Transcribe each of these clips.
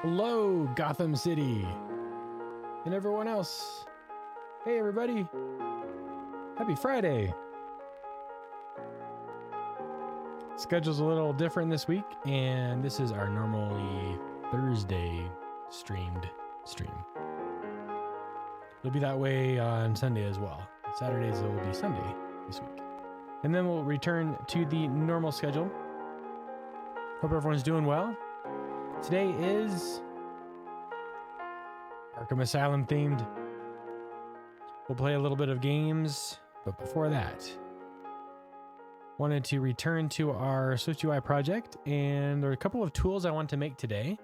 Hello, Gotham City, and everyone else. Hey, everybody. Happy Friday. Schedule's a little different this week, and this is our normally Thursday streamed stream. It'll be that way on Sunday as well. Saturdays it will be Sunday this week. And then we'll return to the normal schedule. Hope everyone's doing well. Today is Arkham Asylum themed. We'll play a little bit of games, but before that, wanted to return to our SwiftUI project, and there are a couple of tools I want to make today.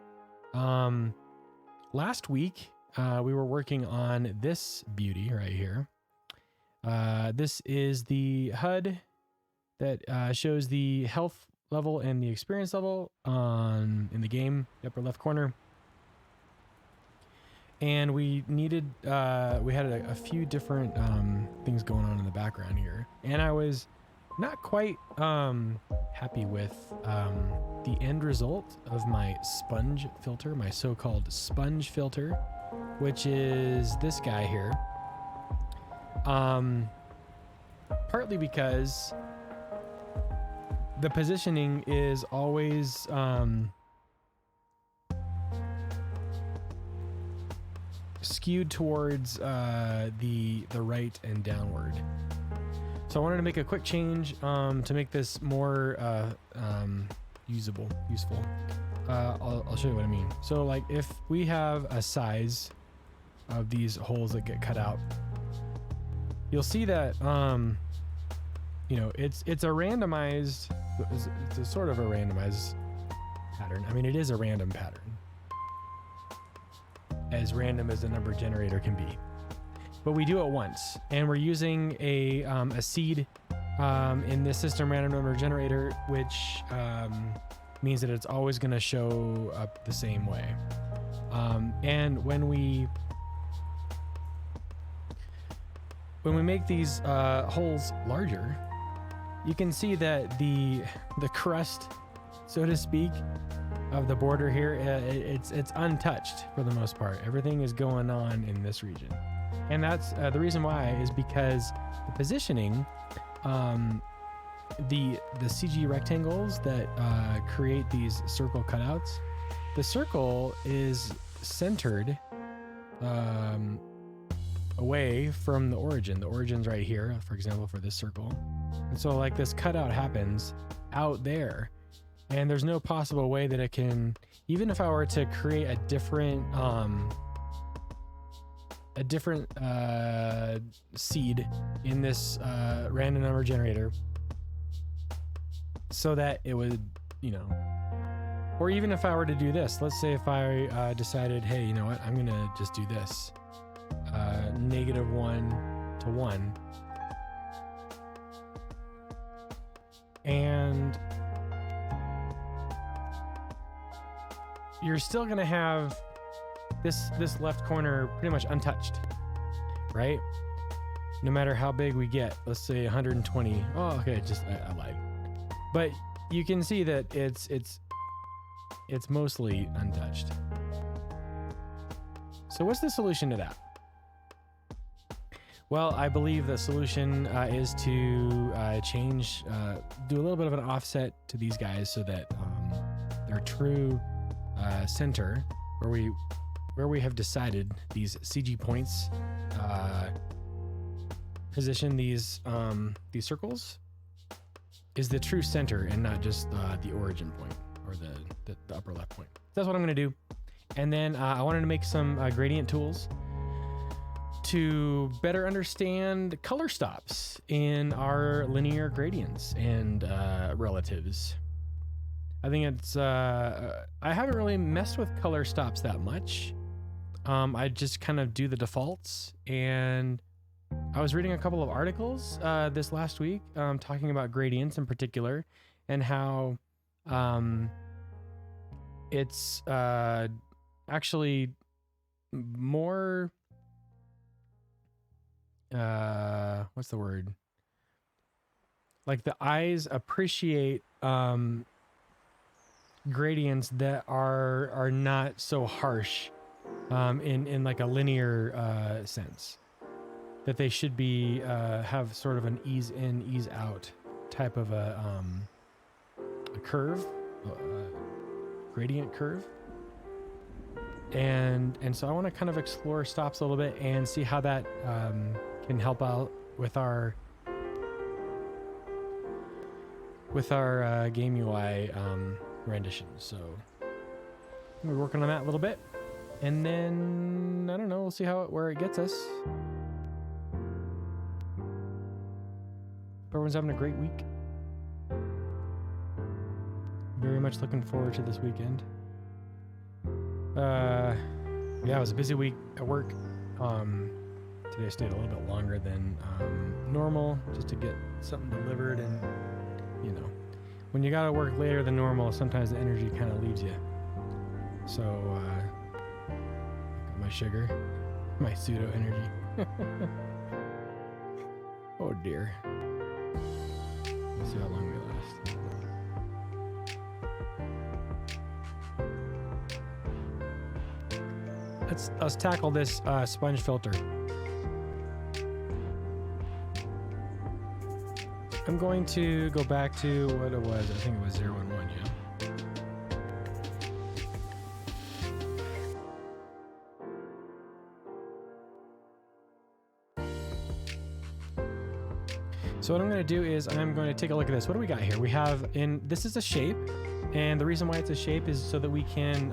Last week, we were working on this beauty right here. This is the HUD that shows the health level and the experience level in the game, the upper left corner. And we needed, we had a few different things going on in the background here. And I was not quite happy with the end result of my sponge filter, my so-called sponge filter, which is this guy here. Partly because the positioning is always skewed towards the right and downward. So I wanted to make a quick change to make this more useful. I'll show you what I mean. So like if we have a size of these holes that get cut out, you'll see that you know, it's a randomized, it's a sort of a randomized pattern. I mean, it is a random pattern, as random as the number generator can be. But we do it once, and we're using a seed in this system random number generator, which means that it's always going to show up the same way. And when we make these holes larger, you can see that the crust, so to speak, of the border here, it's untouched for the most part. Everything is going on in this region. And that's the reason why is because the positioning, the CG rectangles that create these circle cutouts, the circle is centered away from the origin. The origin's right here, for example, for this circle. And so like this cutout happens out there, and there's no possible way that it can, even if I were to create a different seed in this random number generator so that it would, you know, or even if I were to do this, let's say if I decided, hey, you know what, I'm gonna just do this, -1 to 1, and you're still gonna have this left corner pretty much untouched, right? No matter how big we get, let's say 120. Oh, okay, just I lied. But you can see that it's mostly untouched. So what's the solution to that? Well, I believe the solution is to change, do a little bit of an offset to these guys so that they're true center, where we where we have decided these CG points position these circles is the true center and not just the origin point or the upper left point. That's what I'm going to do. And then I wanted to make some gradient tools to better understand color stops in our linear gradients and relatives. I think it's, I haven't really messed with color stops that much. I just kind of do the defaults, and I was reading a couple of articles this last week talking about gradients in particular and how it's actually more, what's the word? Like the eyes appreciate gradients that are not so harsh in like a linear sense. That they should be have sort of an ease in, ease out type of a curve, gradient curve. And so I want to kind of explore stops a little bit and see how that can help out with our game UI rendition. So we're working on that a little bit, and then I don't know, we'll see where it gets us. Everyone's having a great week. Very much looking forward to this weekend. Yeah, it was a busy week at work. Today I stayed a little bit longer than normal just to get something delivered, and you know, when you gotta work later than normal, sometimes the energy kind of leaves you. So my sugar, my pseudo energy. Oh dear. Let's see how long we last. Let's tackle this sponge filter. I'm going to go back to what it was. I think it was 0 and 1, yeah. So what I'm going to do is I'm going to take a look at this. What do we got here? We have this is a shape, and the reason why it's a shape is so that we can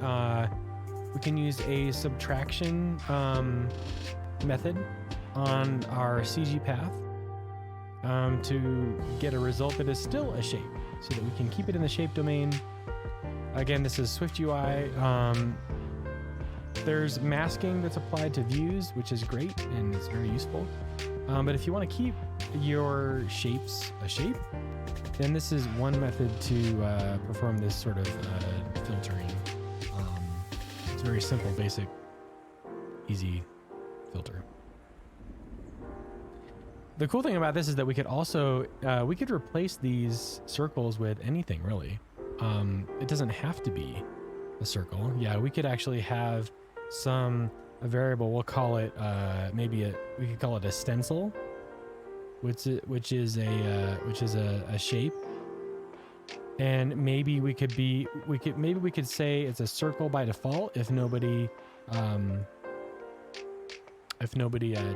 use a subtraction method on our CG path to get a result that is still a shape, so that we can keep it in the shape domain. Again, this is SwiftUI. There's masking that's applied to views, which is great and it's very useful. But if you want to keep your shapes a shape, then this is one method to perform this sort of filtering. It's very simple, basic, easy filter. The cool thing about this is that we could also we could replace these circles with anything really. It doesn't have to be a circle. Yeah, we could actually have a variable. We'll call it we could call it a stencil, which is a shape. And maybe we could say it's a circle by default if nobody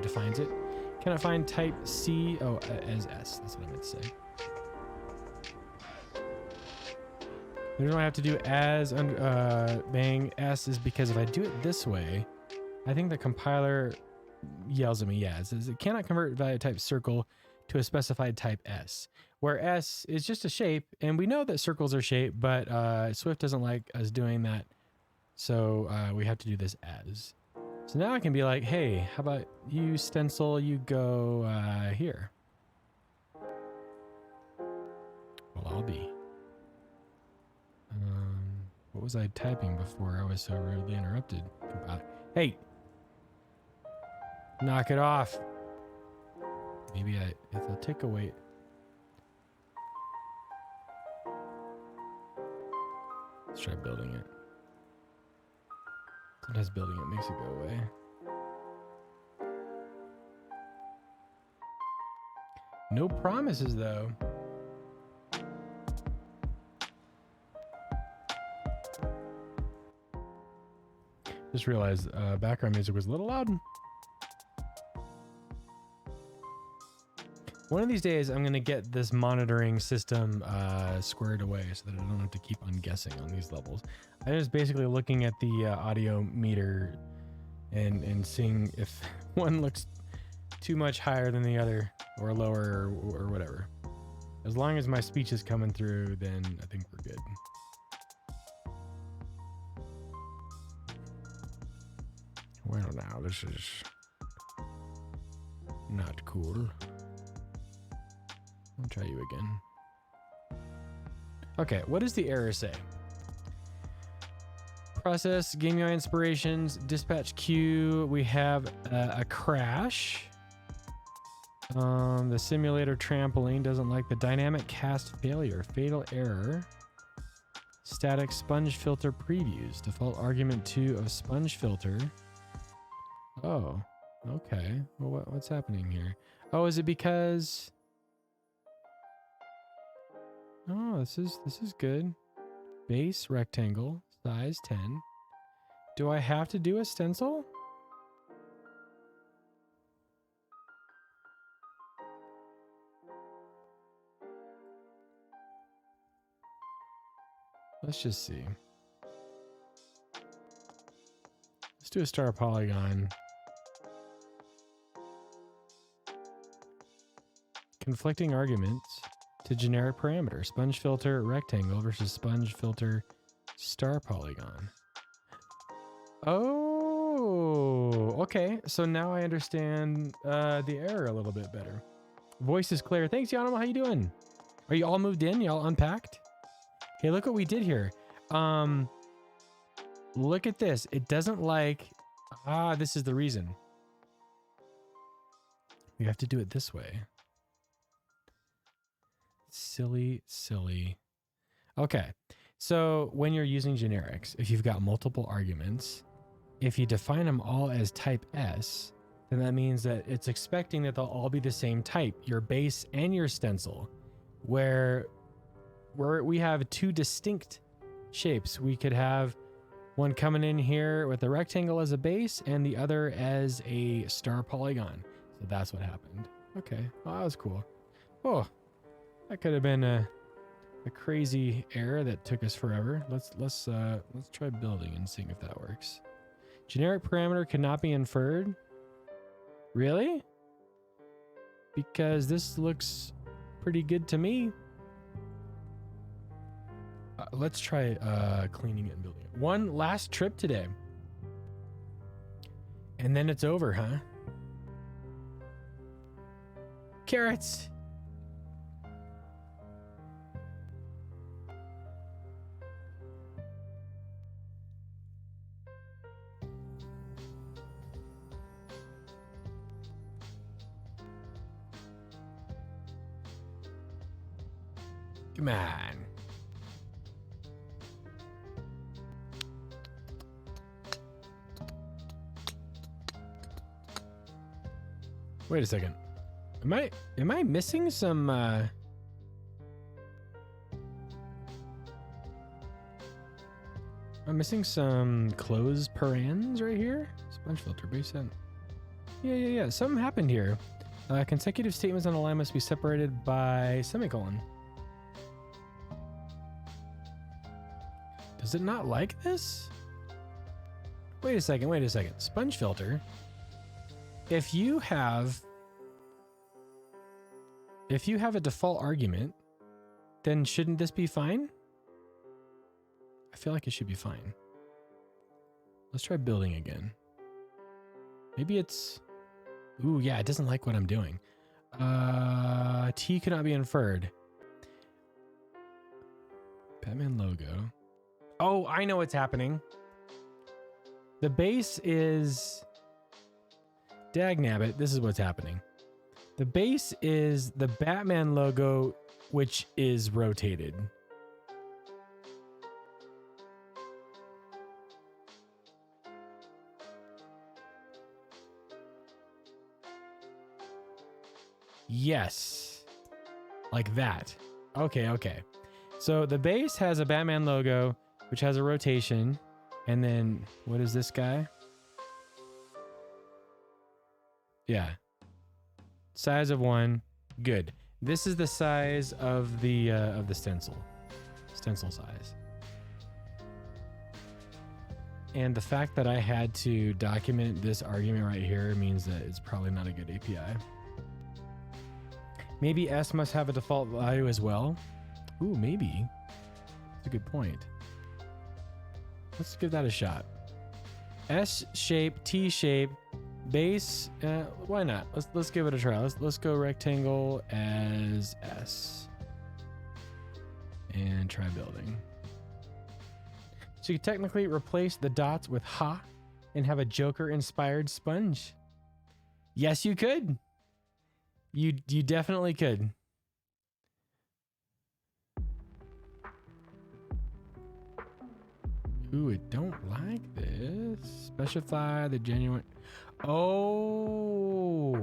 defines it. Can I find type C? Oh, as S. That's what I meant to say. The reason why I have to do as bang S is because if I do it this way, I think the compiler yells at me. Yeah, it says it cannot convert value type circle to a specified type S, where S is just a shape, and we know that circles are shaped, but Swift doesn't like us doing that, so we have to do this as. So now I can be like, hey, how about you stencil, you go here. Well, I'll be. What was I typing before I was so rudely interrupted? Hey! Knock it off. Maybe if I'll take away. Let's try building it. Sometimes building it makes it go away. No promises though. There's just realized background music was a little loud. One of these days, I'm going to get this monitoring system squared away so that I don't have to keep on guessing on these levels. I'm just basically looking at the audio meter and seeing if one looks too much higher than the other or lower or whatever. As long as my speech is coming through, then I think we're good. Well, now this is not cool. I'll try you again. Okay, what does the error say? Process, game UI inspirations, dispatch queue. We have a crash. The simulator trampoline doesn't like the dynamic cast failure, fatal error. Static SpongeFilter previews, default argument 2 of SpongeFilter. Oh, okay. Well, what's happening here? Oh, is it because... Oh, this is good. Base rectangle, size 10. Do I have to do a stencil? Let's just see. Let's do a star polygon. Conflicting arguments to generic parameter. SpongeFilter rectangle versus SpongeFilter star polygon. Oh, okay. So now I understand the error a little bit better. Voice is clear. Thanks, Yanama. How you doing? Are you all moved in? Y'all unpacked? Hey, look what we did here. Look at this. It doesn't like... this is the reason. We have to do it this way. Silly. Okay. So when you're using generics, if you've got multiple arguments, if you define them all as type S, then that means that it's expecting that they'll all be the same type, your base and your stencil, where we have two distinct shapes. We could have one coming in here with a rectangle as a base and the other as a star polygon. So that's what happened. Okay, well, that was cool. Oh, that could have been a crazy error that took us forever. Let's try building and seeing if that works. Generic parameter cannot be inferred. Really? Because this looks pretty good to me. Let's try cleaning it and building it. One last trip today. And then it's over, huh? Carrots! Come on. Wait a second. Am I missing some I'm missing some close parens right here? SpongeFilter base set. Yeah. Something happened here. Consecutive statements on a line must be separated by semicolon. Does it not like this? Wait a second. SpongeFilter. If you have a default argument, then shouldn't this be fine? I feel like it should be fine. Let's try building again. Maybe it's... Ooh, yeah, it doesn't like what I'm doing. T cannot be inferred. BatmanLogo. Oh, I know what's happening. The base is... Dagnabbit, this is what's happening. The base is the Batman logo, which is rotated. Yes. Like that. Okay. So the base has a Batman logo, which has a rotation. And then what is this guy? Yeah. Size of 1. Good. This is the size of the stencil. Stencil size. And the fact that I had to document this argument right here means that it's probably not a good API. Maybe S must have a default value as well. Ooh, maybe. That's a good point. Let's give that a shot. S shape, T shape, base. Why not? Let's give it a try. Let's go rectangle as S and try building. So you technically replace the dots with ha and have a Joker inspired sponge. Yes, you could. You definitely could. Ooh, I don't like this. Specify the genuine. Oh.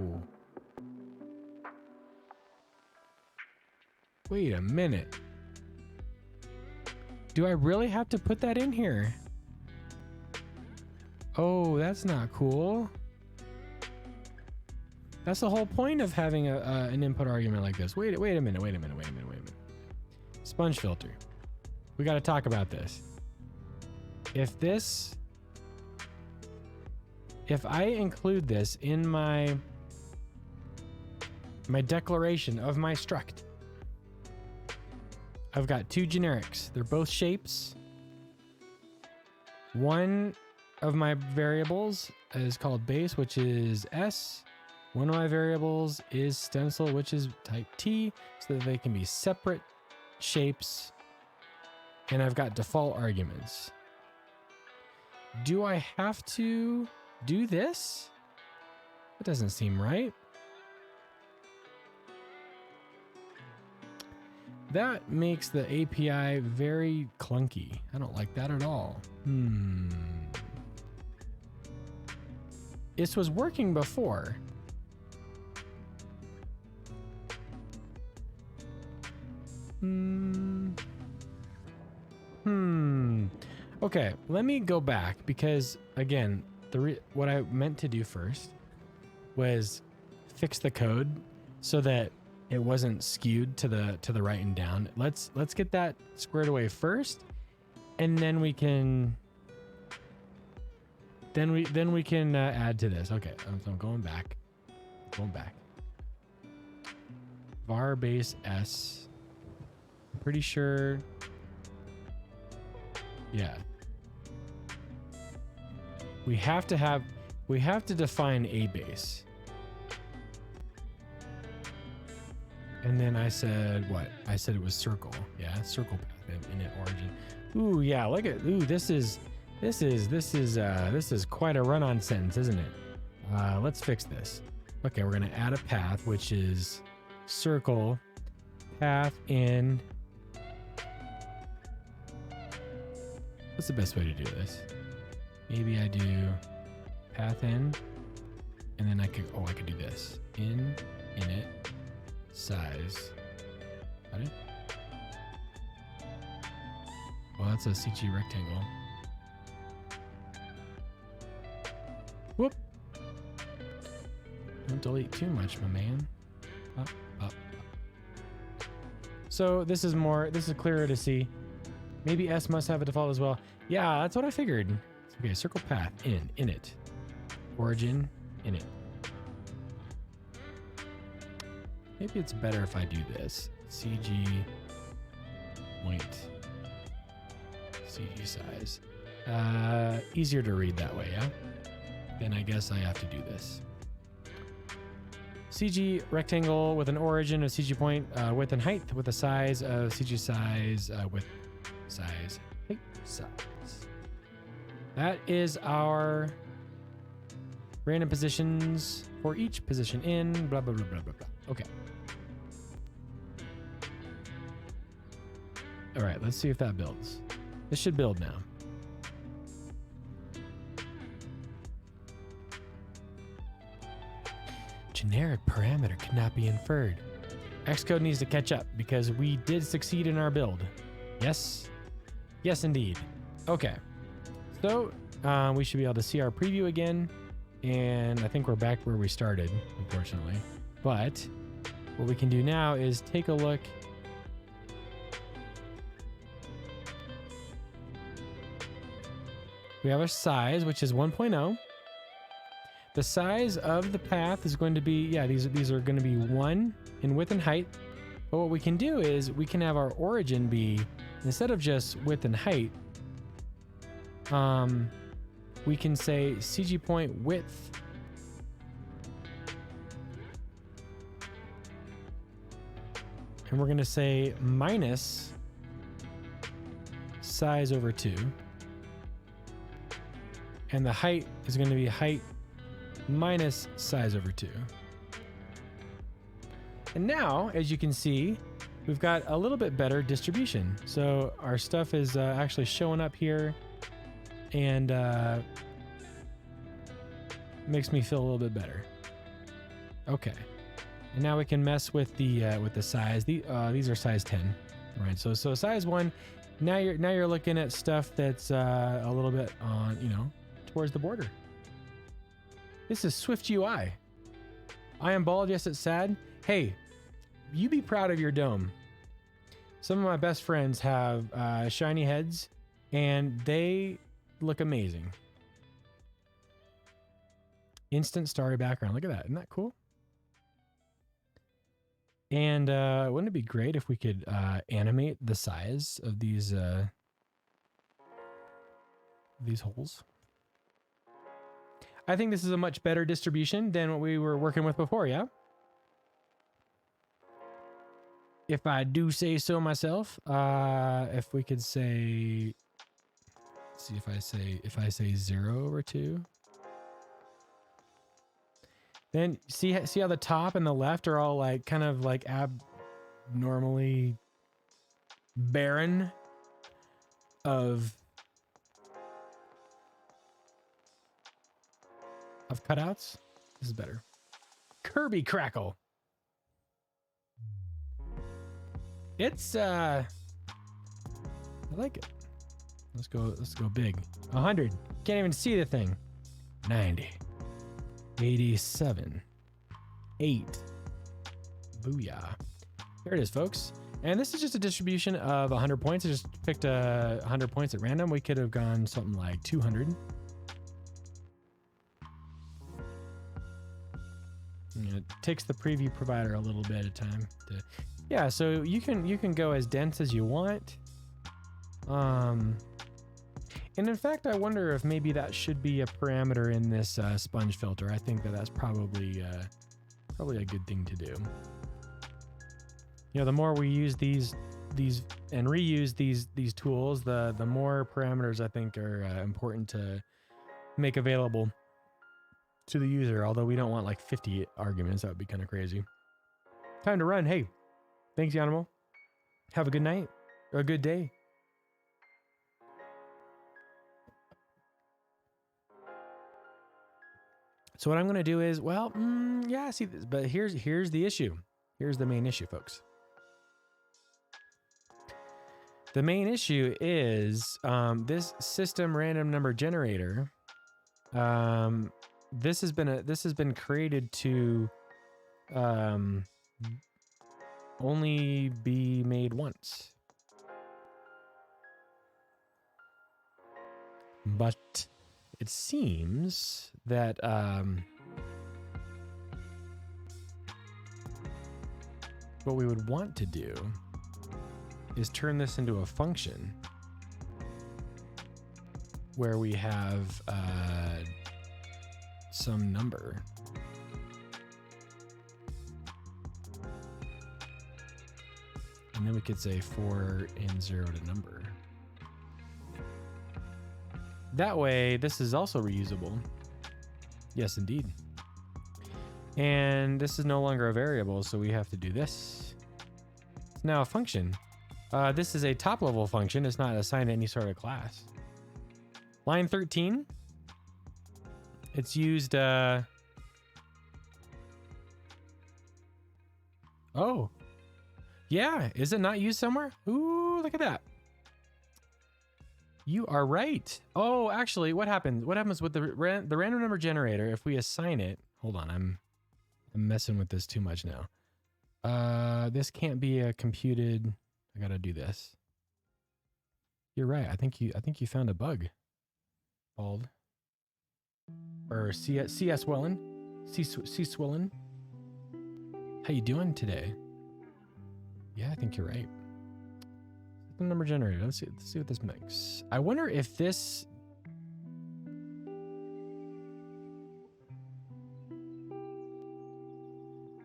Wait a minute. Do I really have to put that in here? Oh, that's not cool. That's the whole point of having an input argument like this. Wait a minute. SpongeFilter. We got to talk about this. If I include this in my declaration of my struct, I've got 2 generics. They're both shapes. One of my variables is called base, which is S. One of my variables is stencil, which is type T, so that they can be separate shapes. And I've got default arguments. Do I have to do this? That doesn't seem right. That makes the API very clunky. I don't like that at all. This was working before. Okay, let me go back because again, what I meant to do first was fix the code so that it wasn't skewed to the right and down. Let's get that squared away first, and then we can add to this. Okay, so I'm going back. Var base S. Pretty sure. Yeah. We have to define a base. And then I said what? I said it was circle. Yeah, circle path in it origin. Ooh, yeah, look at this is quite a run-on sentence, isn't it? Let's fix this. Okay, we're gonna add a path, which is circle path in. What's the best way to do this? Maybe I do path in, and then I could do this. Init, size. Got it? Well, that's a CG rectangle. Whoop. Don't delete too much, my man. Up. So this is clearer to see. Maybe S must have a default as well. Yeah, that's what I figured. Okay, circle path init. Origin, init. Maybe it's better if I do this. CG point. CG size. Easier to read that way, yeah? Then I guess I have to do this. CG rectangle with an origin of CG point, width and height with a size of CG size, width, size, height, size. That is our random positions for each position in blah, blah, blah, blah, blah, blah. Okay. All right, let's see if that builds. This should build now. Generic parameter cannot be inferred. Xcode needs to catch up because we did succeed in our build. Yes. Yes, indeed. Okay. So we should be able to see our preview again. And I think we're back where we started, unfortunately. But what we can do now is take a look. We have our size, which is 1.0. The size of the path is going to be, yeah, these are going to be 1 in width and height. But what we can do is we can have our origin be, instead of just width and height, we can say CG point width and we're going to say minus size over 2. And the height is going to be height minus size over 2. And now, as you can see, we've got a little bit better distribution. So our stuff is actually showing up here, and makes me feel a little bit better. Okay, and now we can mess with the size. These are size 10, right? So size 1. Now you're looking at stuff that's a little bit on, you know, towards the border. This is SwiftUI. I am bald, yes, it's sad. Hey, you be proud of your dome. Some of my best friends have shiny heads, and they look amazing. Instant starry background. Look at that. Isn't that cool? And wouldn't it be great if we could animate the size of these holes? I think this is a much better distribution than what we were working with before, yeah? If I do say so myself, if we could say, let's see, if I say 0 over 2, then see how the top and the left are all like kind of like abnormally barren of cutouts. This is better. Kirby Crackle. It's I like it. Let's go big. 100. Can't even see the thing. 90. 87. 8. Booyah. There it is, folks. And this is just a distribution of 100 points. I just picked 100 points at random. We could have gone something like 200. It takes the preview provider a little bit of time to, yeah, so you can go as dense as you want. And in fact, I wonder if maybe that should be a parameter in this sponge filter. I think that's probably a good thing to do. You know, the more we use these and reuse these tools, the more parameters I think are important to make available to the user, although we don't want like 50 arguments. That would be kind of crazy. Time to run. Hey, thanks, Yanimal. Have a good night or a good day. So what I'm going to do is, well, yeah, see this, but here's the issue. Here's the main issue, folks. The main issue is this system random number generator. This has been created to only be made once. But it seems that what we would want to do is turn this into a function where we have some number. And then we could say for in 0 to number. That way, this is also reusable. Yes, indeed. And this is no longer a variable, so we have to do this. It's now a function. This is a top-level function. It's not assigned to any sort of class. Line 13. It's used... Oh. Yeah, is it not used somewhere? Ooh, look at that. You are right. Oh, actually, what happens? What happens with the random number generator if we assign it? Hold on, I'm messing with this too much now. This can't be a computed. I gotta do this. You're right. I think you found a bug. Bald. Or C Swellen. C Swellen. How you doing today? Yeah, I think you're right. The number generator. Let's see what this makes. I wonder if this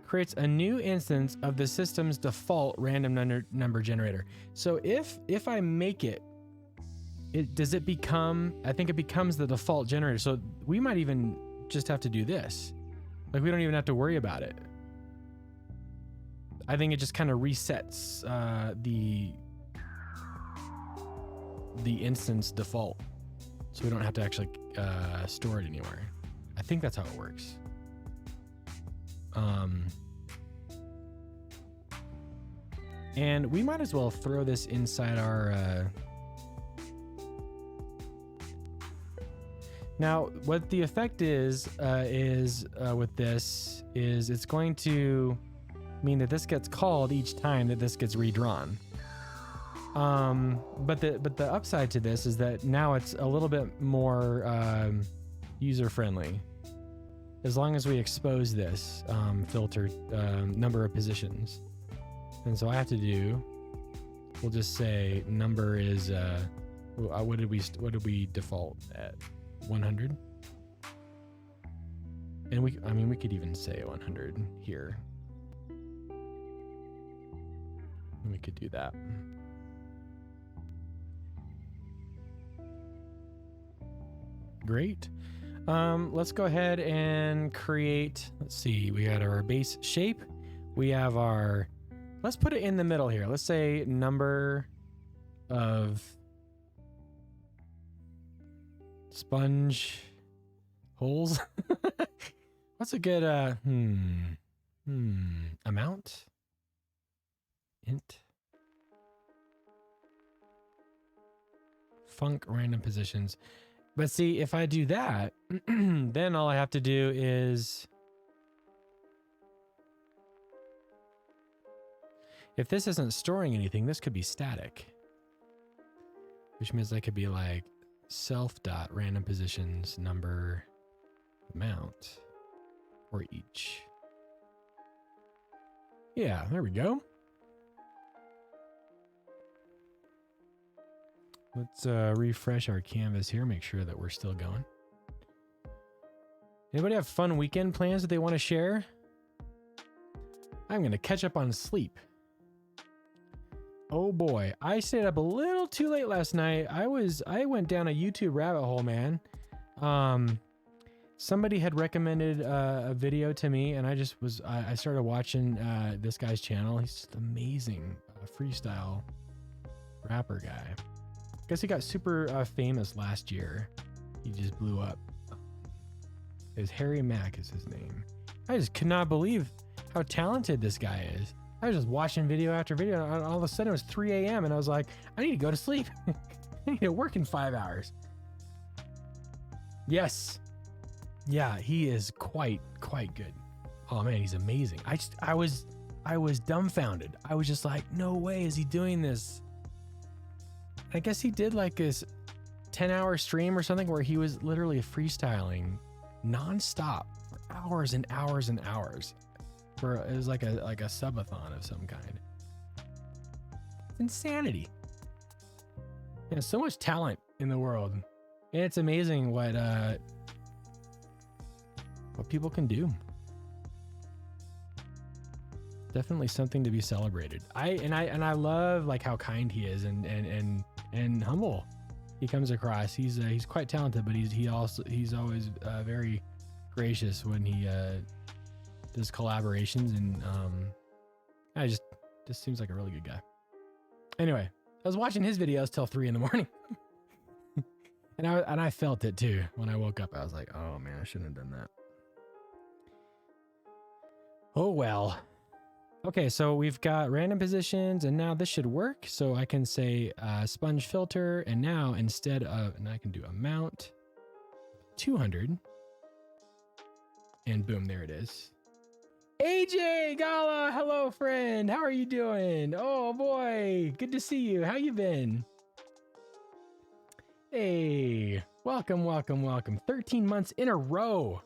creates a new instance of the system's default random number generator. So if I make it, does it become? I think it becomes the default generator. So we might even just have to do this. Like we don't even have to worry about it. I think it just kind of resets the instance default, so we don't have to actually store it anywhere. I think that's how it works. And we might as well throw this inside our now what the effect is with this is it's going to mean that this gets called each time that this gets redrawn. But the upside to this is that now it's a little bit more user friendly, as long as we expose this filter number of positions. And so I have to do, we'll just say number is what did we default at? 100. And we could even say 100 here. And we could do that. Great. Let's go ahead and create, let's see, we got our base shape. We have our, let's put it in the middle here. Let's say number of sponge holes. What's a good, amount? Int. Func random positions. But see, if I do that, then all I have to do is, if this isn't storing anything, this could be static, which means I could be like self dot random positions number amount for each. Yeah, there we go. Let's refresh our canvas here, make sure that we're still going. Anybody have fun weekend plans that they want to share? I'm going to catch up on sleep. Oh boy, I stayed up a little too late last night. I went down a YouTube rabbit hole, man. Somebody had recommended a video to me, and I started watching this guy's channel. He's just amazing, freestyle rapper guy. Guess he got super famous last year. He just blew up. It was Harry Mack is his name. I just could not believe how talented this guy is. I was just watching video after video, and all of a sudden it was 3 a.m. and I was like, I need to go to sleep. I need to work in 5 hours. Yes. Yeah, he is quite good. Oh man, he's amazing. I was dumbfounded. I was just like, no way is he doing this. I guess he did like this 10-hour stream or something where he was literally freestyling nonstop for hours and hours and hours. It was like a subathon of some kind. Insanity. Yeah, so much talent in the world, and it's amazing what people can do. Definitely something to be celebrated. I love like how kind he is and humble he comes across. He's quite talented, but he's always very gracious when he does collaborations, and I just seems like a really good guy. Anyway, I was watching his videos till 3 a.m. and I felt it too when I woke up. I was like, oh man, I shouldn't have done that. Oh well. Okay, so we've got random positions, and now this should work. So I can say sponge filter, and now instead of, and I can do amount 200, and boom, there it is. AJ Gala, hello friend, how are you doing? Oh boy, good to see you. How you been? Hey, welcome, welcome, welcome. 13 months in a row.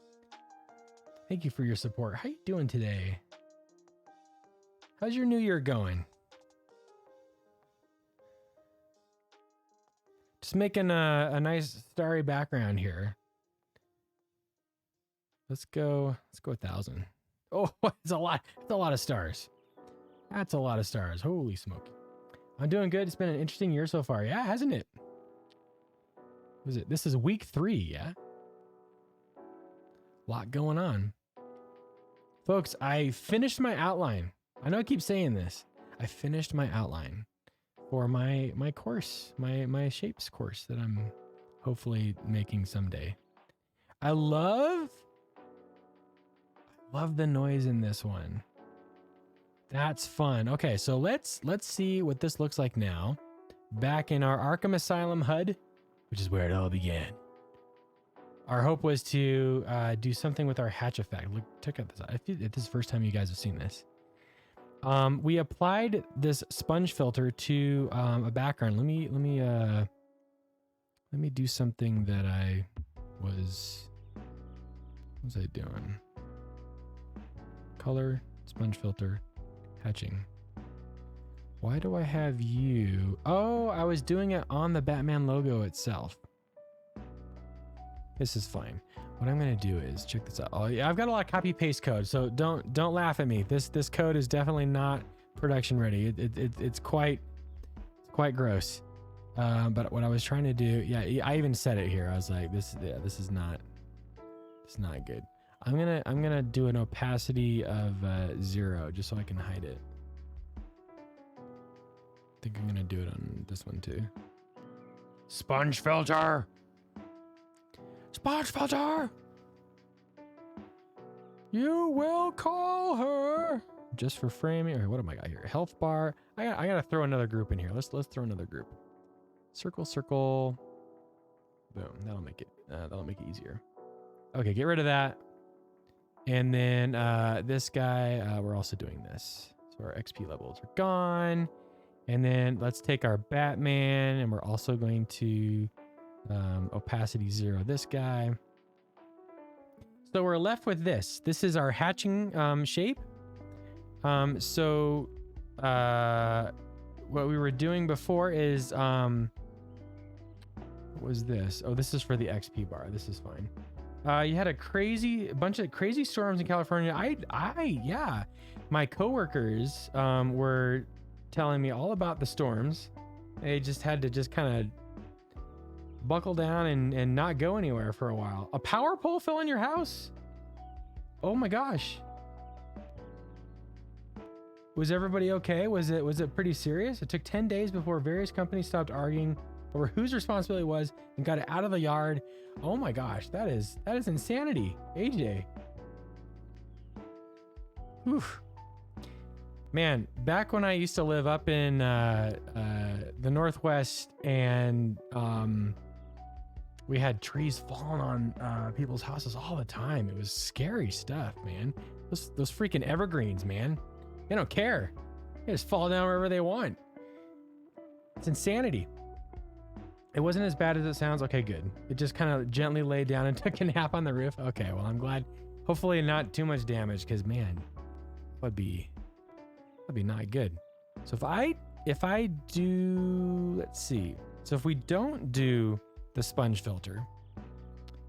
Thank you for your support. How you doing today? How's your new year going? Just making a nice starry background here. Let's go 1,000. Oh, it's a lot. It's a lot of stars. That's a lot of stars. Holy smoke. I'm doing good. It's been an interesting year so far. Yeah, hasn't it? Was it? This is week 3, yeah? Lot going on. Folks, I finished my outline. I know I keep saying this. I finished my outline for my course, my shapes course that I'm hopefully making someday. I love the noise in this one. That's fun. Okay, so let's see what this looks like now. Back in our Arkham Asylum HUD, which is where it all began. Our hope was to do something with our hatch effect. Look, check out this. I feel this is the first time you guys have seen this. We applied this sponge filter to a background. Let me do something that what was I doing? Color, sponge filter, hatching. Why do I have you? Oh, I was doing it on the BatmanLogo itself. This is fine. What I'm gonna do is check this out. Oh yeah, I've got a lot of copy paste code, so don't laugh at me. This code is definitely not production ready. It's quite gross. But what I was trying to do, yeah, I even said it here. I was like, this is not good. I'm gonna do an opacity of 0 just so I can hide it. I think I'm gonna do it on this one too. Sponge filter. Sponge filter. You will call her. Just for framing. Or what am I got here? Health bar. I gotta throw another group in here. Let's throw another group. Circle, circle. Boom. That'll make it easier. Okay, get rid of that. And then this guy, we're also doing this. So our XP levels are gone. And then let's take our Batman, and we're also going to opacity 0 this guy. So we're left with this. This is our hatching shape. So what we were doing before is what was this? Oh, this is for the XP bar. This is fine. You had a bunch of crazy storms in California. Yeah, my coworkers were telling me all about the storms. They just had to kind of buckle down and not go anywhere for a while. A power pole fell in your house? Oh my gosh. Was everybody okay? Was it pretty serious? It took 10 days before various companies stopped arguing over whose responsibility it was and got it out of the yard. Oh my gosh, that is insanity. AJ. Oof. Man, back when I used to live up in the Northwest, and we had trees falling on people's houses all the time. It was scary stuff, man. Those freaking evergreens, man. They don't care. They just fall down wherever they want. It's insanity. It wasn't as bad as it sounds. Okay, good. It just kind of gently laid down and took a nap on the roof. Okay, well, I'm glad. Hopefully not too much damage, because man, that'd be not good. So if I do, let's see. So if we don't do the sponge filter,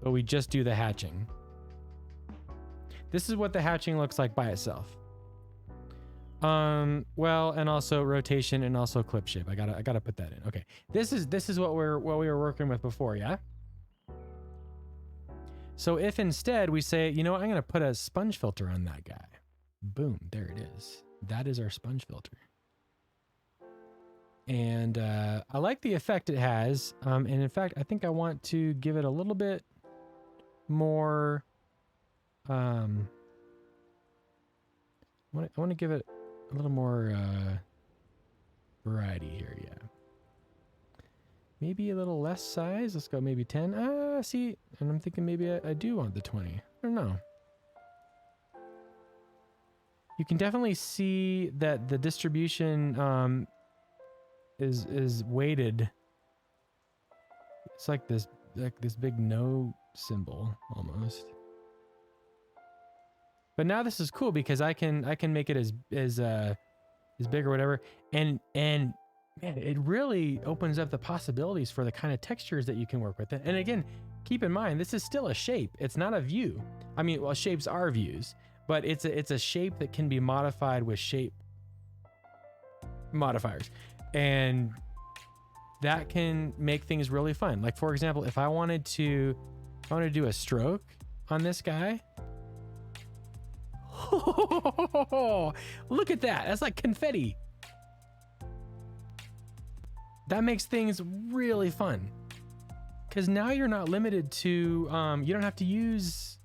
but we just do the hatching, this is what the hatching looks like by itself. Well, and also rotation and also clip shape. I gotta put that in. Okay. This is what we were working with before, yeah? So if instead we say, you know what, I'm gonna put a sponge filter on that guy. Boom, there it is. That is our sponge filter. And I like the effect it has. And in fact, I think I want to give it a little bit more. I want to give it variety here. Yeah. Maybe a little less size. Let's go maybe 10. See, and I'm thinking maybe I do want the 20. I don't know. You can definitely see that the distribution is weighted. It's like this big no symbol almost. But now this is cool because I can make it as big or whatever, and man, it really opens up the possibilities for the kind of textures that you can work with. And again, keep in mind, this is still a shape. It's not a view. I mean, well, shapes are views, but it's a shape that can be modified with shape modifiers. And that can make things really fun. Like for example, if I wanted to do a stroke on this guy. Look at that. That's like confetti. That makes things really fun. Because now you're not limited to, you don't have to use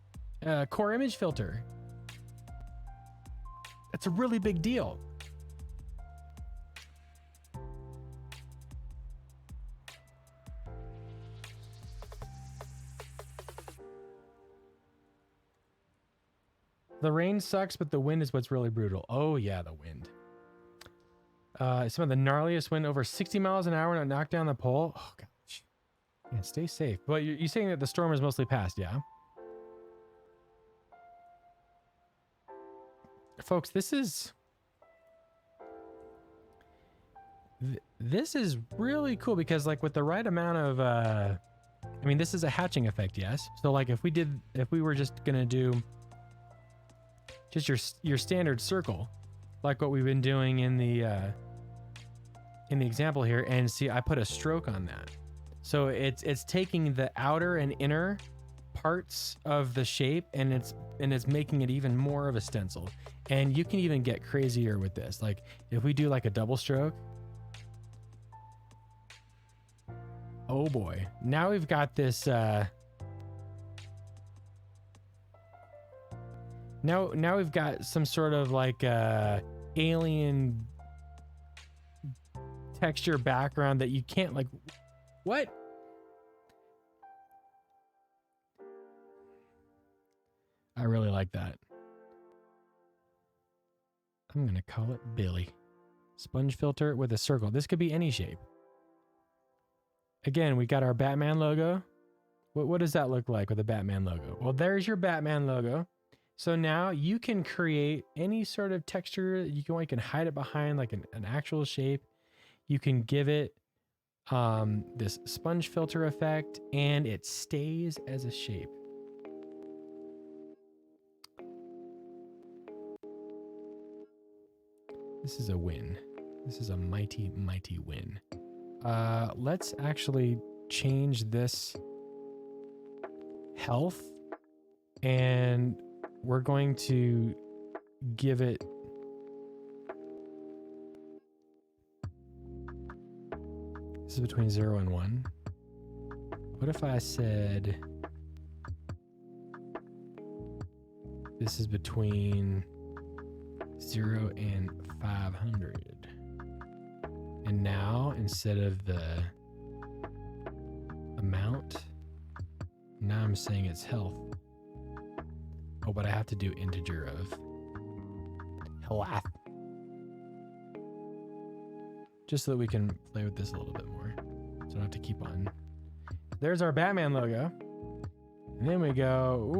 core image filter. That's a really big deal. The rain sucks, but the wind is what's really brutal. Oh yeah, the wind. Some of the gnarliest wind, over 60 miles an hour, and it knocked down the pole. Oh gosh. Yeah, stay safe. But you're saying that the storm is mostly past, yeah? Folks, this is really cool because like with the right amount of I mean, this is a hatching effect, yes. So like if we were just gonna do just your standard circle, like what we've been doing in the example here, and see, I put a stroke on that. So it's taking the outer and inner parts of the shape and it's making it even more of a stencil. And you can even get crazier with this. Like if we do like a double stroke. Oh boy. Now we've got this Now we've got some sort of like alien texture background that you can't like, what? I really like that. I'm going to call it Billy. Sponge filter with a circle. This could be any shape. Again, we got our Batman logo. What does that look like with a Batman logo? Well, there's your Batman logo. So now you can create any sort of texture. You can hide it behind like an actual shape. You can give it this sponge filter effect and it stays as a shape. This is a win. This is a mighty, mighty win. Let's actually change this health, and we're going to give it this is between 0 and 1. What if I said this is between 0 and 500? And now instead of the amount, now I'm saying it's health. Oh, but I have to do integer of health. Just so that we can play with this a little bit more. So I don't have to keep on. There's our Batman logo. And then we go.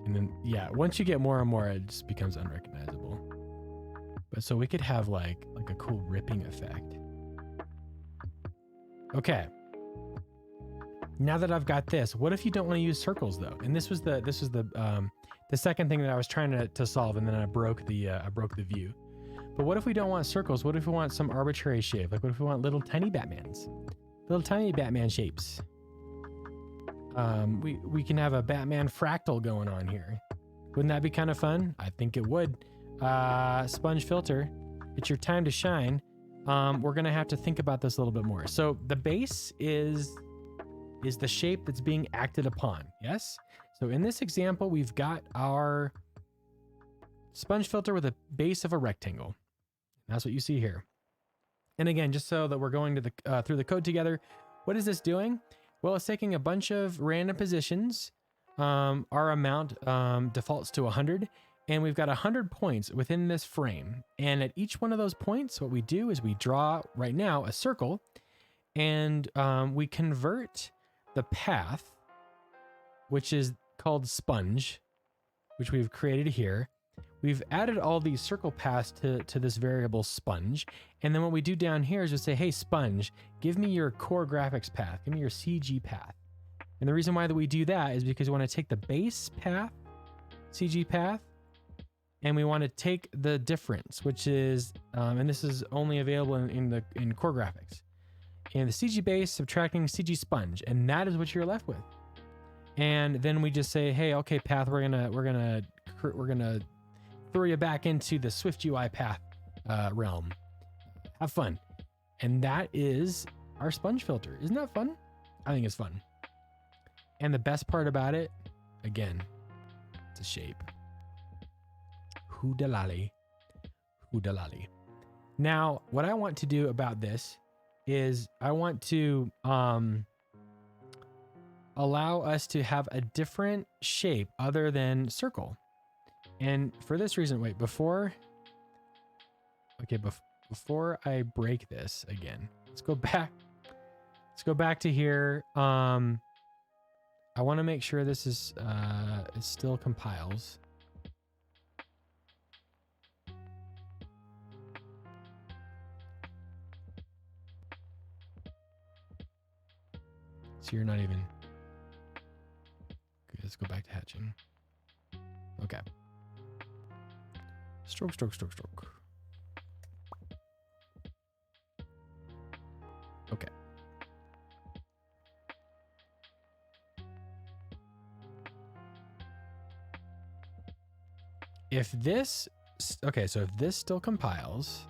And then, yeah, once you get more and more, it just becomes unrecognizable. But so we could have like a cool ripping effect. Okay. Now that I've got this, what if you don't want to use circles though? And this was the second thing that I was trying to solve, and then I broke the view. But what if we don't want circles? What if we want some arbitrary shape? Like what if we want little tiny Batmans? Little tiny Batman shapes. We can have a Batman fractal going on here. Wouldn't that be kind of fun? I think it would. Sponge filter. it's your time to shine, we're gonna have to think about this a little bit more. So the base is the shape that's being acted upon, yes? So in this example, we've got our sponge filter with a base of a rectangle. That's what you see here. And again, just so that we're going to the through the code together, what is this doing? Well, it's taking a bunch of random positions. Our amount defaults to 100, and we've got 100 points within this frame. And at each one of those points, what we do is we draw, right now, a circle, and we convert the path, which is called sponge, which we've created here. We've added all these circle paths to this variable sponge. And then what we do down here is just say, hey, sponge, give me your core graphics path. Give me your CG path. And the reason why that we do that is because we want to take the base path, CG path, and we want to take the difference, which is, and this is only available in core graphics, and the CG base subtracting CG sponge, and that is what you're left with. And then we just say, hey, okay, path, we're gonna throw you back into the SwiftUI path realm. Have fun. And that is our sponge filter. Isn't that fun? I think it's fun. And the best part about it, again, it's a shape. Hoodalali. Hoodalali. Now, what I want to do about this is I want to allow us to have a different shape other than circle. And for this reason, wait, before I break this again, let's go back to here. I want to make sure this is it still compiles. So you're not even. Okay, let's go back to hatching. Okay. Stroke, stroke, stroke, stroke. Okay. If this, okay, so if this still compiles,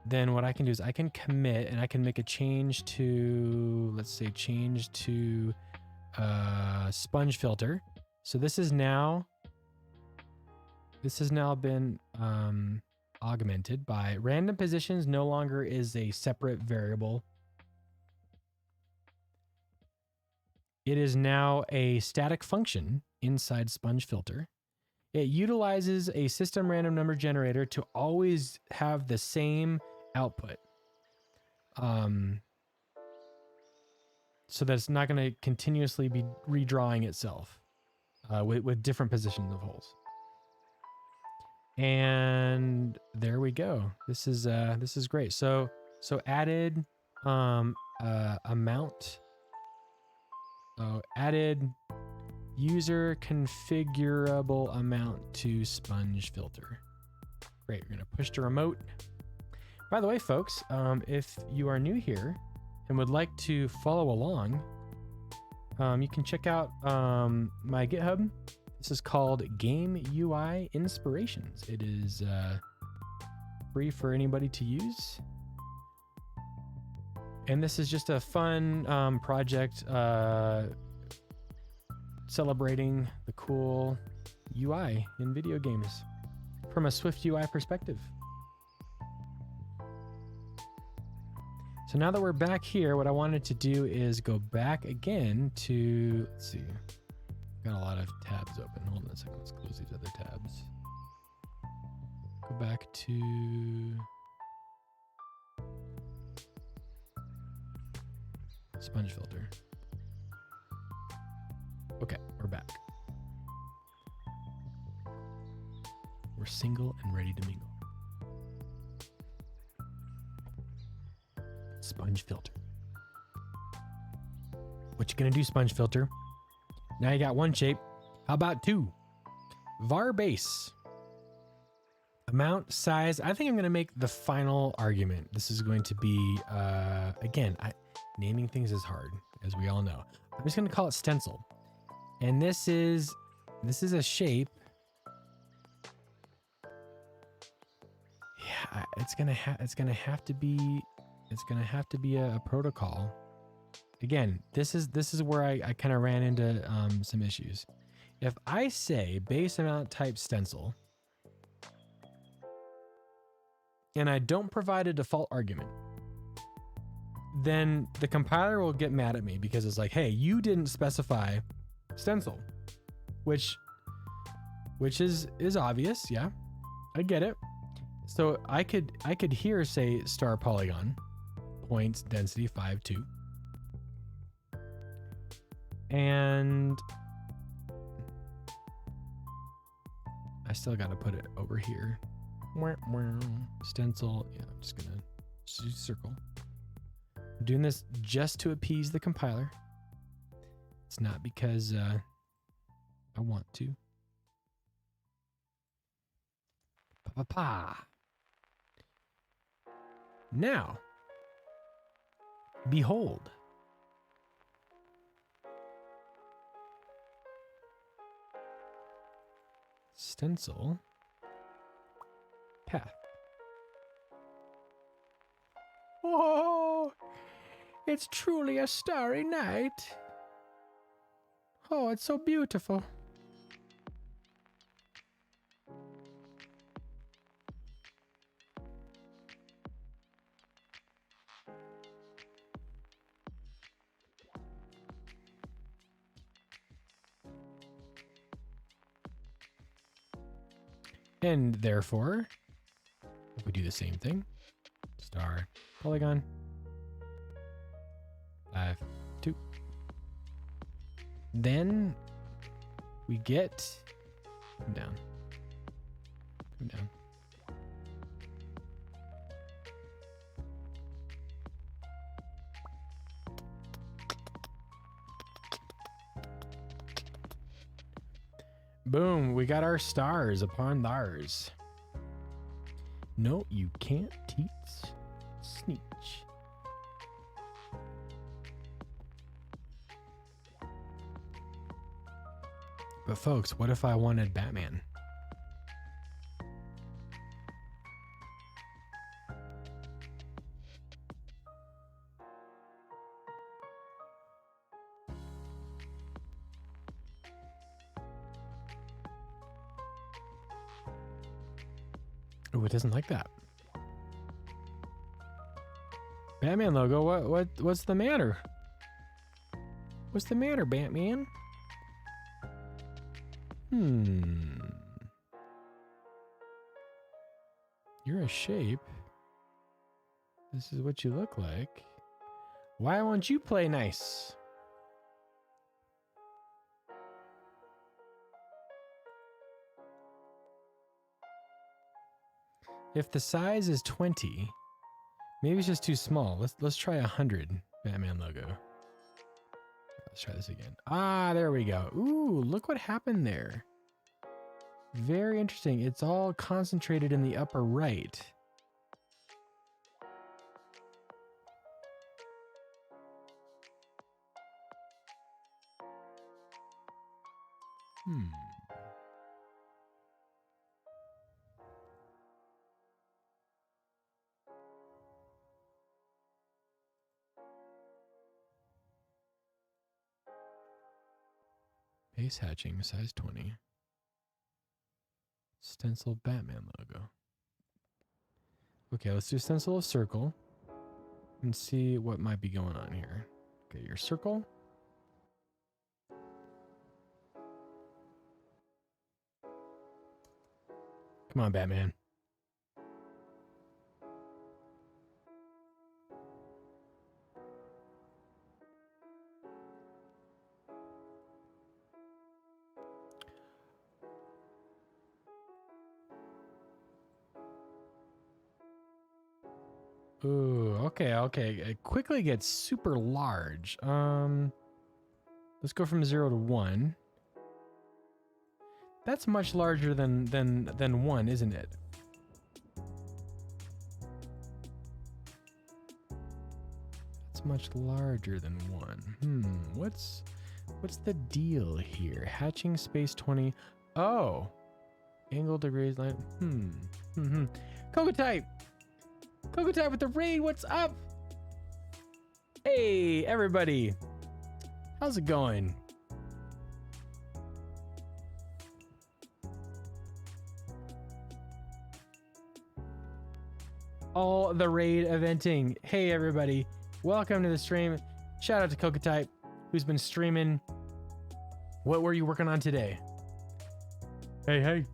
then what I can do is I can commit and I can make a change to, let's say, change to sponge filter. So this has now been augmented by random positions no longer is a separate variable. It is now a static function inside sponge filter. It utilizes a system random number generator to always have the same output. So that it's not going to continuously be redrawing itself with different positions of holes. And there we go. This is great. So added amount. Oh, added user configurable amount to sponge filter. Great. We're gonna push to remote. By the way, folks, if you are new here and would like to follow along, you can check out my GitHub. This is called Game UI Inspirations. It is free for anybody to use. And this is just a fun project celebrating the cool UI in video games from a SwiftUI perspective. So now that we're back here, what I wanted to do is go back again to, let's see, got a lot of tabs open. Hold on a second, let's close these other tabs. Go back to sponge filter. Okay, we're back. We're single and ready to mingle. Sponge filter. What you gonna do, sponge filter? Now you got one shape. How about two? Var base. Amount, size. I think I'm gonna make the final argument. This is going to be, again, naming things is hard, as we all know. I'm just gonna call it stencil. And this is a shape. Yeah, it's gonna have to be a protocol. Again, this is where I kind of ran into some issues. If I say base amount type stencil, and I don't provide a default argument, then the compiler will get mad at me because it's like, hey, you didn't specify stencil, which is obvious. Yeah, I get it. So I could here say star polygon points density 5.2, and I still got to put it over here. Stencil. Yeah, I'm just gonna use circle. I'm doing this just to appease the compiler. It's not because I want to. Now, behold. Stencil path. Oh, it's truly a starry night. Oh, it's so beautiful. And therefore, if we do the same thing, star polygon 5.2, then we get come down. Boom, we got our stars upon thars. No, you can't teach sneech. But folks, what if I wanted Batman? Oh, it doesn't like that. BatmanLogo, what's the matter? What's the matter, Batman? You're a shape. This is what you look like. Why won't you play nice? If the size is 20, maybe it's just too small. Let's try 100 BatmanLogo. Let's try this again. Ah, there we go. Ooh, look what happened there. Very interesting. It's all concentrated in the upper right. Base hatching, size 20. Stencil BatmanLogo. Okay, let's do stencil of circle and see what might be going on here. Okay, your circle. Come on, Batman. Ooh, okay. It quickly gets super large. Let's go from 0 to 1. That's much larger than 1, isn't it? It's much larger than 1. What's the deal here? Hatching space 20. Oh, angle degrees line. Cocoa type. Coco Type with the raid, what's up? Hey, everybody. How's it going? All the raid eventing. Hey, everybody. Welcome to the stream. Shout out to Coco Type, who's been streaming. What were you working on today? Hey.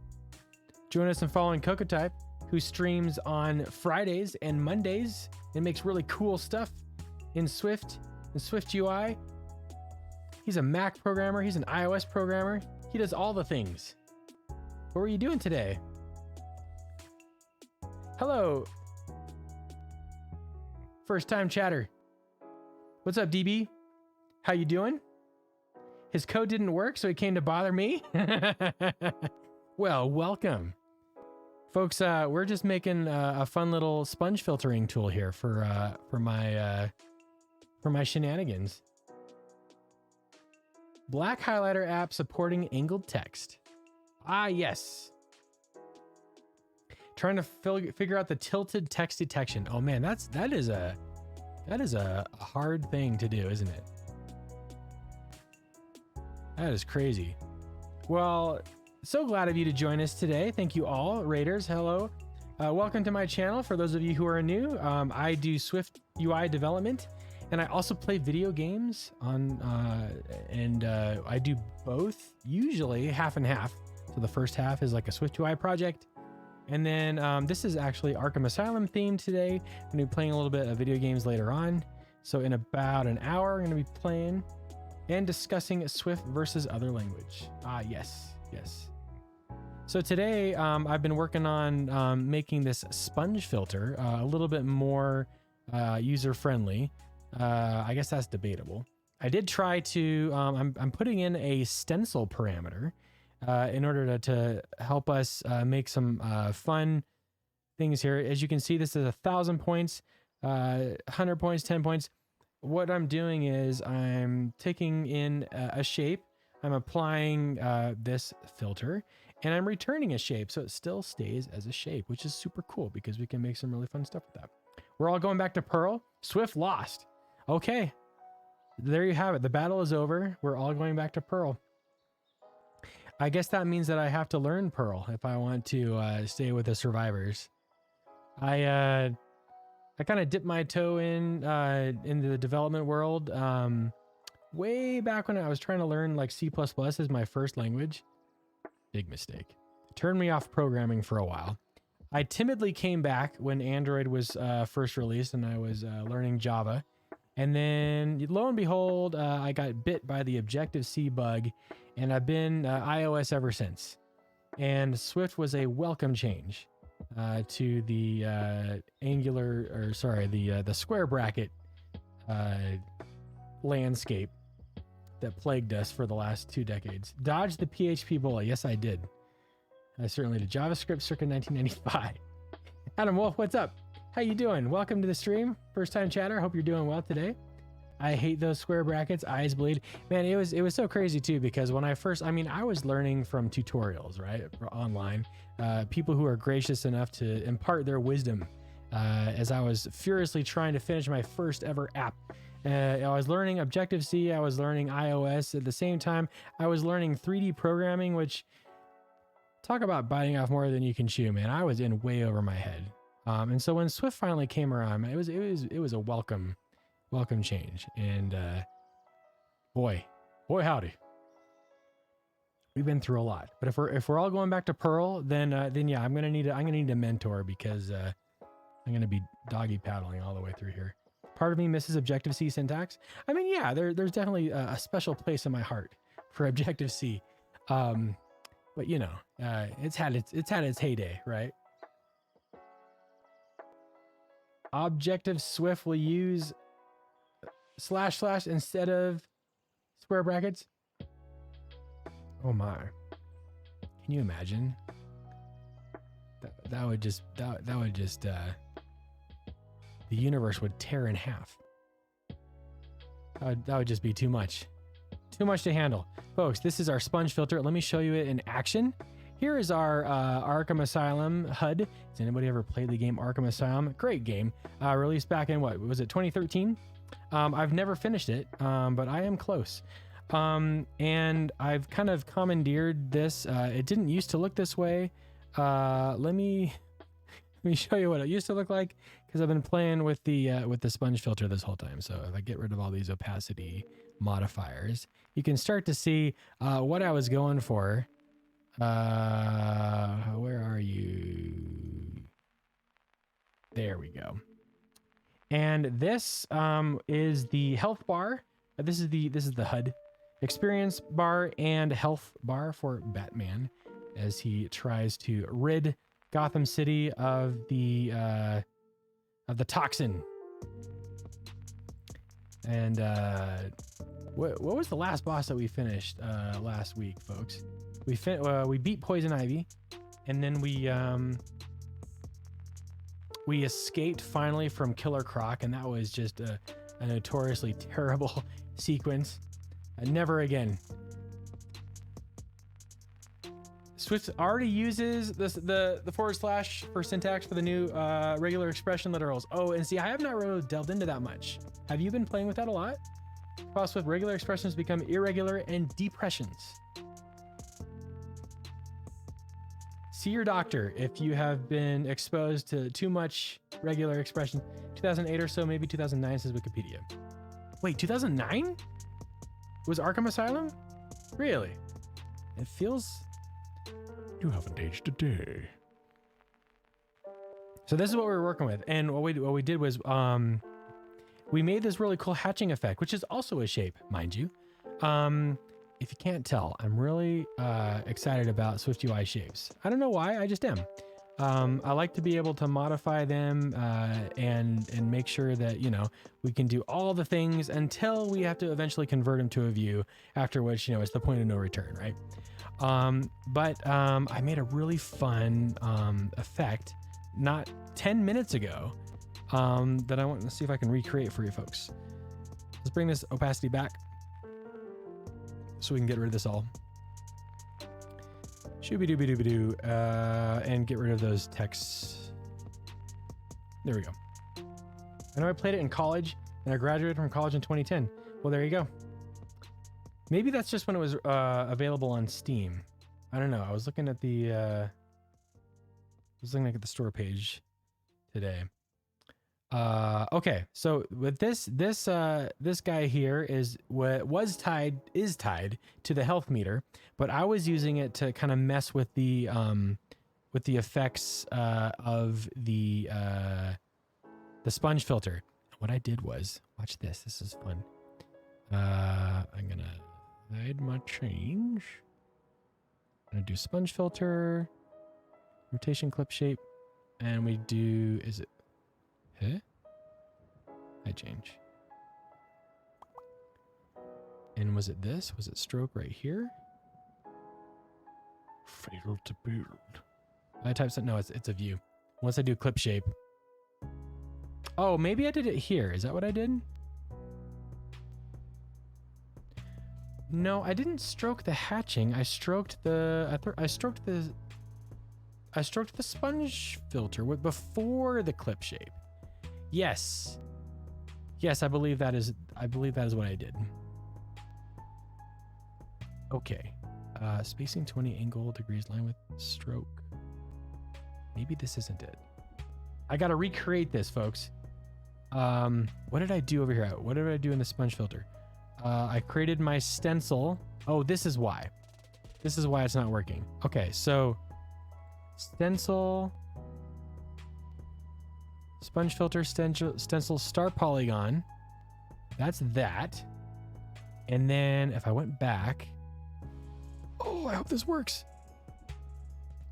Join us in following Coco Type, who streams on Fridays and Mondays and makes really cool stuff in Swift and SwiftUI. He's a Mac programmer. He's an iOS programmer. He does all the things. What were you doing today? Hello. First time chatter. What's up, DB? How you doing? His code didn't work, so he came to bother me. Well, welcome. Folks, we're just making a fun little sponge filtering tool here for my shenanigans. Black highlighter app supporting angled text. Ah, yes. Trying to figure out the tilted text detection. Oh man, that is a hard thing to do, isn't it? That is crazy. Well, so glad of you to join us today. Thank you all, Raiders. Hello. Welcome to my channel. For those of you who are new, I do Swift UI development, and I also play video games on, I do both, usually half and half. So the first half is like a Swift UI project. And then this is actually Arkham Asylum themed today. I'm gonna be playing a little bit of video games later on. So in about an hour, I'm gonna be playing and discussing Swift versus other language. Ah, yes. So today I've been working on making this sponge filter a little bit more user-friendly. I guess that's debatable. I did try to, I'm putting in a stencil parameter in order to help us make some fun things here. As you can see, this is 1,000 points, 100 points, 10 points. What I'm doing is I'm taking in a shape, I'm applying this filter, and I'm returning a shape so it still stays as a shape, which is super cool because we can make some really fun stuff with that. We're all going back to Perl. Swift lost. Okay, there you have it. The battle is over. We're all going back to Perl. I guess that means that I have to learn Perl if I want to stay with the survivors. I kind of dipped my toe in the development world way back when I was trying to learn like C++ as my first language. Big mistake. Turned me off programming for a while. I timidly came back when Android was first released and I was learning Java. And then lo and behold, I got bit by the Objective-C bug and I've been iOS ever since. And Swift was a welcome change to the the square bracket landscape that plagued us for the last 2 decades. Dodge the PHP bullet. Yes, I did. I certainly did. JavaScript circa 1995. Adam Wolf, what's up? How you doing? Welcome to the stream. First time chatter. Hope you're doing well today. I hate those square brackets. Eyes bleed. Man, it was so crazy too, because when I was learning from tutorials, right? Online. People who are gracious enough to impart their wisdom as I was furiously trying to finish my first ever app. I was learning Objective-C. I was learning iOS. At the same time, I was learning 3D programming, which talk about biting off more than you can chew, man. I was in way over my head. And so when Swift finally came around, it was a welcome change. And boy howdy, we've been through a lot. But if we're all going back to Perl, then yeah, I'm gonna need a mentor because I'm gonna be doggy paddling all the way through here. Part of me misses Objective-C syntax. I mean, yeah, there's definitely a special place in my heart for Objective-C. But you know, it's had its heyday, right? Objective Swift will use / instead of square brackets. Oh my! Can you imagine? That would just the universe would tear in half. That would just be too much. Too much to handle. Folks, this is our sponge filter. Let me show you it in action. here is our Arkham Asylum HUD. Has anybody ever played the game Arkham Asylum? Great game. Released back in, what was it, 2013? I've never finished it, but I am close. And I've kind of commandeered this. It didn't used to look this way. Let me show you what it used to look like, because I've been playing with the SpongeFilter this whole time. So if I get rid of all these opacity modifiers, you can start to see what I was going for. Where are you? There we go. And this is the health bar. This is the HUD experience bar and health bar for Batman as he tries to rid Gotham City of the toxin. And what was the last boss that we finished last week, folks? We beat Poison Ivy, and then we escaped finally from Killer Croc, and that was just a notoriously terrible sequence. Never again. Swift already uses the / for syntax for the new regular expression literals. Oh, and see, I have not really delved into that much. Have you been playing with that a lot? While Swift regular expressions become irregular and depressions. See your doctor if you have been exposed to too much regular expression. 2008 or so, maybe 2009, says Wikipedia. Wait, 2009? Was Arkham Asylum? Really? It feels... You haven't aged a day. So this is what we were working with. And what we did was we made this really cool hatching effect, which is also a shape, mind you. If you can't tell, I'm really excited about SwiftUI shapes. I don't know why, I just am. I like to be able to modify them and make sure that, you know, we can do all the things until we have to eventually convert them to a view, after which, you know, it's the point of no return, right? I made a really fun effect not 10 minutes ago that I want to see if I can recreate for you folks. Let's bring this opacity back so we can get rid of this all. Shooby-dooby-dooby-doo, and get rid of those texts. There we go. I know I played it in college, and I graduated from college in 2010. Well, there you go. Maybe that's just when it was available on Steam. I don't know. I was looking at the store page today. Okay, so with this guy here is tied to the health meter, but I was using it to kind of mess with the effects of the sponge filter. What I did was, watch this. This is fun. I'm gonna hide my change. I'm gonna do sponge filter, rotation clip shape, and we do, is it, huh? I change. And was it this? Was it stroke right here? Fatal to build. I type something, no, it's a view. Once I do clip shape. Oh, maybe I did it here. Is that what I did? No, I didn't stroke the hatching. I stroked the sponge filter before the clip shape. Yes. Yes, I believe that is what I did. Okay. Spacing 20 angle degrees line with stroke. Maybe this isn't it. I got to recreate this, folks. What did I do over here? What did I do in the sponge filter? I created my stencil. Oh, this is why. This is why it's not working. Okay, so stencil, sponge filter, stencil, star polygon. That's that. And then if I went back, oh, I hope this works.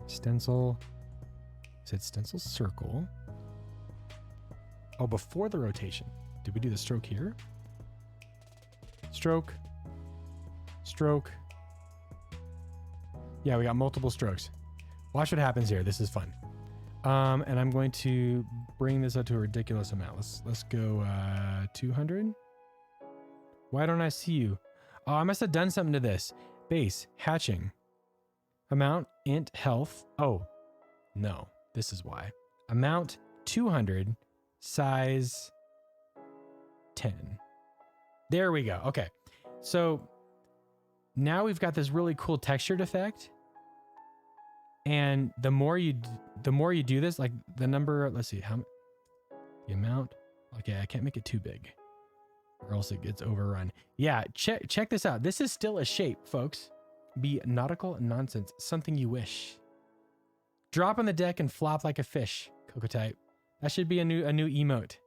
Stencil, is it stencil circle? Oh, before the rotation. Did we do the stroke here? Stroke, stroke. Yeah, we got multiple strokes. Watch what happens here. This is fun. And I'm going to bring this up to a ridiculous amount. Let's go 200. Why don't I see you? Oh, I must have done something to this. Base, hatching. Amount, int health. Oh, no, this is why. Amount 200, size 10. There we go. Okay. So now we've got this really cool textured effect. And the more you do this, like the number, let's see, the amount. Okay, I can't make it too big or else it gets overrun. Yeah, check this out. This is still a shape, folks. Be nautical nonsense, something you wish. Drop on the deck and flop like a fish, Coco type. That should be a new emote.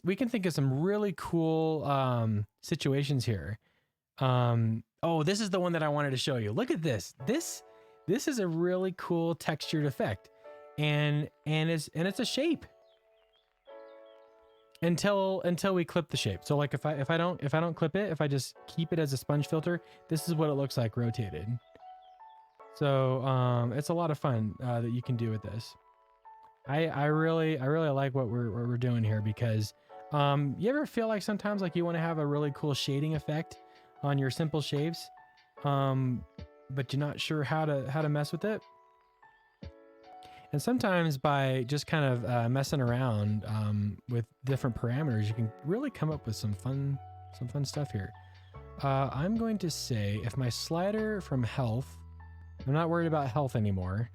We can think of some really cool situations here. Oh, this is the one that I wanted to show you. Look at this. This is a really cool textured effect, and it's a shape until we clip the shape. So like if I don't clip it, if I just keep it as a sponge filter, this is what it looks like rotated. So it's a lot of fun that you can do with this. I really like what we're doing here because you ever feel like sometimes like you want to have a really cool shading effect on your simple shapes, but you're not sure how to mess with it. And sometimes by just kind of messing around with different parameters, you can really come up with some fun stuff here. I'm going to say if my slider from health, I'm not worried about health anymore.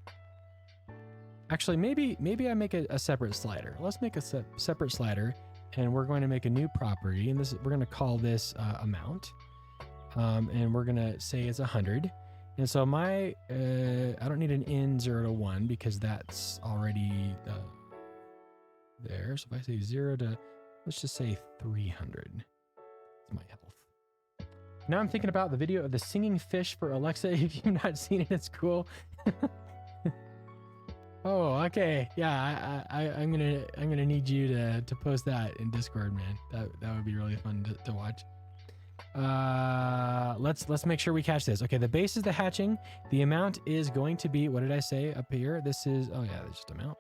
Actually, maybe I make a separate slider. Let's make a separate slider, and we're going to make a new property, and we're going to call this amount. And we're gonna say it's 100, and so my I don't need an in 0 to 1 because that's already there. So if I say 0 to, let's just say 300, it's my health. Now I'm thinking about the video of the singing fish for Alexa. If you've not seen it, it's cool. Oh, okay, yeah, I'm gonna need you to post that in Discord, man. That would be really fun to watch. Let's make sure we catch this. Okay, the base is the hatching. The amount is going to be, what did I say up here? This is, oh yeah, that's just amount.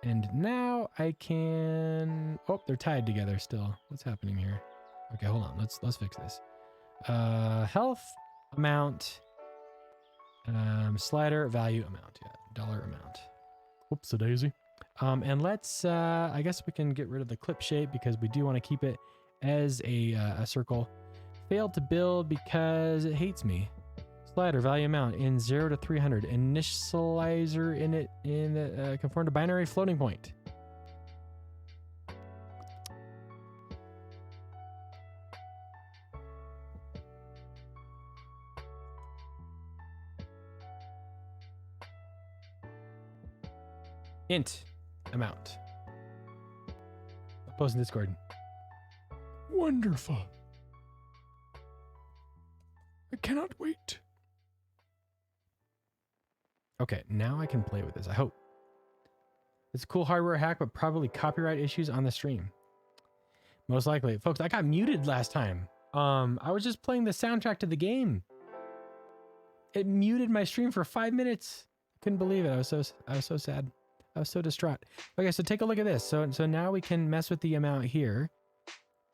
And now I can, oh, they're tied together still. What's happening here? Okay, hold on. Let's fix this. Health, amount, slider, value, amount. Yeah, dollar amount. Whoops, a daisy. And let's, I guess we can get rid of the clip shape because we do want to keep it as a circle. Failed to build because it hates me. Slider, value amount in 0 to 300. Initializer in it conform to binary floating point. Int amount. I'll post in Discord. Wonderful. I cannot wait. Okay, now I can play with this, I hope. It's a cool hardware hack, but probably copyright issues on the stream. Most likely. Folks, I got muted last time. I was just playing the soundtrack to the game. It muted my stream for 5 minutes. Couldn't believe it. I was so sad. I was so distraught. Okay, so take a look at this. So now we can mess with the amount here.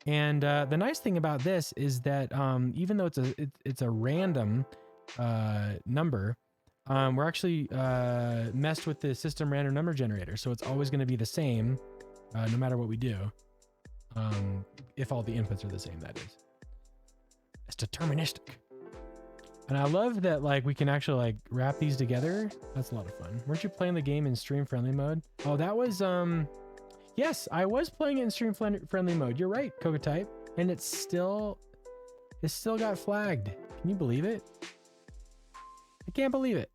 And the nice thing about this is that even though it's a random number, we're actually messed with the system random number generator. So it's always going to be the same no matter what we do. If all the inputs are the same, that is. It's deterministic. And I love that, like, we can actually, like, wrap these together. That's a lot of fun. Weren't you playing the game in stream friendly mode? Oh, that was, yes, I was playing it in stream friendly mode. You're right, Coca Type. And it still got flagged. Can you believe it? I can't believe it.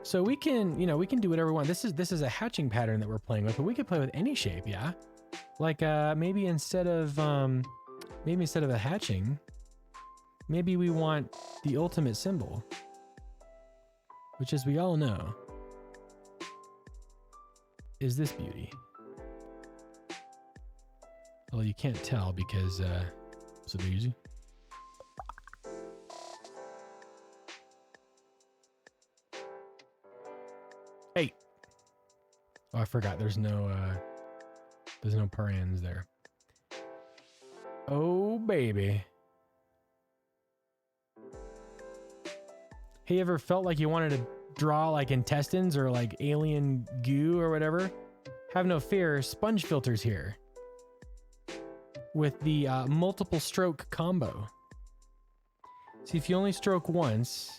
So we can, we can do whatever we want. This is a hatching pattern that we're playing with, but we could play with any shape, yeah? Like, maybe instead of a hatching, maybe we want the ultimate symbol, which, as we all know, is this beauty. Well, you can't tell because, so easy. Hey. Oh, I forgot. There's no parens there. Oh, baby. Hey, you ever felt like you wanted to draw like intestines or like alien goo or whatever? Have no fear, SpongeFilter's here with the multiple stroke combo. See, if you only stroke once,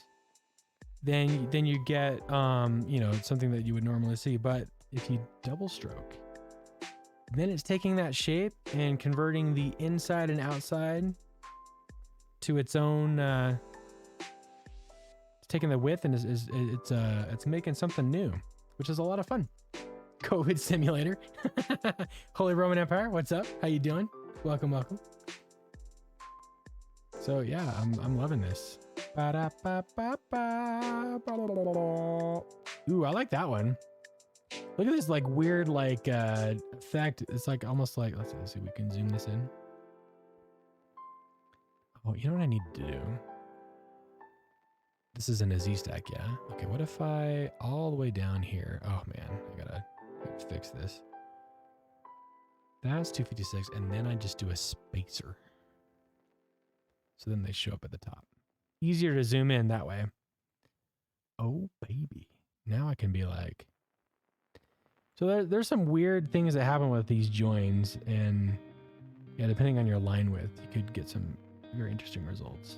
then you get you know, something that you would normally see. But if you double stroke, then it's taking that shape and converting the inside and outside to its own. It's taking the width and it's making something new, which is a lot of fun. COVID simulator. Holy Roman Empire, what's up? How you doing? Welcome, welcome. So yeah, I'm loving this. Ooh, I like that one. Look at this like weird like effect. It's like almost like, let's see if we can zoom this in. Oh, you know what I need to do? This isn't a Z stack, yeah? Okay, what if I all the way down here? Oh man, I gotta fix this. That's 256, and then I just do a spacer. So then they show up at the top. Easier to zoom in that way. Oh, baby. Now I can be like... So there's some weird things that happen with these joins, and yeah, depending on your line width, you could get some very interesting results.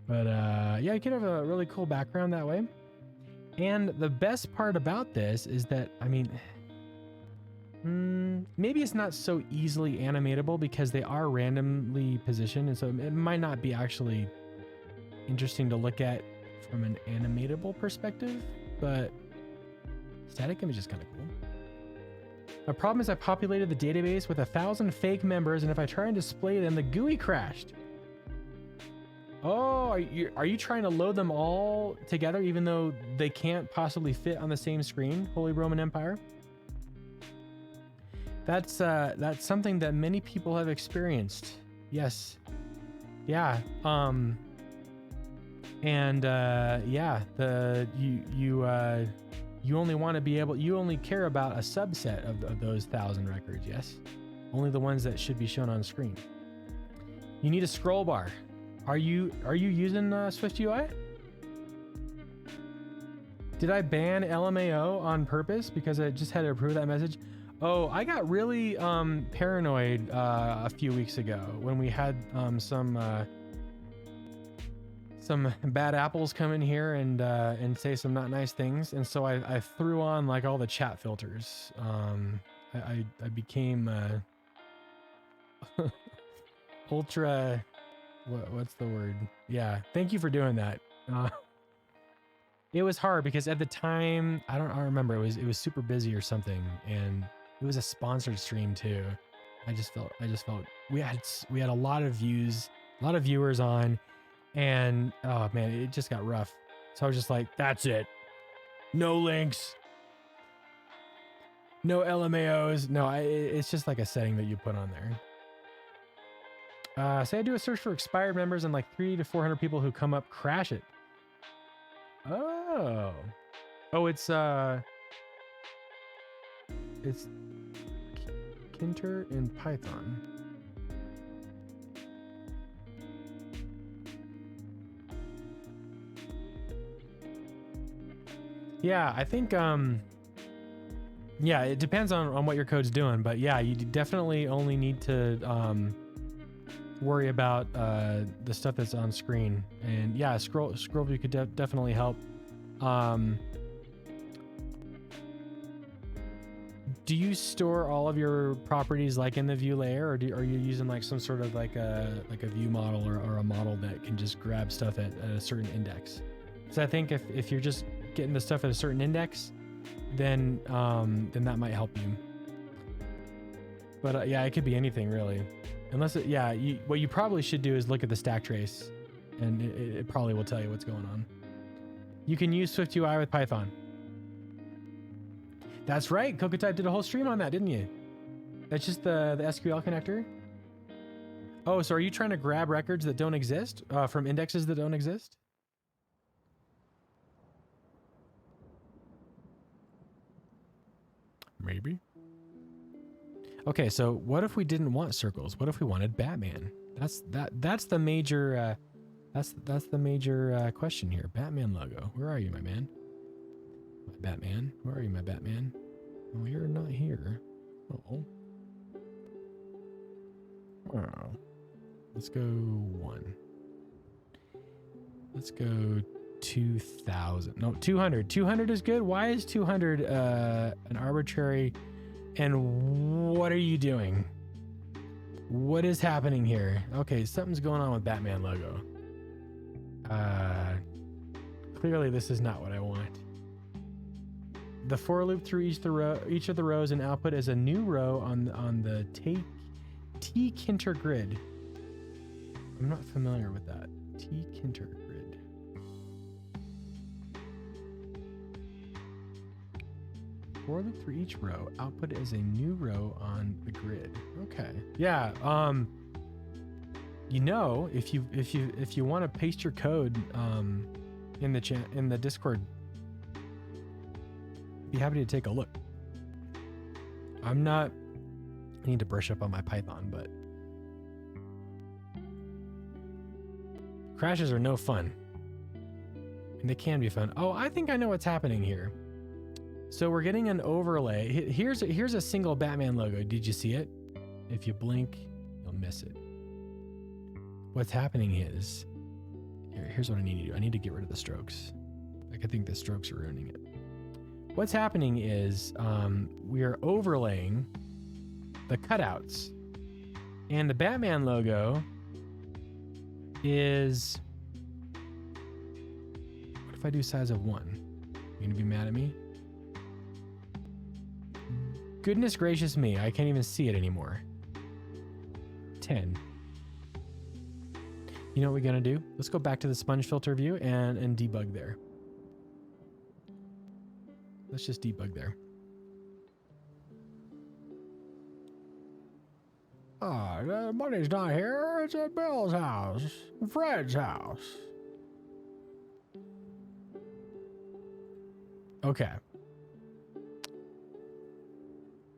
But yeah, you could have a really cool background that way. And the best part about this is that, I mean, maybe it's not so easily animatable because they are randomly positioned, and so it might not be actually interesting to look at from an animatable perspective, but static image is kind of cool. My problem is I populated the database with 1,000 fake members, and if I try and display them, the GUI crashed. Oh, are you trying to load them all together even though they can't possibly fit on the same screen? Holy Roman Empire. That's something that many people have experienced. Yes. Yeah. Yeah, you only want to be able, you only care about a subset of those 1,000 records. Yes. Only the ones that should be shown on screen. You need a scroll bar. Are you using SwiftUI? Did I ban LMAO on purpose because I just had to approve that message? Oh, I got really paranoid a few weeks ago when we had some bad apples come in here and say some not nice things, and so I threw on like all the chat filters. I became ultra. What's the word? Yeah, thank you for doing that. It was hard because at the time, I don't remember, it was super busy or something, and it was a sponsored stream too. I just felt we had a lot of views, a lot of viewers on, and oh man, it just got rough. So I was just like, that's it. No links. No LMAOs. No, it's just like a setting that you put on there. Say I do a search for expired members and like 300 to 400 people who come up crash it. Oh, it's Kinter in Python. Yeah, I think yeah, it depends on what your code's doing, but yeah, you definitely only need to worry about the stuff that's on screen. And yeah, scroll view could definitely help. Do you store all of your properties like in the view layer, or are you using like some sort of like a view model or a model that can just grab stuff at a certain index? So I think if you're just getting the stuff at a certain index, then that might help you. But yeah, it could be anything really. Unless what you probably should do is look at the stack trace, and it probably will tell you what's going on. You can use SwiftUI with Python. That's right. Cocotype did a whole stream on that, didn't you? That's just the SQL connector. Oh, so are you trying to grab records that don't exist from indexes that don't exist? Maybe. Okay, so what if we didn't want circles? What if we wanted Batman? That's the major that's the major question here. BatmanLogo. Where are you, my man? My Batman. Where are you, my Batman? Oh, you're not here. Oh. Oh. Let's go 1. Let's go 2,000. No, 200. 200 is good. Why is 200 an arbitrary? And what are you doing? What is happening here? Okay, something's going on with BatmanLogo. Clearly this is not what I want. The for loop through each of the rows and output is a new row on the T-Kinter grid. I'm not familiar with that. T-Kinter grid. For loop through each row, output is a new row on the grid. Okay. Yeah. You know, if you want to paste your code in the Discord, be happy to take a look. I need to brush up on my Python, but crashes are no fun. And they can be fun. Oh, I think I know what's happening here. So we're getting an overlay. Here's a single BatmanLogo. Did you see it? If you blink, you'll miss it. What's happening is, here's what I need to do. I need to get rid of the strokes. Like, I think the strokes are ruining it. What's happening is we are overlaying the cutouts, and the BatmanLogo is, what if I do size of 1? You gonna be mad at me? Goodness gracious me, I can't even see it anymore. 10. You know what we're gonna do? Let's go back to the SpongeFilter view and debug there. Let's just debug there. Money's not here. It's at Bill's house. Fred's house. Okay.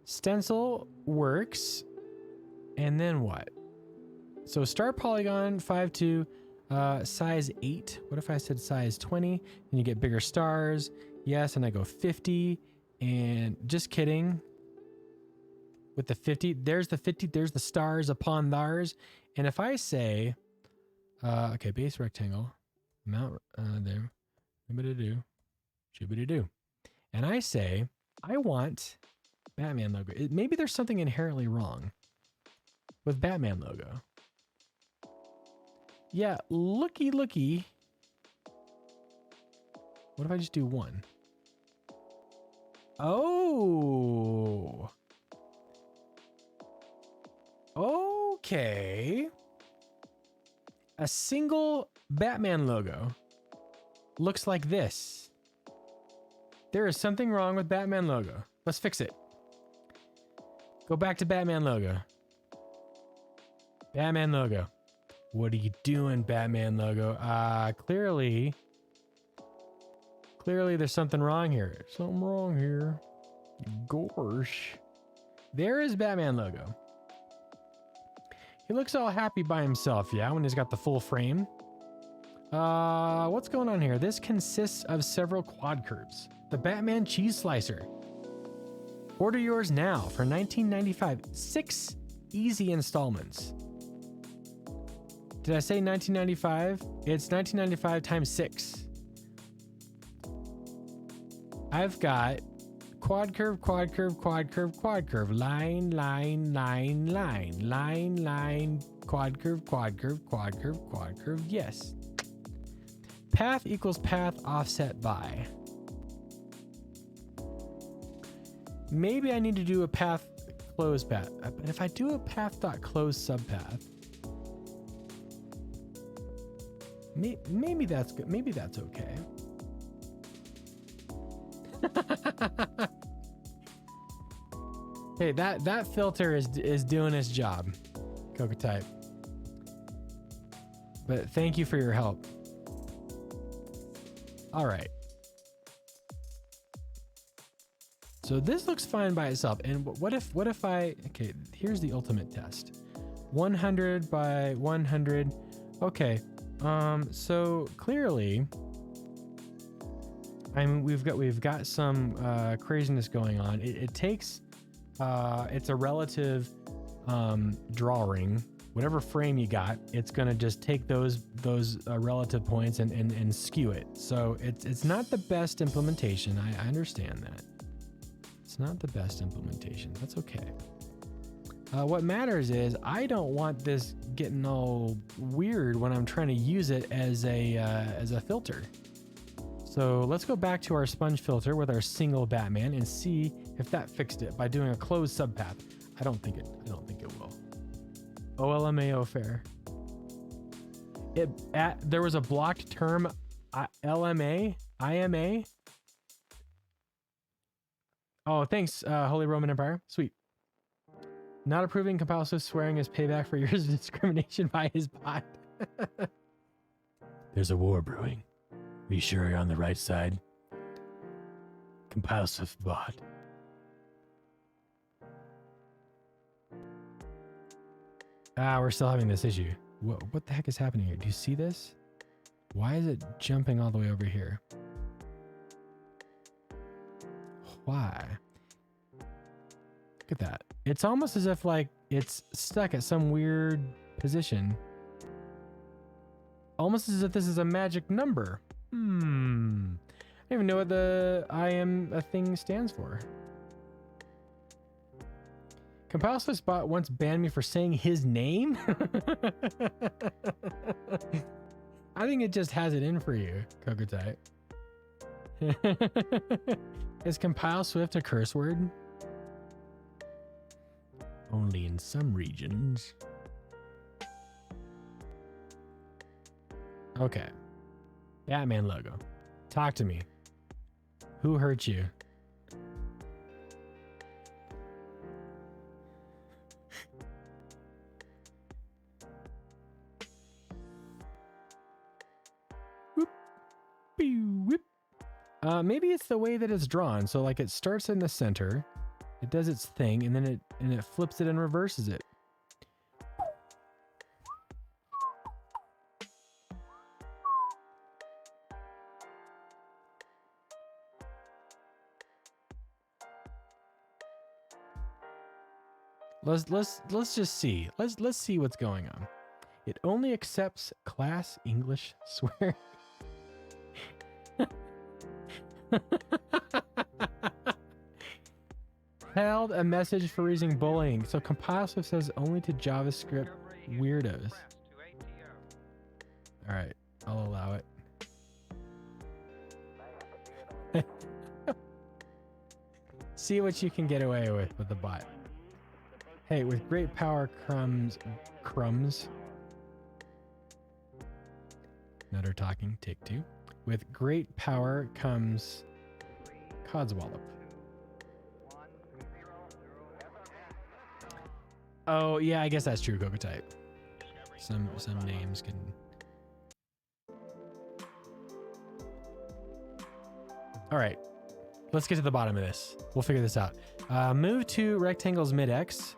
Stencil works. And then what? So start polygon 5.2, size 8. What if I said size 20? And you get bigger stars. Yes, and I go 50. And just kidding. With the 50, there's the 50, there's the stars upon thars. And if I say, okay, base rectangle, amount there, shibbity-doo. And I say, I want BatmanLogo. Maybe there's something inherently wrong with BatmanLogo. Yeah, looky. What if I just do 1? Oh. Okay. A single BatmanLogo looks like this. There is something wrong with BatmanLogo. Let's fix it. Go back to BatmanLogo. BatmanLogo. What are you doing, BatmanLogo? Clearly there's something wrong here. Something wrong here. Gosh. There is BatmanLogo. He looks all happy by himself, yeah, when he's got the full frame. What's going on here? This consists of several quad curves. The Batman Cheese Slicer. Order yours now for $19.95. 6 easy installments. Did I say $19.95? It's $19.95 times 6. I've got quad curve, quad curve, quad curve, quad curve, line, line, line, line, line, line, quad curve, quad curve, quad curve, quad curve. Yes. Path equals path offset by. Maybe I need to do a path close path. But if I do a path.close subpath, maybe that's good. Maybe that's okay. Hey, that filter is doing its job, Cocotype. But thank you for your help. All right. So this looks fine by itself. And what if I, okay, here's the ultimate test. 100 by 100. Okay. So clearly, I mean, we've got some craziness going on. It takes, it's a relative drawing. Whatever frame you got, it's gonna just take those relative points and skew it. So it's not the best implementation. I understand that. It's not the best implementation. That's okay. What matters is I don't want this getting all weird when I'm trying to use it as a filter. So let's go back to our sponge filter with our single Batman and see if that fixed it by doing a closed subpath. I don't think it will. OLMAO fair. There was a blocked term, LMA, IMA. Oh, thanks, Holy Roman Empire. Sweet. Not approving compile Swift swearing as payback for years of discrimination by his bot. There's a war brewing. Are you sure you're on the right side? Compile Swift bot. We're still having this issue. What the heck is happening here? Do you see this? Why is it jumping all the way over here? Why? Look at that. It's almost as if like it's stuck at some weird position. Almost as if this is a magic number. I don't even know what the I am a thing stands for. Compile Swift bot once banned me for saying his name. I think it just has it in for you, Cocotype. Is Compile Swift a curse word? Only in some regions. Okay. BatmanLogo. Talk to me. Who hurt you? Maybe it's the way that it's drawn. So like it starts in the center, it does its thing, and then it flips it and reverses it. Let's just see. Let's see what's going on. It only accepts class English swear. Held a message for using bullying. So Compile Swift says only to JavaScript weirdos. All right, I'll allow it. See what you can get away with the bot. Hey, with great power crumbs. Nutter talking, take two. With great power comes Codswallop. Oh, yeah, I guess that's true, Cocotype. Some names can... All right, let's get to the bottom of this. We'll figure this out. Move to rectangles mid-x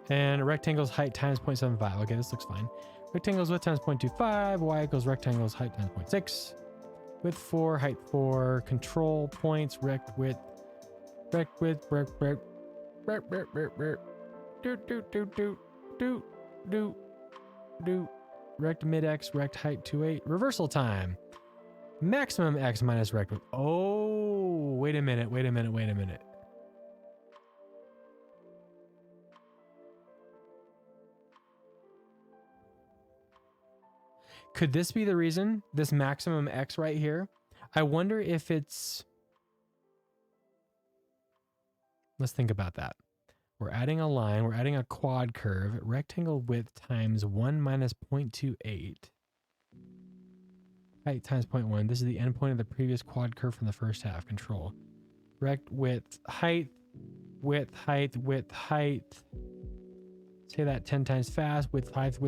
and rectangles height times 0.75. Okay, this looks fine. Rectangles width times 0.25. Y equals rectangles height times 0.6. Width 4, height 4. Control points, rect width, rect. Do. Rect mid-x, rect height 2.8. Reversal time. Maximum x minus rect width. Oh, wait a minute. Could this be the reason? This maximum x right here? I wonder if it's... Let's think about that. We're adding a line. We're adding a quad curve. Rectangle width times 1 minus 0.28. Height times 0.1. This is the endpoint of the previous quad curve from the first half. Control. Rect width, height, width, height, width, height. Say that 10 times fast. Width, height,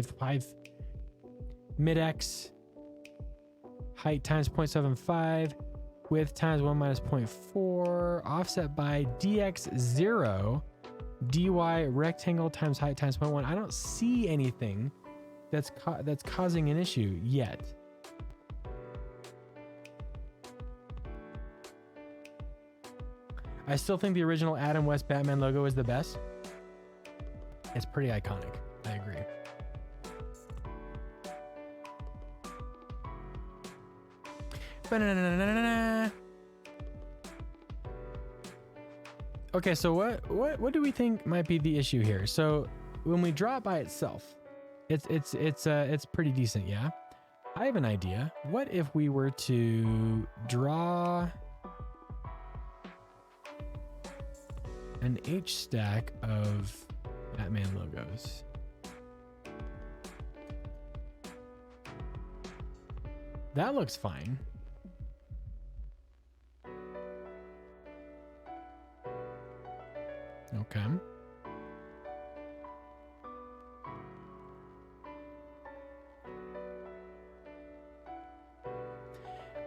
mid-x, height times 0.75, width times 1 minus 0.4 offset by dx0 dy rectangle times height times 0.1. I don't see anything that's causing an issue yet. I still think the original Adam West Batman logo is the best. It's pretty iconic. I agree. Ba-na-na-na-na-na. Okay, so what do we think might be the issue here? So when we draw it by itself, it's pretty decent, yeah. I have an idea. What if we were to draw an H stack of Batman logos? That looks fine. Okay.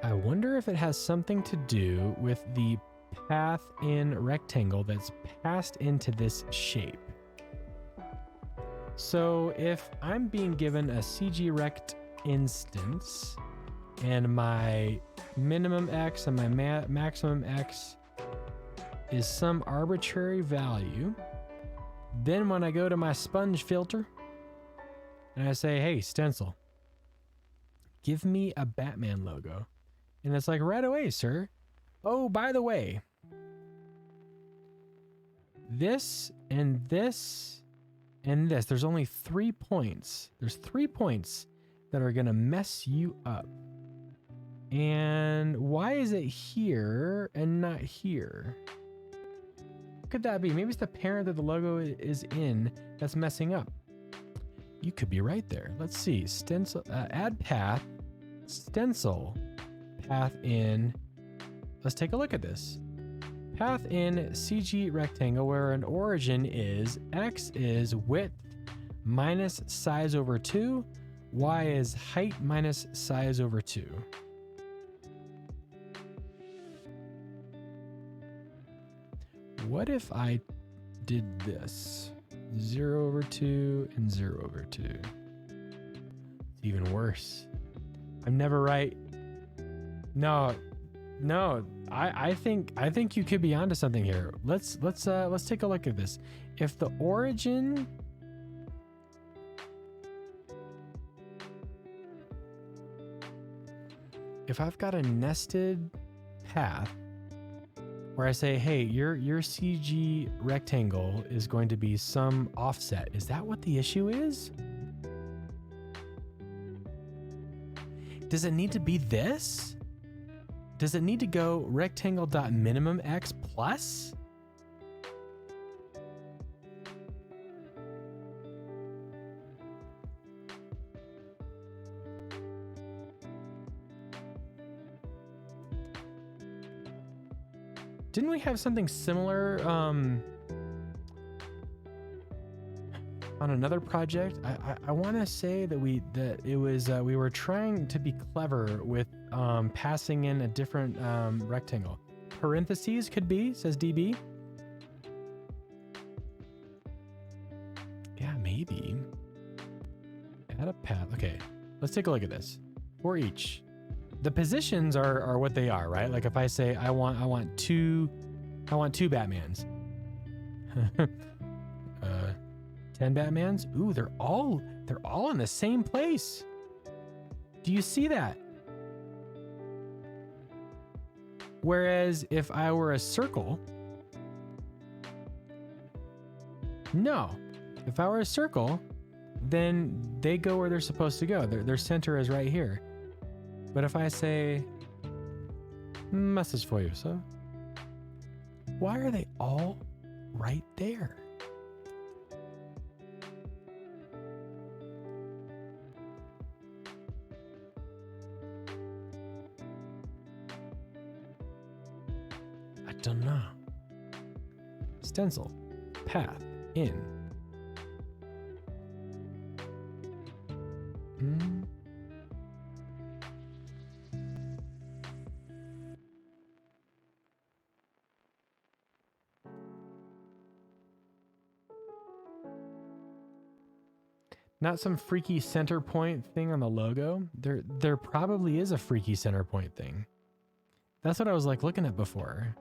I wonder if it has something to do with the path in rectangle that's passed into this shape. So if I'm being given a CG rect instance and my minimum X and my maximum X is some arbitrary value, then when I go to my sponge filter and I say, hey, stencil, give me a Batman logo. And it's like, right away, sir. Oh, by the way, this and this and this, there's only 3 points. There's 3 points that are gonna mess you up. And why is it here and not here? What could that be? Maybe it's the parent that the logo is in that's messing up. You could be right there. Let's see. Stencil, add path, stencil, path in. Let's take a look at this. Path in CG rectangle where an origin is X is width minus size over 2, Y is height minus size over 2. What if I did this? 0 over 2 and 0 over 2. It's even worse. I'm never right. No, I think you could be onto something here. Let's take a look at this. If the origin if I've got a nested path where I say, hey, your CG rectangle is going to be some offset. Is that what the issue is? Does it need to be this? Does it need to go rectangle.minimum X plus? Didn't we have something similar on another project? I want to say that we were trying to be clever with passing in a different rectangle. Parentheses could be, says DB. Yeah, maybe. Add a path. Okay, let's take a look at this. For each. The positions are what they are, right? Like if I say I want two Batmans. 10 Batmans? Ooh, they're all in the same place. Do you see that? Whereas if I were a circle, no. If I were a circle, then they go where they're supposed to go. Their center is right here. But if I say, message for you, so why are they all right there? I don't know. Stencil, path, in. Not some freaky center point thing on the logo. There probably is a freaky center point thing. That's what I was like looking at before.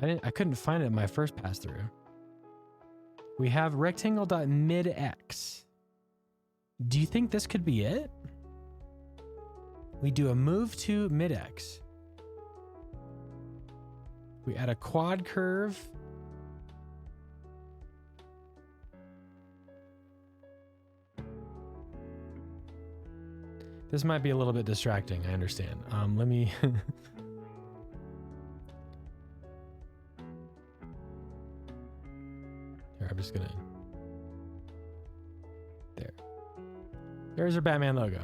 I couldn't find it in my first pass through. We have rectangle.midx. Do you think this could be it? We do a move to midx. We add a quad curve. This might be a little bit distracting, I understand. Let me... Here, I'm just gonna... There. There's our Batman logo.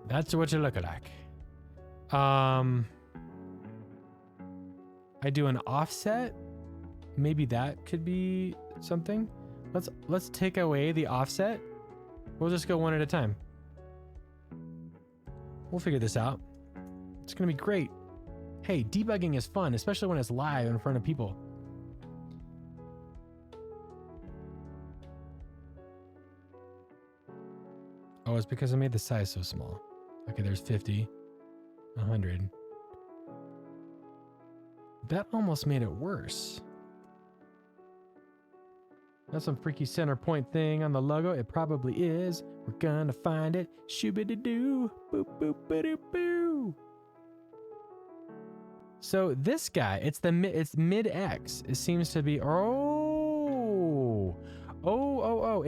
That's what you look like. I do an offset. Maybe that could be something. Let's take away the offset. We'll just go one at a time. We'll figure this out. It's gonna be great. Hey, debugging is fun, especially when it's live in front of people. Oh, it's because I made the size so small. Okay, there's 50, 100. That almost made it worse. That's some freaky center point thing on the logo. It probably is. We're gonna find it. Shoo-ba-da-doo. Boop, boop, ba-doo, boo. So this guy, it's mid-X. It seems to be,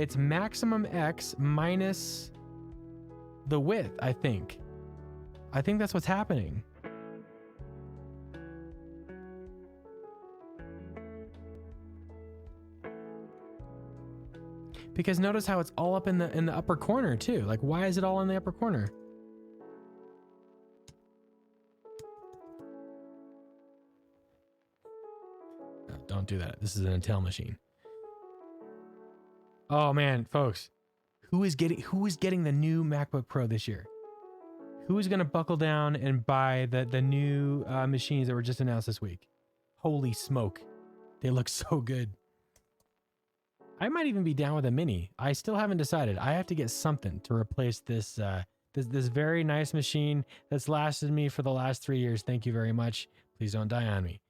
it's maximum X minus the width, I think. I think that's what's happening. Because notice how it's all up in the upper corner too. Like, why is it all in the upper corner? No, don't do that. This is an Intel machine. Oh man, folks, who is getting the new MacBook Pro this year? Who is gonna buckle down and buy the new machines that were just announced this week? Holy smoke, they look so good. I might even be down with a mini. I still haven't decided. I have to get something to replace this this very nice machine that's lasted me for the last 3 years. Thank you very much. Please don't die on me.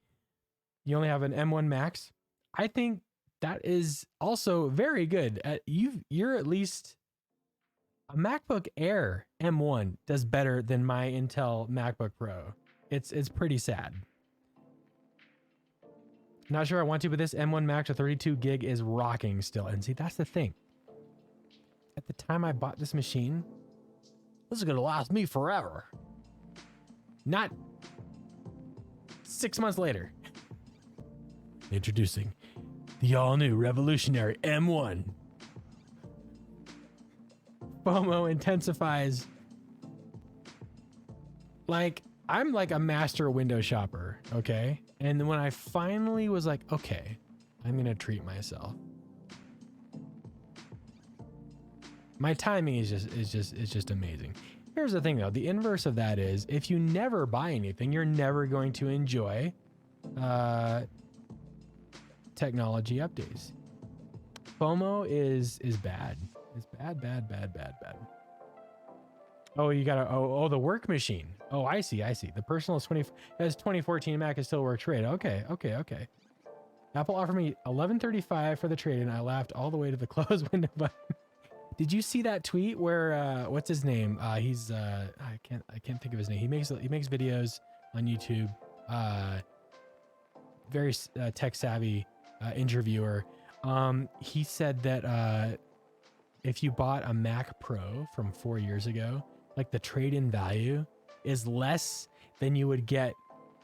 You only have an M1 Max. I think that is also very good. You're at least a MacBook Air M1 does better than my Intel MacBook Pro. It's pretty sad. Not sure I want to, but this M1 Max with 32 gig is rocking still. And see, that's the thing. At the time I bought this machine, this is going to last me forever. Not 6 months later. Introducing the all-new revolutionary M1. FOMO intensifies. Like, I'm like a master window shopper, okay? And when I finally was like, okay, I'm gonna treat myself. My timing is just amazing. Here's the thing though, the inverse of that is if you never buy anything, you're never going to enjoy technology updates. FOMO is bad. It's bad. Oh, you got oh, the work machine. Oh, I see. The personal is 2014 Mac. It still works great. Okay. Apple offered me $1135 for the trade-in. I laughed all the way to the close window button. Did you see that tweet where what's his name? He's I can't think of his name. He makes videos on YouTube. Very tech savvy interviewer. He said that if you bought a Mac Pro from 4 years ago, like the trade-in value is less than you would get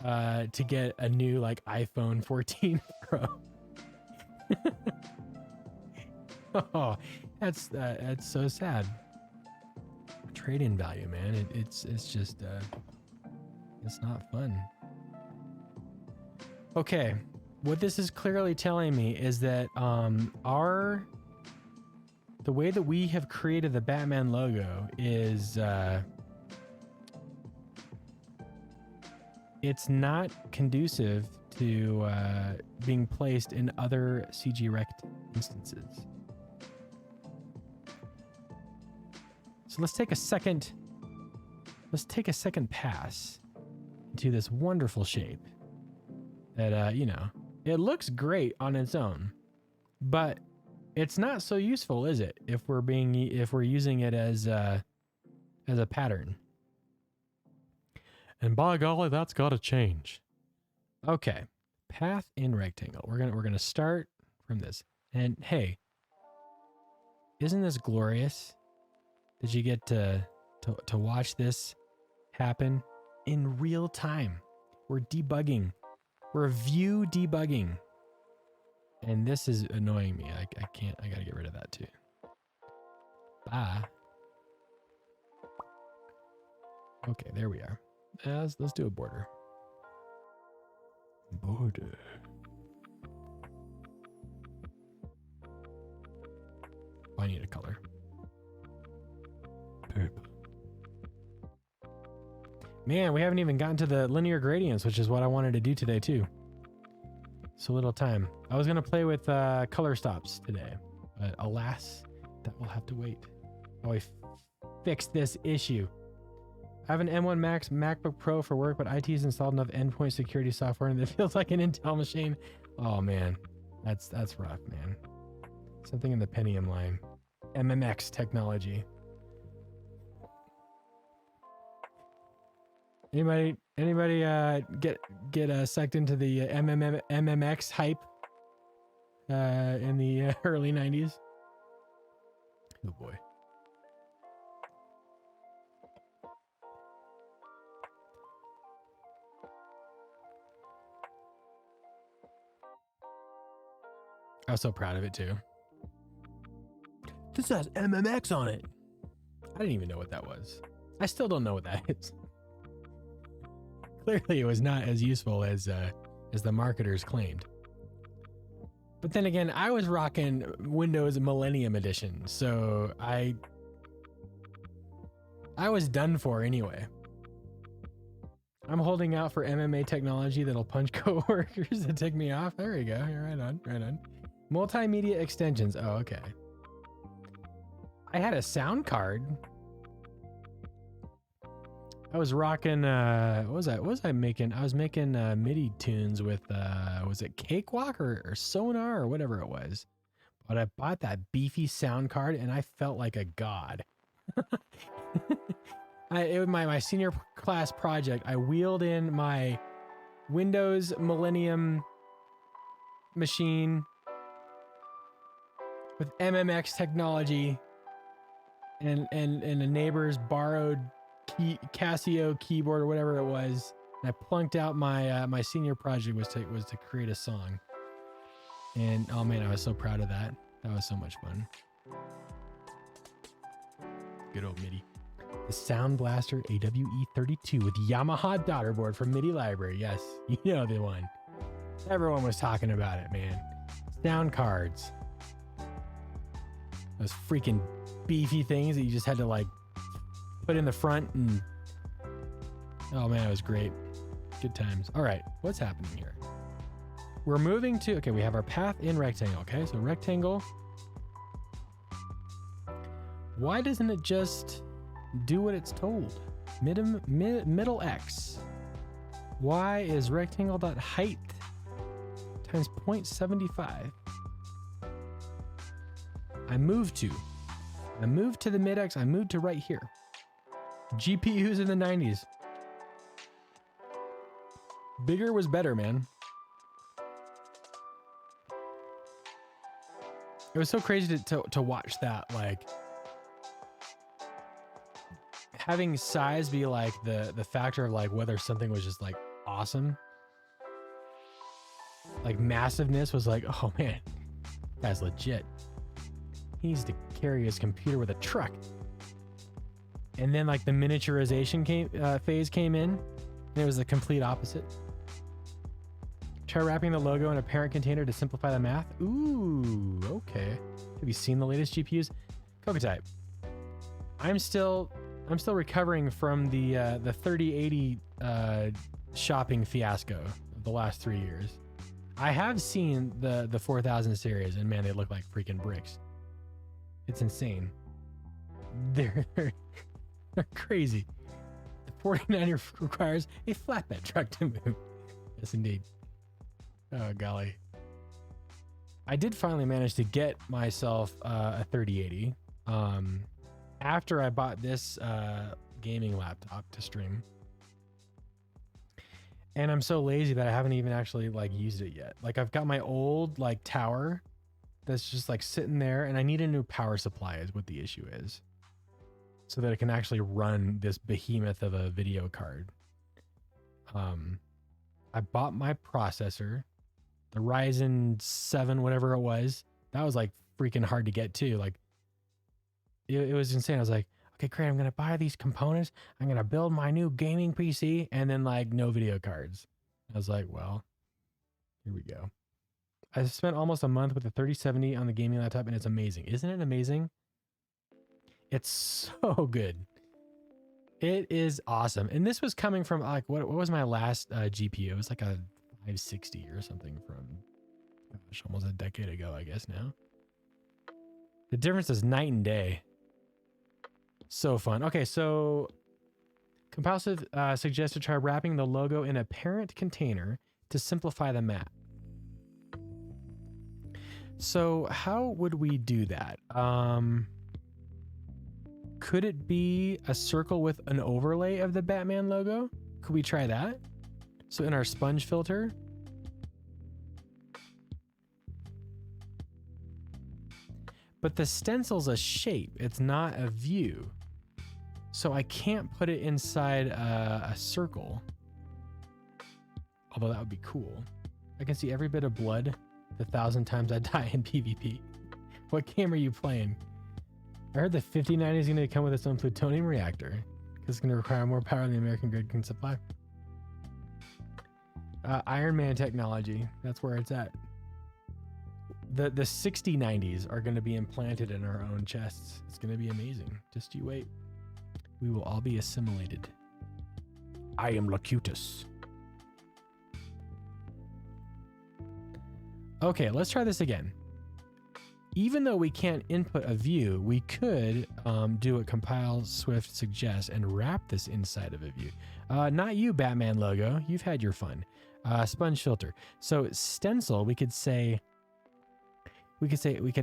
to get a new like iPhone 14 Pro. Oh, that's so sad. Trade-in value, man. It's just it's not fun. Okay, what this is clearly telling me is that the way that we have created the Batman logo is it's not conducive to being placed in other CG Rect instances. So let's take a second pass into this wonderful shape that, you know, it looks great on its own, but it's not so useful, is it? If we're using it as a pattern. And by golly, that's got to change. Okay, path in rectangle. We're gonna start from this. And hey, isn't this glorious? Did you get to watch this happen in real time? We're debugging. We're view debugging. And this is annoying me. I can't. I gotta get rid of that too. Ah. Okay, there we are. Let's do a border. Border. Oh, I need a color. Purple. Man, we haven't even gotten to the linear gradients, which is what I wanted to do today too. So little time. I was gonna play with color stops today, but alas, that will have to wait. Oh, I fixed this issue. I have an M1 Max MacBook Pro for work, but IT's installed enough endpoint security software and it feels like an Intel machine. Oh man, that's rough, man. Something in the Pentium line. MMX technology. Anybody get sucked into the MMX hype in the early 90s? Oh boy. I was so proud of it too. This has MMX on it. I didn't even know what that was. I still don't know what that is. Clearly, it was not as useful as the marketers claimed. But then again, I was rocking Windows Millennium Edition, so I was done for anyway. I'm holding out for MMA technology that'll punch coworkers to tick me off. There we go. Right on, right on. Multimedia extensions. Oh, okay. I had a sound card. I was rocking, what was I making? I was making MIDI tunes with, was it Cakewalk or Sonar or whatever it was. But I bought that beefy sound card and I felt like a god. It was my senior class project. I wheeled in my Windows Millennium machine with MMX technology and a neighbor's borrowed Casio keyboard or whatever it was. And I plunked out my senior project was to create a song. And oh man, I was so proud of that. That was so much fun. Good old MIDI. The Sound Blaster AWE32 with Yamaha daughterboard from MIDI Library. Yes, you know the one. Everyone was talking about it, man. Sound cards. Those freaking beefy things that you just had to like put in the front and oh man, it was great. Good times. All right, what's happening here? We're moving to, okay, we have our path in rectangle. Okay, so rectangle. Why doesn't it just do what it's told? Middle X. Y is rectangle.height times 0.75. I moved to the mid-X. I moved to right here. GPUs in the 90s. Bigger was better, man. It was so crazy to watch that, like having size be like the factor of like whether something was just like awesome. Like massiveness was like, oh man, that's legit. He needs to carry his computer with a truck. And then like the miniaturization phase came in, and it was the complete opposite. Try wrapping the logo in a parent container to simplify the math. Ooh, okay. Have you seen the latest GPUs? Cocotype. I'm still recovering from the 3080 shopping fiasco of the last 3 years. I have seen the 4000 series, and man, they look like freaking bricks. It's insane. They're crazy. The 49 requires a flatbed truck to move. Yes, indeed. Oh, golly. I did finally manage to get myself a 3080 after I bought this gaming laptop to stream. And I'm so lazy that I haven't even actually like used it yet. Like I've got my old like tower that's just like sitting there, and I need a new power supply is what the issue is, so that it can actually run this behemoth of a video card. I bought my processor, the Ryzen 7, whatever it was. That was like freaking hard to get too. Like it was insane. I was like, okay, great. I'm going to buy these components. I'm going to build my new gaming PC, and then like no video cards. I was like, well, here we go. I spent almost a month with the 3070 on the gaming laptop, and it's amazing. Isn't it amazing? It's so good. It is awesome. And this was coming from like, what was my last GPU? It was like a 560 or something from, gosh, almost a decade ago, I guess now. The difference is night and day. So fun. Okay, so Compulsive suggests to try wrapping the logo in a parent container to simplify the map. So how would we do that? Could it be a circle with an overlay of the Batman logo? Could we try that? So in our sponge filter, but the stencil's a shape, it's not a view. So I can't put it inside a circle. Although that would be cool. I can see every bit of blood the 1,000 times I die in PvP. What game are you playing? I heard the 5090 is going to come with its own plutonium reactor because it's going to require more power than the American grid can supply. Iron Man technology, that's where it's at. The 6090s are going to be implanted in our own chests. It's going to be amazing. Just you wait. We will all be assimilated. I am Locutus. Okay, let's try this again. Even though we can't input a view, we could do what compile Swift suggests and wrap this inside of a view. Not you, BatmanLogo. You've had your fun. Sponge filter. So stencil, we could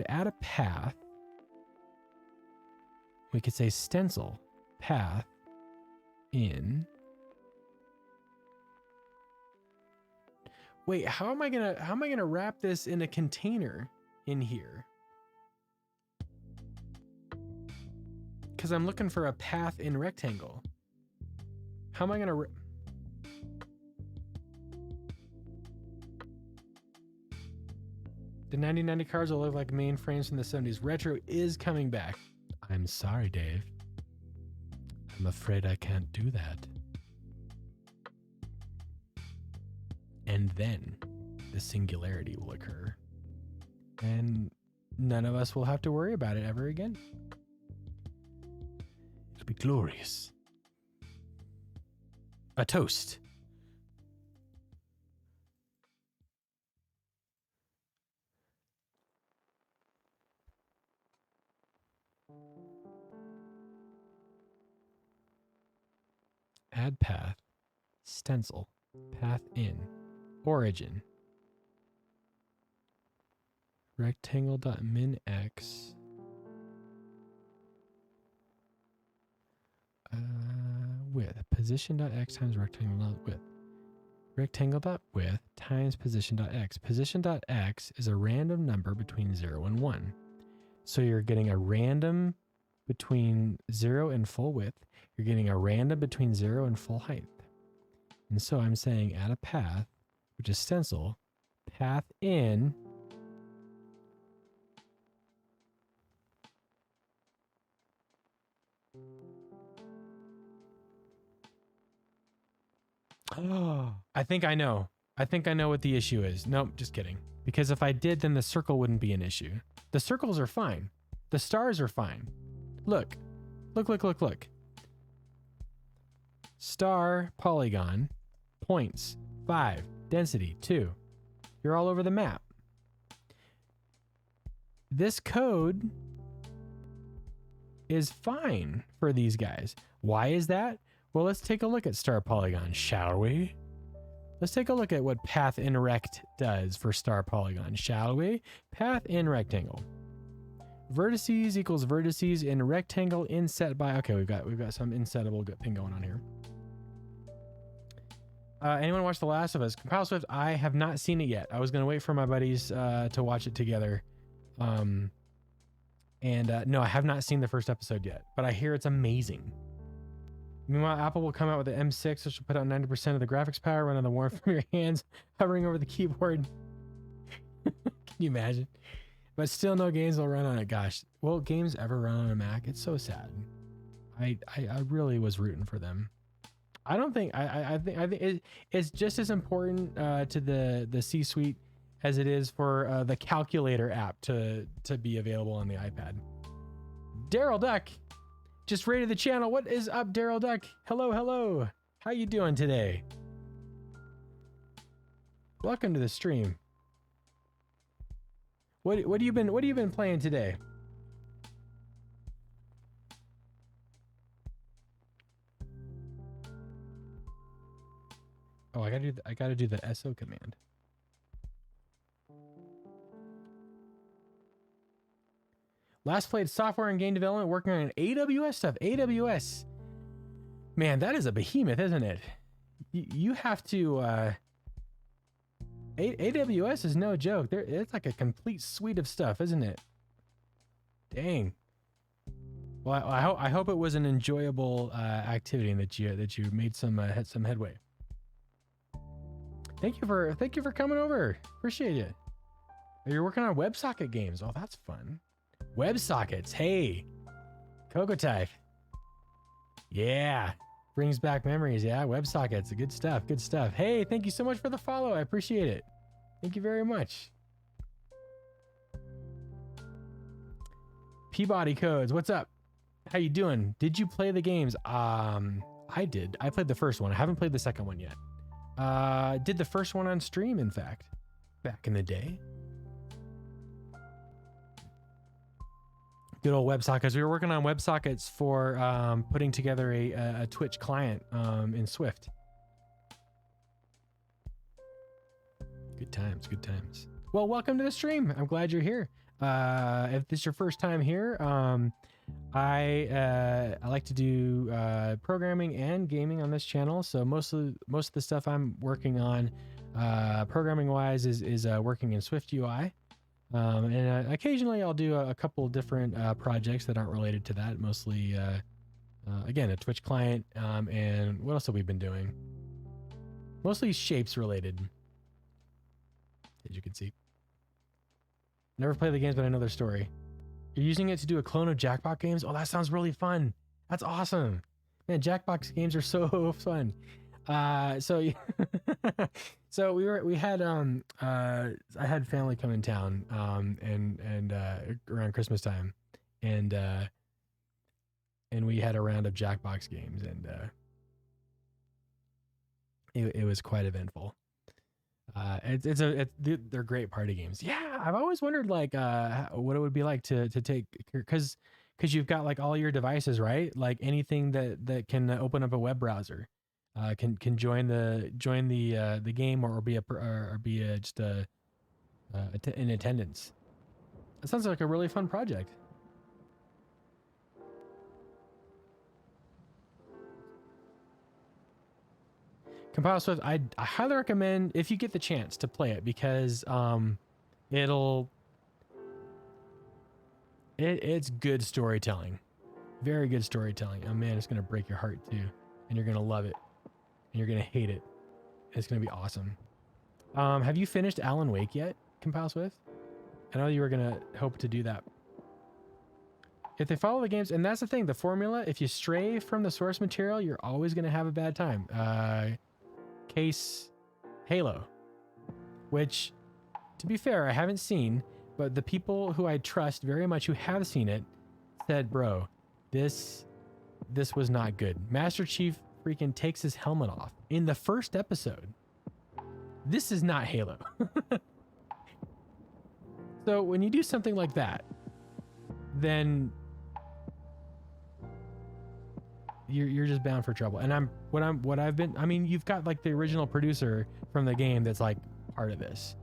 add a path. We could say stencil path in. Wait, how am I gonna wrap this in a container in here? Because I'm looking for a path in rectangle. How am I gonna? The 9090 cards will look like mainframes from the 70s. Retro is coming back. I'm sorry, Dave. I'm afraid I can't do that. And then the singularity will occur. And none of us will have to worry about it ever again. It'll be glorious. A toast. Add path, stencil, path in, origin, rectangle.minx, width, position.x times rectangle.width, rectangle.width times position.x. Position.x is a random number between 0 and 1. So you're getting a random between 0 and full width. You're getting a random between 0 and full height. And so I'm saying add a path, which is stencil, path in, oh, I think I know. I think I know what the issue is. Nope, just kidding. Because if I did, then the circle wouldn't be an issue. The circles are fine. The stars are fine. Look. Look. Star polygon points 5, Density 2. You're all over the map. This code is fine for these guys. Why is that? Well, let's take a look at star polygon, shall we? Let's take a look at what path in rect does for star polygon, shall we? Path in rectangle. Vertices equals vertices in rectangle inset by. Okay, we've got some insettable thing going on here. Anyone watch The Last of Us? Compile Swift, I have not seen it yet. I was gonna wait for my buddies to watch it together. No, I have not seen the first episode yet, but I hear it's amazing. Meanwhile, Apple will come out with the M6, which will put out 90% of the graphics power, run on the warmth from your hands, hovering over the keyboard. Can you imagine? But still no games will run on it. Gosh, will games ever run on a Mac? It's so sad. I really was rooting for them. I don't think, I think it's just as important to the C-suite as it is for the calculator app to be available on the iPad. Daryl Duck just rated the channel. What is up, Daryl Duck? Hello, hello. How you doing today? Welcome to the stream. What have you been playing today? Oh, I gotta do the SO command. Last played software and game development, working on AWS stuff. AWS, man, that is a behemoth, isn't it? You have to. AWS is no joke. It's like a complete suite of stuff, isn't it? Dang. Well, I hope it was an enjoyable activity and that you made some headway. Thank you for coming over. Appreciate it. You're working on WebSocket games. Oh, that's fun. WebSockets. Hey, Coco Type. Yeah. Brings back memories. Yeah, WebSockets. Good stuff. Good stuff. Hey, thank you so much for the follow. I appreciate it. Thank you very much. Peabody Codes. What's up? How you doing? Did you play the games? I did. I played the first one. I haven't played the second one yet. Did the first one on stream, in fact, back in the day. Good old WebSockets. We were working on WebSockets for putting together a Twitch client in Swift. Good times, good times. Well, welcome to the stream. I'm glad you're here. If this is your first time here, I like to do programming and gaming on this channel. So most of the stuff I'm working on, programming wise, is working in SwiftUI. And occasionally I'll do a couple different projects that aren't related to that. Mostly, again, a Twitch client. And what else have we been doing? Mostly shapes related, as you can see. Never played the games, but I know their story. You're using it to do a clone of Jackbox games? Oh, that sounds really fun. That's awesome. Man, Jackbox games are so fun. So I had family come in town and around Christmas time, and we had a round of Jackbox games, and it was quite eventful. They're great party games. Yeah, I've always wondered like what it would be like to take, because you've got like all your devices, right? Like anything that can open up a web browser can join the game or be in attendance. That sounds like a really fun project. Compile Swift, I highly recommend if you get the chance to play it, because it's good storytelling, very good storytelling. Oh man, it's gonna break your heart too, and you're gonna love it, and you're gonna hate it. It's gonna be awesome. Have you finished Alan Wake yet, Compile Swift? I know you were gonna hope to do that. If they follow the games, and that's the thing, the formula, if you stray from the source material, you're always gonna have a bad time. Case Halo, which, to be fair, I haven't seen, but the people who I trust very much who have seen it said, bro, this was not good. Master Chief freaking takes his helmet off in the first episode. This is not Halo. So when you do something like that, then you're just bound for trouble. And I mean, you've got like the original producer from the game that's like part of this.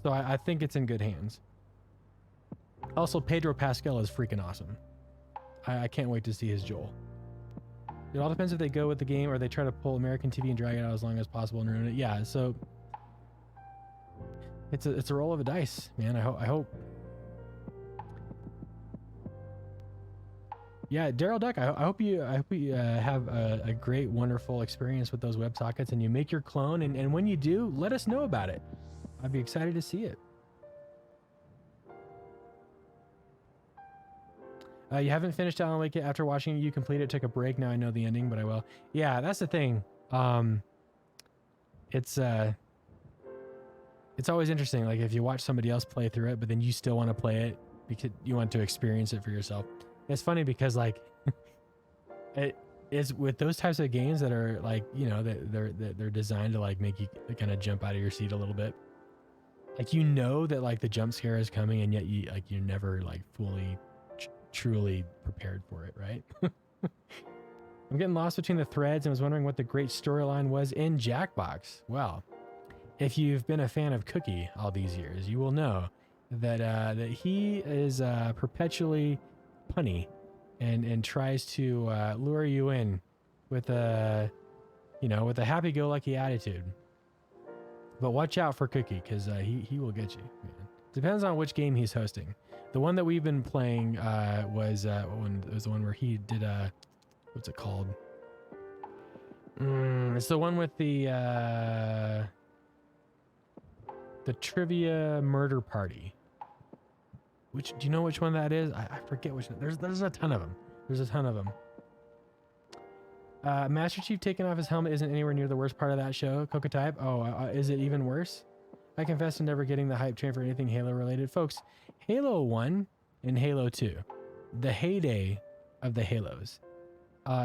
So I think it's in good hands. Also, Pedro Pascal is freaking awesome. I can't wait to see his Joel. It all depends if they go with the game or they try to pull American TV and drag it out as long as possible and ruin it. Yeah, so it's a roll of the dice, man. I hope. Yeah, Daryl Duck, I hope you have a great, wonderful experience with those WebSockets and you make your clone. And when you do, let us know about it. I'd be excited to see it. You haven't finished Alan Wake yet. After watching you complete it, took a break. Now I know the ending, but I will. Yeah, that's the thing. It's always interesting. Like if you watch somebody else play through it, but then you still want to play it because you want to experience it for yourself. It's funny because like it is with those types of games that are like, you know, they're designed to like make you kind of jump out of your seat a little bit. Like, you know, that like the jump scare is coming and yet you're never like fully truly prepared for it, right? I'm getting lost between the threads and was wondering what the great storyline was in Jackbox. Well, if you've been a fan of Cookie all these years, you will know that that he is perpetually punny and tries to lure you in with a happy-go-lucky attitude. But watch out for Cookie because he will get you, man. Depends on which game he's hosting. The one that we've been playing was the one where he did what's it called? It's the one with the trivia murder party. Do you know which one that is? I forget which one. There's a ton of them. There's a ton of them. Master Chief taking off his helmet isn't anywhere near the worst part of that show. Coca Type. Oh, is it even worse? I confess to never getting the hype train for anything Halo related. Folks, Halo 1 and Halo 2, the heyday of the Halos.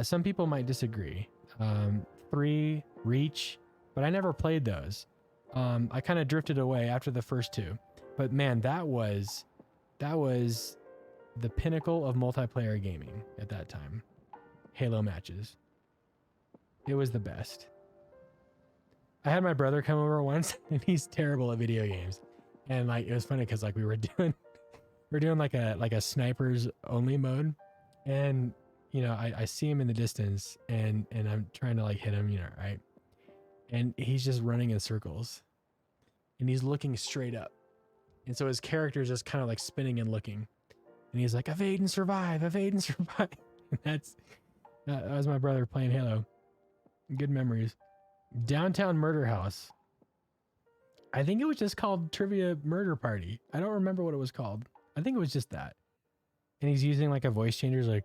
Some people might disagree. 3, Reach, but I never played those. I kind of drifted away after the first 2. But man, that was the pinnacle of multiplayer gaming at that time. Halo matches. It was the best. I had my brother come over once and he's terrible at video games. And like, it was funny because like we were doing like a snipers only mode. And you know, I see him in the distance and I'm trying to like hit him, you know, right? And he's just running in circles and he's looking straight up. And so his character is just kind of like spinning and looking. And he's like, evade and survive, evade and survive. And that was my brother playing Halo. Good memories. Downtown Murder House. I think it was just called Trivia Murder Party. I don't remember what it was called. I think it was just that. And he's using like a voice changer, like,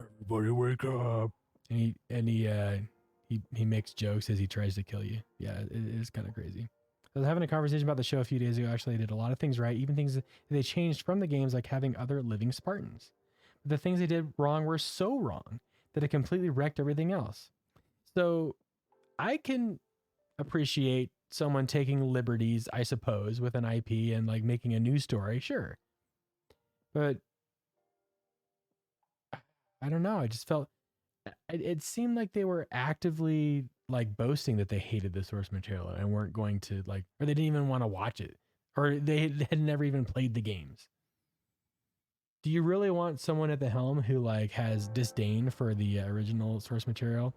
everybody wake up. And he makes jokes as he tries to kill you. Yeah, it is kind of crazy. I was having a conversation about the show a few days ago. Actually, they did a lot of things right, even things that they changed from the games, like having other living Spartans. But the things they did wrong were so wrong that it completely wrecked everything else. So I can appreciate someone taking liberties, I suppose, with an IP and like making a new story, sure. But I don't know. I just felt it seemed like they were actively like boasting that they hated the source material and weren't going to like, or they didn't even want to watch it, or they had never even played the games. Do you really want someone at the helm who like has disdain for the original source material?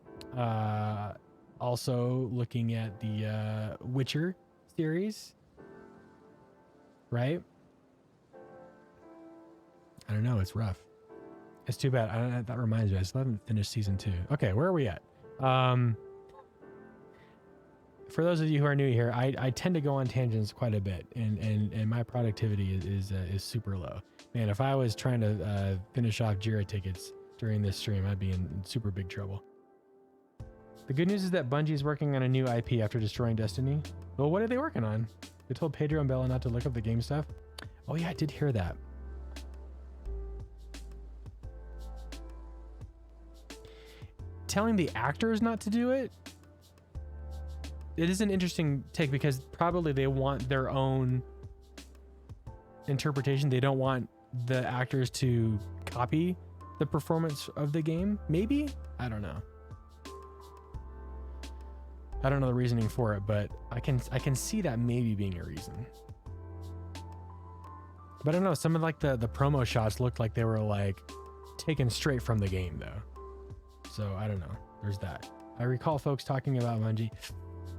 Also looking at the Witcher series, right? I don't know. It's rough. It's too bad. That reminds me. I still haven't finished season 2. Okay, where are we at? For those of you who are new here, I tend to go on tangents quite a bit, and my productivity is super low. Man, if I was trying to finish off Jira tickets during this stream, I'd be in super big trouble. The good news is that Bungie's working on a new IP after destroying Destiny. Well, what are they working on? They told Pedro and Bella not to look up the game stuff. Oh yeah, I did hear that. Telling the actors not to do it? it is an interesting take because probably they want their own interpretation. They don't want the actors to copy the performance of the game. Maybe, I don't know. I don't know the reasoning for it, but I can see that maybe being a reason. But I don't know. Some of like the promo shots looked like they were like taken straight from the game though. So I don't know. There's that. I recall folks talking about Bungie.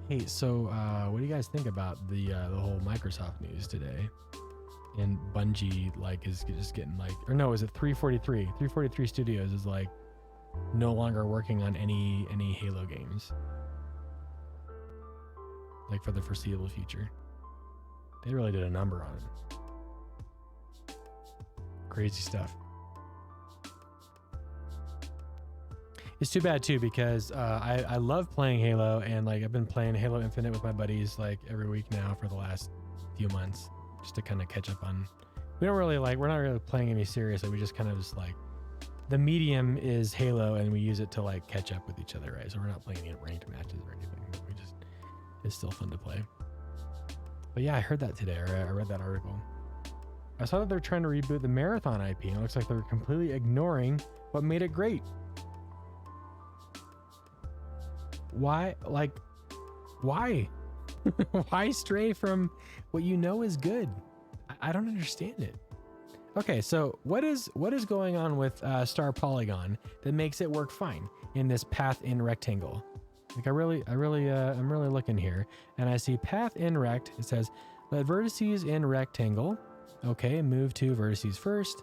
Hey, so what do you guys think about the whole Microsoft news today? And Bungie like is just getting like, or no, is it 343? 343 Studios is like no longer working on any Halo games, like for the foreseeable future. They really did a number on it. Crazy stuff. It's too bad too because I love playing Halo, and like I've been playing Halo Infinite with my buddies like every week now for the last few months, just to kind of catch up on. We're not really playing any serious. Like we just kind of just like the medium is Halo, and we use it to like catch up with each other, right? So we're not playing any ranked matches or anything. But it's still fun to play. But yeah, I heard that today. Or I read that article. I saw that they're trying to reboot the Marathon IP, and it looks like they're completely ignoring what made it great. Why? Like, why? Why stray from what you know is good? I don't understand it. Okay, so what is going on with Star Polygon that makes it work fine in this path in rectangle? Like I'm really looking here, and I see path in rect. It says let vertices in rectangle. Okay, move to vertices first,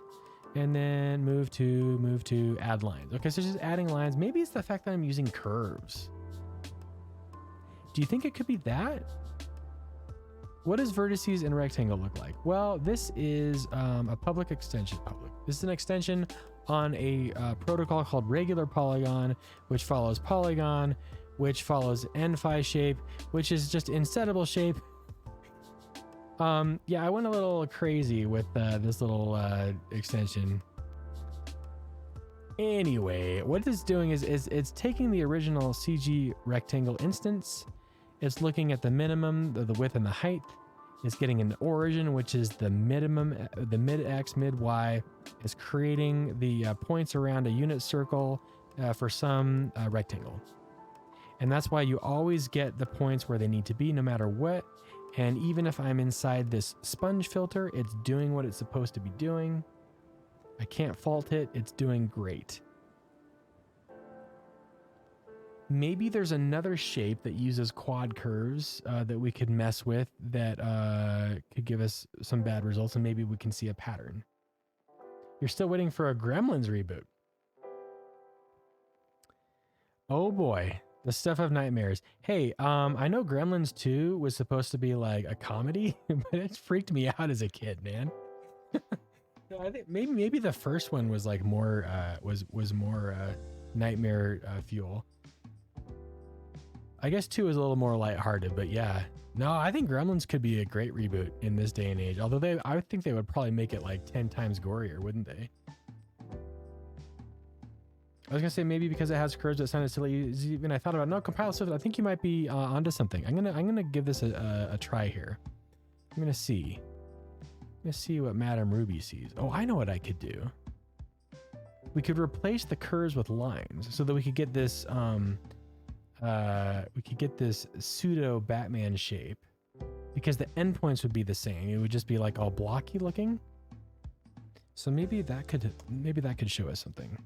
and then move to add lines. Okay, so just adding lines. Maybe it's the fact that I'm using curves. Do you think it could be that? What does vertices in rectangle look like? Well, this is a public extension. This is an extension on a protocol called regular polygon, which follows polygon, which follows n-phi shape, which is just insettable shape. Yeah, I went a little crazy with this little extension. Anyway, what it's doing is it's taking the original CG rectangle instance. It's looking at the minimum, the width and the height. It's getting an origin, which is the minimum, the mid X, mid Y. It's creating the points around a unit circle for some rectangle. And that's why you always get the points where they need to be no matter what. And even if I'm inside this sponge filter, it's doing what it's supposed to be doing. I can't fault it. It's doing great. Maybe there's another shape that uses quad curves that we could mess with that could give us some bad results, and maybe we can see a pattern. You're still waiting for a Gremlins reboot. Oh boy, the stuff of nightmares. Hey, I know Gremlins 2 was supposed to be like a comedy, but it freaked me out as a kid, man. No, I think maybe the first one was like more was more nightmare fuel. I guess 2 is a little more lighthearted, but yeah. No, I think Gremlins could be a great reboot in this day and age. Although I would think they would probably make it like 10 times gorier, wouldn't they? I was gonna say maybe because it has curves that sounded silly. Even I thought about no compile Swift. I think you might be onto something. I'm gonna give this a try here. I'm gonna see what Madame Ruby sees. Oh, I know what I could do. We could replace the curves with lines so that we could get this pseudo Batman shape, because the endpoints would be the same. It would just be like all blocky looking. So maybe that could show us something.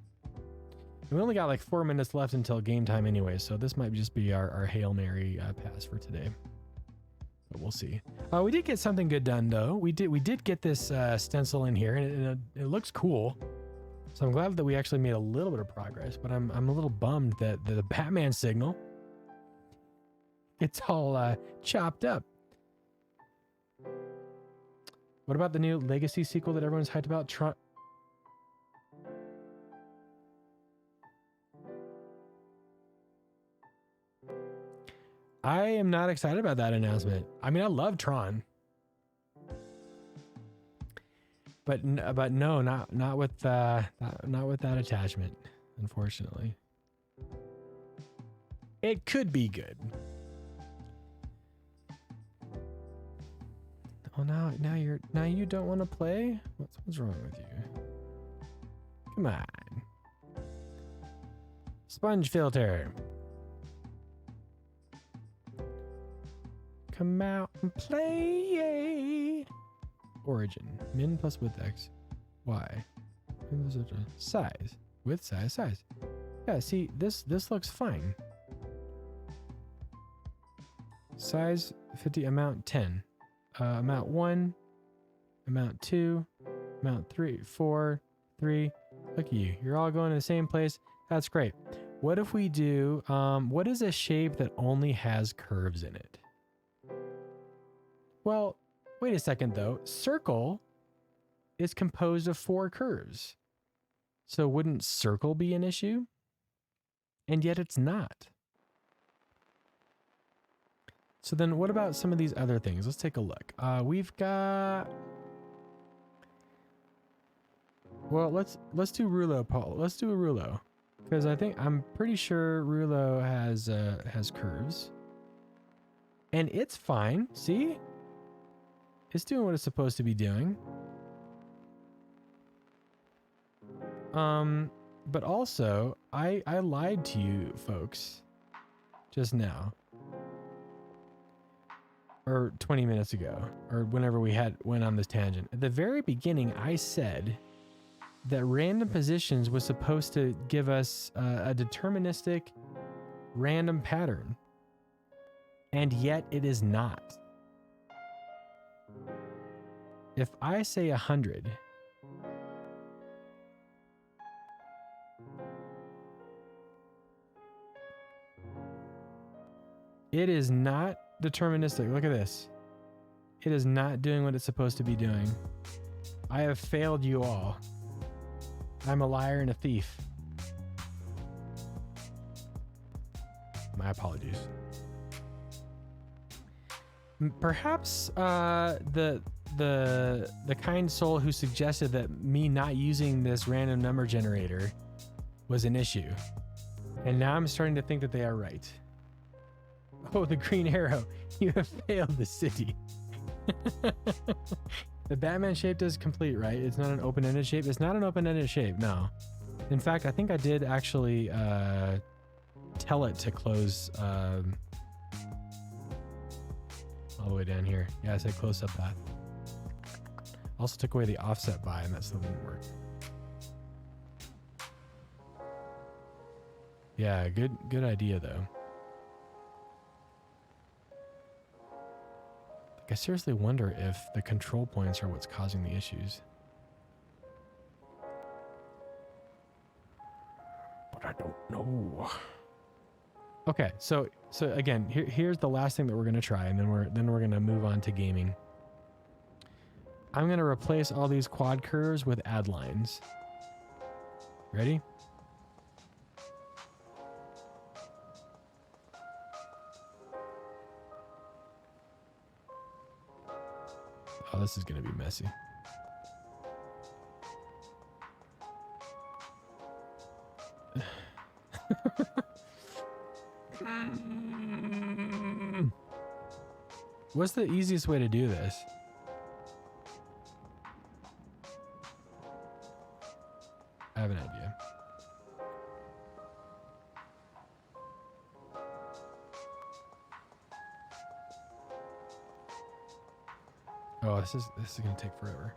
And we only got like 4 minutes left until game time anyway, so this might just be our Hail Mary pass for today. But we'll see. We did get something good done though. We did get this stencil in here, and it looks cool. So I'm glad that we actually made a little bit of progress, but I'm a little bummed that the Batman signal, it's all chopped up. What about the new Legacy sequel that everyone's hyped about? I am not excited about that announcement. I mean, I love Tron, but no, not with that attachment. Unfortunately, it could be good. Well, now you don't want to play? What's wrong with you? Come on. SpongeFilter. Come out and play. Origin. Min plus width x. Y. Size. Width, size. Yeah, see, this looks fine. Size 50, amount 10. Amount 1, amount 2, amount 3, 4, 3. Look at you. You're all going to the same place. That's great. What if we do, what is a shape that only has curves in it? Well, wait a second though. Circle is composed of 4 curves. So wouldn't circle be an issue? And yet it's not. So then what about some of these other things? Let's take a look. We've got... Well, let's do Rouleau, Paul. Let's do a Rouleau. Because I'm pretty sure Rouleau has curves. And it's fine. See? It's doing what it's supposed to be doing. But also, I lied to you folks just now. Or 20 minutes ago, or whenever we went on this tangent. At the very beginning, I said that random positions was supposed to give us a deterministic random pattern. And yet it is not. If I say 100, it is not deterministic. Look at this. It is not doing what it's supposed to be doing. I have failed you all. I'm a liar and a thief. My apologies. Perhaps the kind soul who suggested that me not using this random number generator was an issue. And now I'm starting to think that they are right. Oh, the green arrow. You have failed the city. The Batman shape does complete, right? It's not an open-ended shape. It's not an open-ended shape, no. In fact, I think I did actually tell it to close all the way down here. Yeah, I said close up path. Also took away the offset by, and that still didn't work. Yeah, good idea though. I seriously wonder if the control points are what's causing the issues. But I don't know. Okay, so again, here's the last thing that we're gonna try, and then we're gonna move on to gaming. I'm gonna replace all these quad curves with add lines. Ready? Oh, this is going to be messy. What's the easiest way to do this? I have an idea. Oh, this is gonna take forever.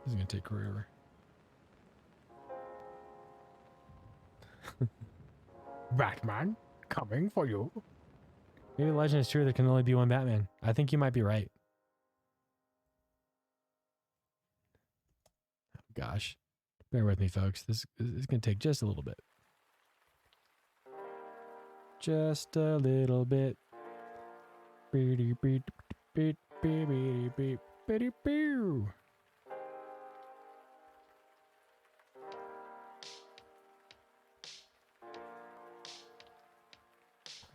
This is gonna take forever. Batman, coming for you. Maybe the legend is true. There can only be one Batman. I think you might be right. Oh, gosh, bear with me, folks. This is gonna take just a little bit. Just a little bit. Beep beep beep beep beep beep beep beep.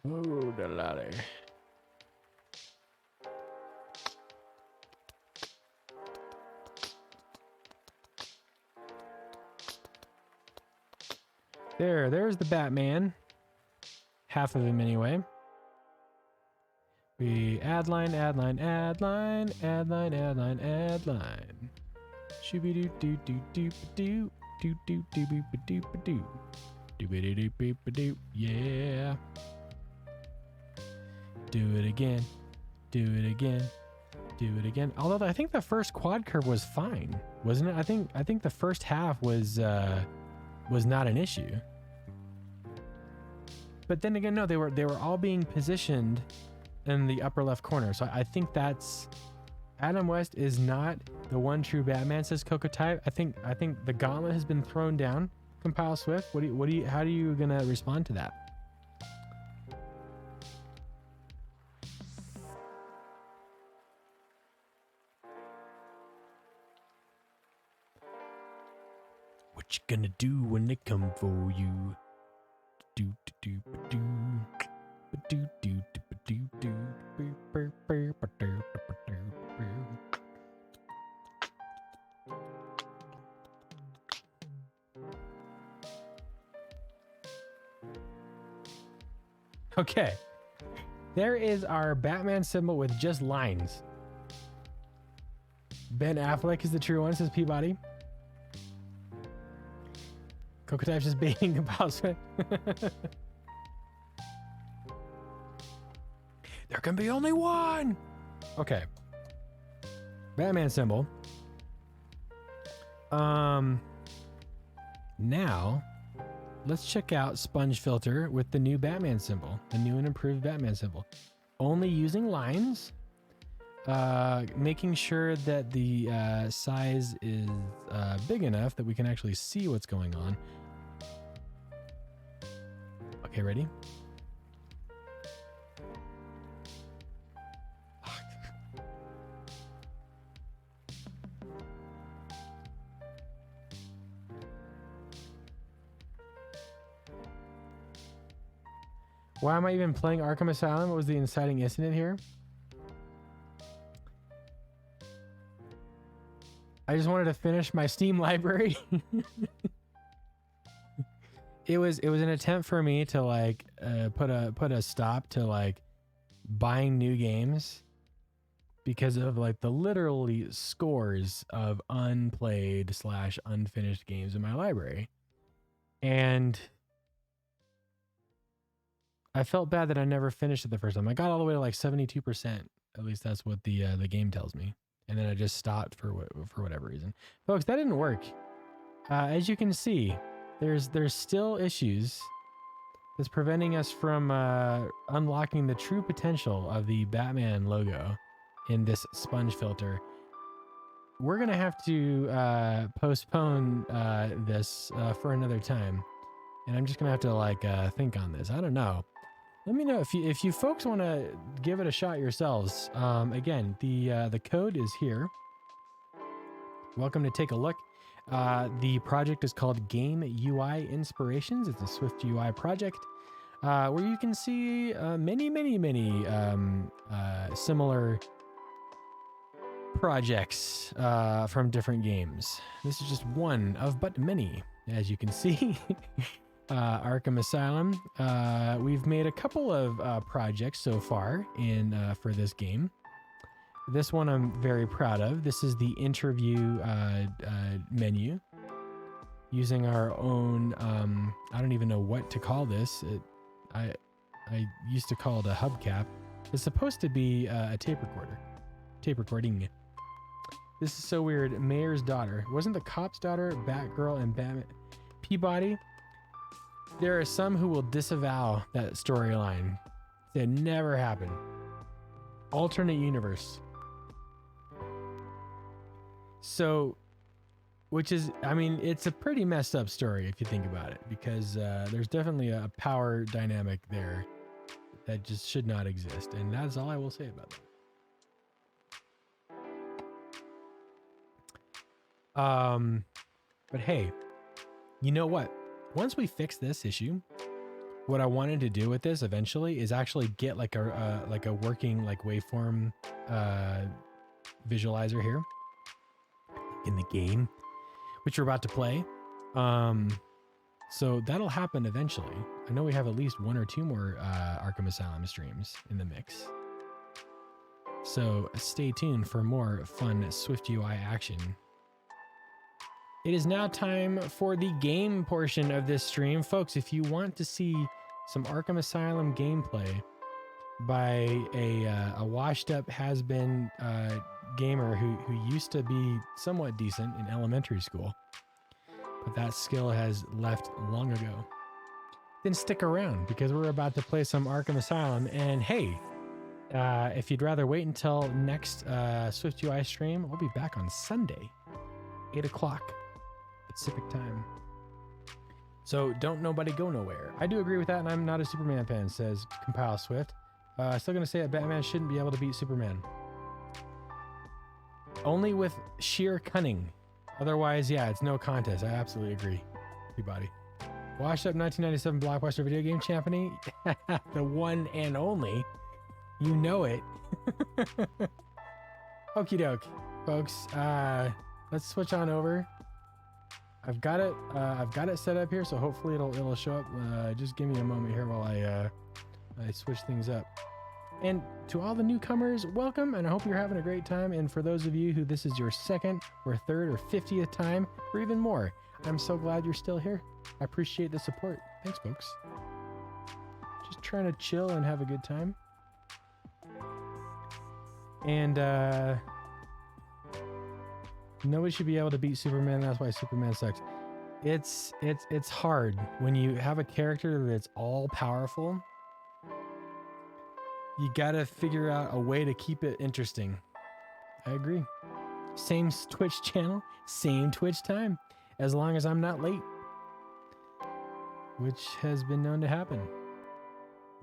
Oh, the lolly. There's the Batman. half of him anyway. We add line, add line, add line, add line, add line, add line. Shooby doo doo doo doo doo doo doo doo doo doo doo doo doo doo. Yeah. Do it again. Do it again. Do it again. Although I think the first quad curve was fine, wasn't it? I think the first half was not an issue. But then again, no, they were all being positioned in the upper left corner. So I think that's Adam West is not the one true Batman, says Cocotype. I think the gauntlet has been thrown down. Compile Swift. How are you gonna respond to that? What you gonna do when they come for you? Do do do do do do do do. Okay, there is our Batman symbol with just lines. Ben Affleck is the true one, says Peabody. Cocotype's just baiting the boss. There can be only one. Okay. Batman symbol. Now, let's check out SpongeFilter with the new Batman symbol, the new and improved Batman symbol. Only using lines, making sure that the size is big enough that we can actually see what's going on. Okay, ready? Why am I even playing Arkham Asylum? What was the inciting incident here? I just wanted to finish my Steam library. It was an attempt for me to like put a stop to like buying new games because of like the literally scores of unplayed / unfinished games in my library. And I felt bad that I never finished it the first time. I got all the way to like 72%. At least that's what the game tells me. And then I just stopped for whatever reason. Folks, that didn't work. As you can see, there's still issues that's preventing us from unlocking the true potential of the Batman logo in this SpongeFilter. We're gonna have to postpone this for another time, and I'm just gonna have to like think on this. I don't know. Let me know if you folks want to give it a shot yourselves. Again, the code is here. Welcome to take a look. The project is called Game UI Inspirations. It's a SwiftUI project where you can see many similar projects from different games. This is just one of but many, as you can see. Arkham Asylum. We've made a couple of projects so far for this game. This one I'm very proud of. This is the interview menu using our own, I don't even know what to call this. I used to call it a hubcap. It's supposed to be a tape recorder. Tape recording. This is so weird. Mayor's daughter. Wasn't the cop's daughter Batgirl and Batman? Peabody? There are some who will disavow that storyline. Say it never happened. Alternate universe. So, which is, I mean, it's a pretty messed up story if you think about it, because there's definitely a power dynamic there that just should not exist. And that's all I will say about that. But hey, you know what? Once we fix this issue, what I wanted to do with this eventually is actually get like a working like waveform visualizer here in the game, which we're about to play. So that'll happen eventually. I know we have at least 1 or 2 more Arkham Asylum streams in the mix. So stay tuned for more fun SwiftUI action. It is now time for the game portion of this stream. Folks, if you want to see some Arkham Asylum gameplay by a washed up has-been gamer who used to be somewhat decent in elementary school, but that skill has left long ago, then stick around because we're about to play some Arkham Asylum. And hey, if you'd rather wait until next SwiftUI stream, we'll be back on Sunday, 8 o'clock Pacific time. So don't nobody go nowhere. I do agree with that, and I'm not a Superman fan, says Compile Swift. Still gonna say that Batman shouldn't be able to beat Superman. Only with sheer cunning. Otherwise, yeah, it's no contest. I absolutely agree. Everybody. Washed up 1997 Blockbuster video game champion. The one and only. You know it. Okie doke, folks. Let's switch on over. I've got it set up here, so hopefully it'll show up. Just give me a moment here while I switch things up. And to all the newcomers, welcome, and I hope you're having a great time. And for those of you who this is your 2nd or 3rd or 50th time, or even more, I'm so glad you're still here. I appreciate the support. Thanks, folks. Just trying to chill and have a good time. And nobody should be able to beat Superman. That's why Superman sucks. It's hard when you have a character that's all powerful. You gotta figure out a way to keep it interesting. I agree. Same Twitch channel, same Twitch time, as long as I'm not late. Which has been known to happen.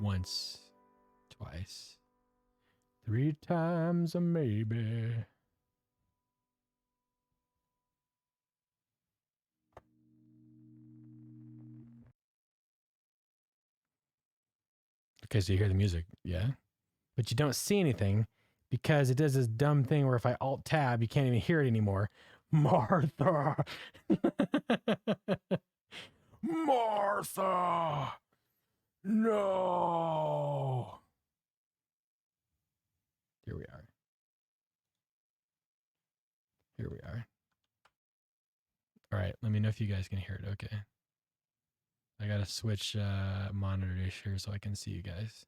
Once, twice, 3 times a maybe. Okay, so you hear the music, yeah? But you don't see anything because it does this dumb thing where if I alt tab, you can't even hear it anymore. Martha! Martha! No! Here we are. Here we are. All right, let me know if you guys can hear it. Okay. I gotta switch monitors here so I can see you guys.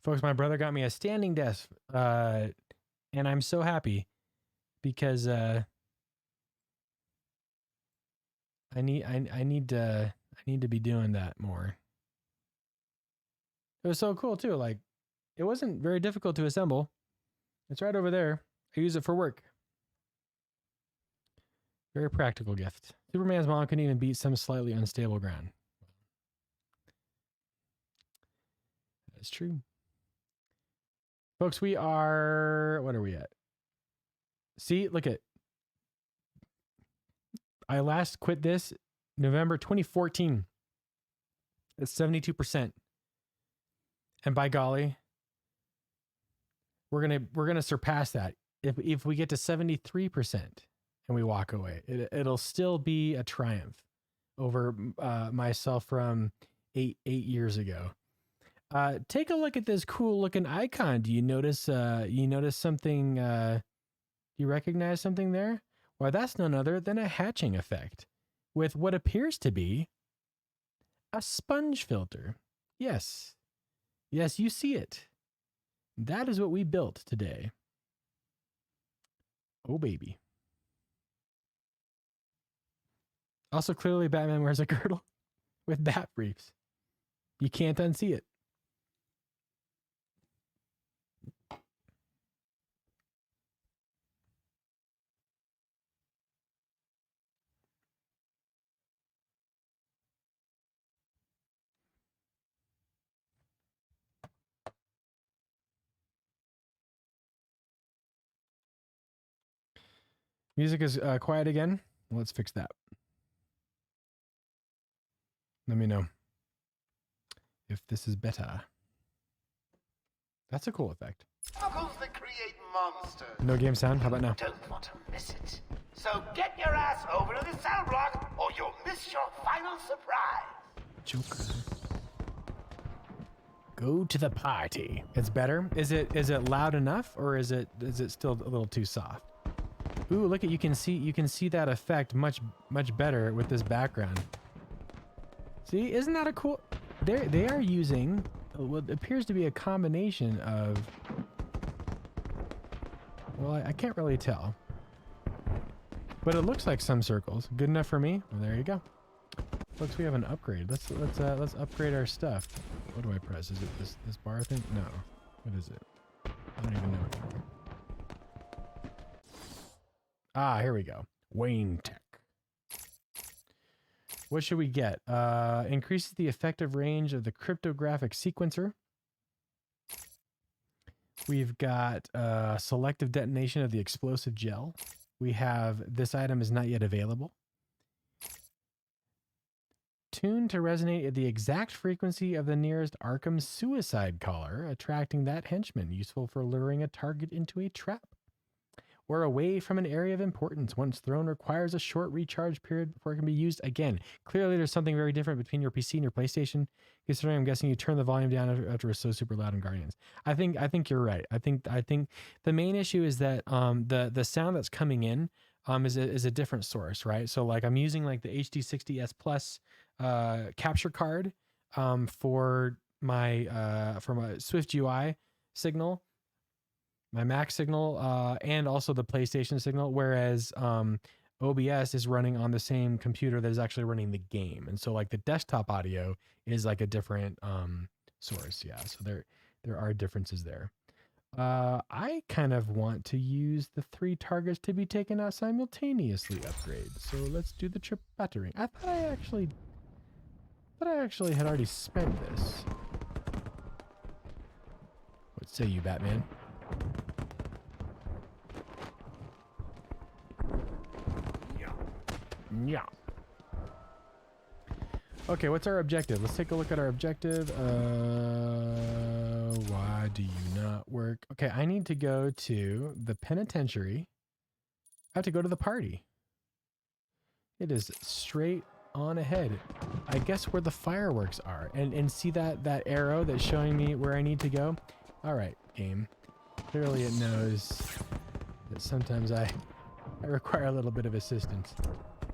Folks, my brother got me a standing desk, and I'm so happy because I need to be doing that more. It was so cool too. Like, it wasn't very difficult to assemble. It's right over there. I use it for work. Very practical gift. Superman's mom couldn't even beat some slightly unstable ground. That's true. Folks, we are... What are we at? See, look at... I last quit this November 2014. It's 72%. And by golly, we're gonna surpass that. If we get to 73% and we walk away, it'll still be a triumph over myself from eight years ago. Take a look at this cool looking icon. Do you notice something? You recognize something there? Well, that's none other than a hatching effect with what appears to be a sponge filter. Yes, you see it. That is what we built today. Oh, baby. Also, clearly Batman wears a girdle with bat briefs. You can't unsee it. Music is quiet again. Let's fix that. Let me know if this is better. That's a cool effect. Muggles that create monsters. No game sound. How about now? Don't want to miss it. So get your ass over to the cell block or you'll miss your final surprise. Joker. Go to the party. It's better. Is it loud enough, or is it still a little too soft? Ooh, look at, you can see that effect much better with this background. See, isn't that a cool? They are using what appears to be a combination of, well, I can't really tell, but it looks like some circles. Good enough for me. Well, there you go. Folks, we have an upgrade. Let's upgrade our stuff. What do I press? Is it this bar thing? No. What is it? I don't even know anymore. Ah, here we go. Wayne Tech. What should we get? Increases the effective range of the cryptographic sequencer. We've got selective detonation of the explosive gel. We have, this item is not yet available. Tuned to resonate at the exact frequency of the nearest Arkham suicide caller, attracting that henchman, useful for luring a target into a trap or away from an area of importance. Once thrown, requires a short recharge period before it can be used again. Clearly, there's something very different between your PC and your PlayStation, considering I'm guessing you turn the volume down after it's so super loud in Guardians. I think you're right. I think the main issue is that the sound that's coming in is a different source, right? So like I'm using like the HD60S Plus capture card for my SwiftUI signal, my Mac signal, and also the PlayStation signal, whereas OBS is running on the same computer that is actually running the game. And so like the desktop audio is like a different source. Yeah, so there are differences there. I kind of want to use the 3 targets to be taken out simultaneously upgrade. So let's do the trip battering. I thought I actually had already spent this. What say you, Batman? Yeah. Okay, what's our objective? Let's take a look at our objective. Why do you not work? Okay, I need to go to the penitentiary. I have to go to the party. It is straight on ahead. I guess where the fireworks are. And see that arrow that's showing me where I need to go? All right, game. Clearly it knows that sometimes I require a little bit of assistance.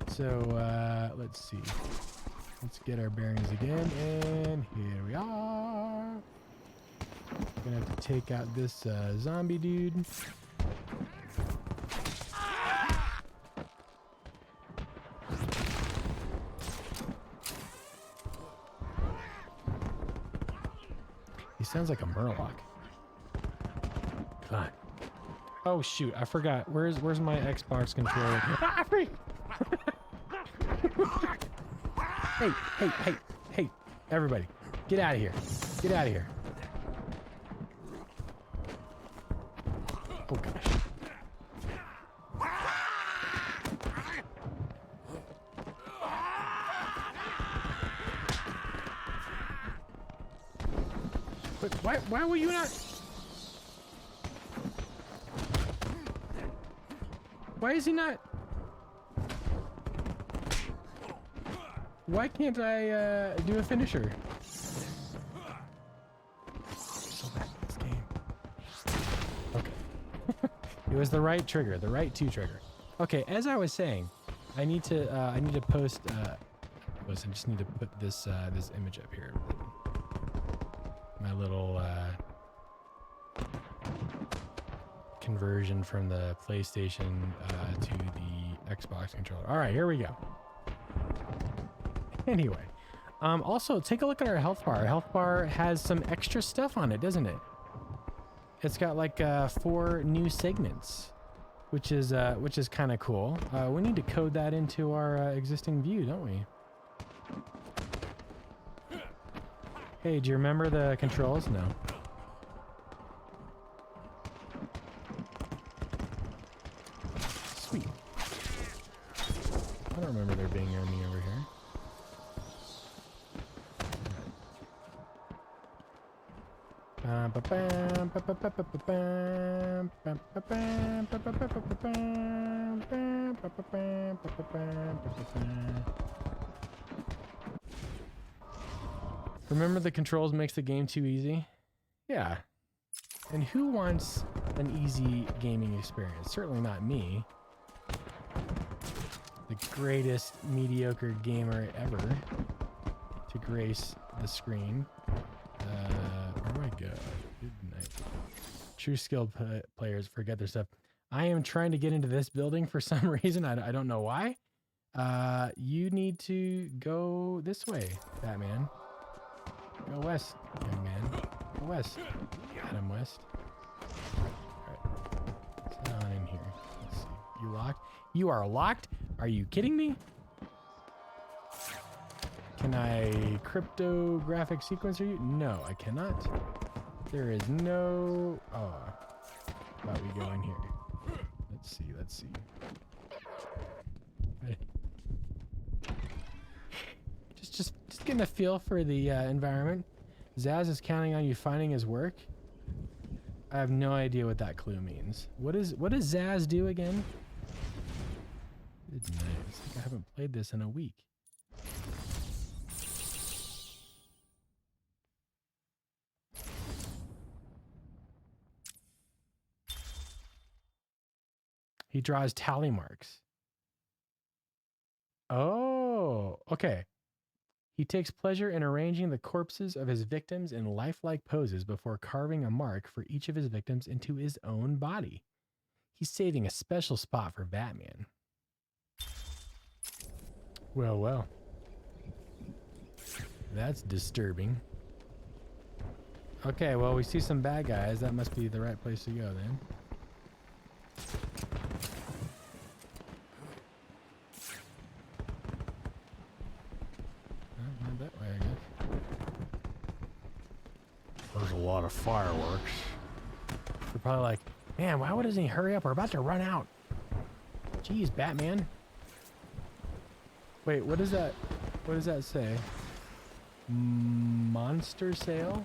So let's see. Let's get our bearings again, and here we are. Gonna have to take out this zombie dude. He sounds like a Murloc. Come on. Oh shoot, I forgot. Where's my Xbox controller? Ah, free! Hey, everybody. Get out of here. Get out of here. Oh gosh. But why will you not? Why is he not? Why can't I do a finisher? So bad at this game. Okay. It was the right trigger, the right 2 trigger. Okay, as I was saying, I need to post. I just need to put this this image up here. My little conversion from the PlayStation to the Xbox controller. All right, here we go. Anyway, also take a look at our health bar. Our health bar has some extra stuff on it, doesn't it? It's got like 4 new segments, which is kind of cool. We need to code that into our existing view, don't we? Hey, do you remember the controls? No. Sweet. I don't remember there being any over here. Remember the controls makes the game too easy? Yeah. And who wants an easy gaming experience? Certainly not me. The greatest mediocre gamer ever to grace the screen. Where do I go? Good night. True skilled players forget their stuff. I am trying to get into this building for some reason. I don't know why. You need to go this way, Batman. Go west, young man. Go west. Adam West. Alright. What's on in here? Let's see. You locked? You are locked? Are you kidding me? Can I cryptographic sequencer you? No, I cannot. There is no... Oh. How about we go in here? Let's see, let's see. Just getting a feel for the environment. Zaz is counting on you finding his work. I have no idea what that clue means. What does Zaz do again? Good night. It's like I haven't played this in a week. He draws tally marks. Oh, okay. He takes pleasure in arranging the corpses of his victims in lifelike poses before carving a mark for each of his victims into his own body. He's saving a special spot for Batman. Well, well. That's disturbing. Okay, well, we see some bad guys. That must be the right place to go then. Not that way, I guess. There's a lot of fireworks. They're probably like, man, why doesn't he hurry up? We're about to run out. Jeez, Batman. Wait, what is that? What does that say? Monster sale?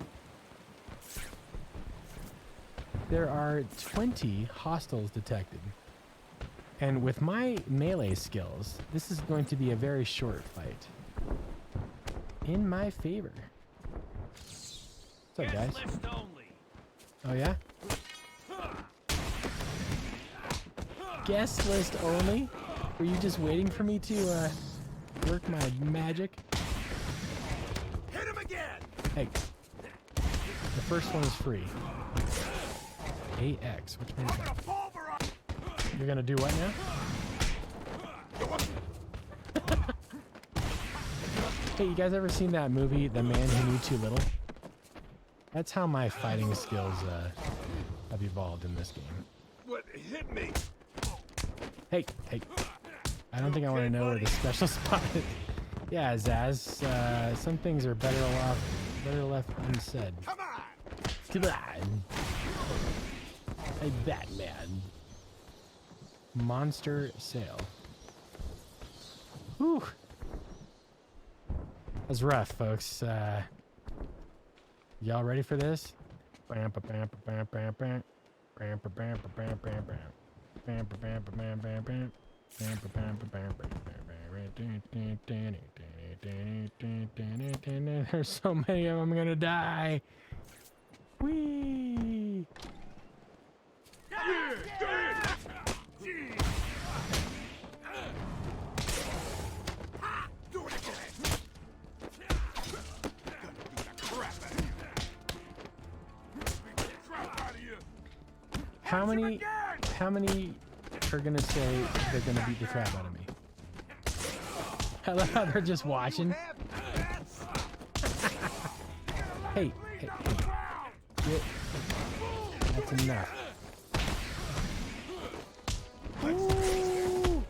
There are 20 hostiles detected. And with my melee skills, this is going to be a very short fight. In my favor. What's up, guys? Oh, yeah? Guest list only? Were you just waiting for me to work my magic? Hit him again! Hey. The first one is free. AX. Which one is that? You're gonna do what now? Hey, you guys ever seen that movie, The Man Who Knew Too Little? That's how my fighting skills have evolved in this game. What hit me? Hey, hey. I don't think I want to know where the special spot is. Yeah, Zaz. Some things are better left unsaid. Come on! Come on. Hey, Batman. Monster sale. Whew. That's rough, folks. Y'all ready for this? There's so many of them, I'm gonna die. Whee! How many are gonna say they're gonna beat the crap out of me? I love how they're just watching. Hey, hey, hey. That's enough. Ooh.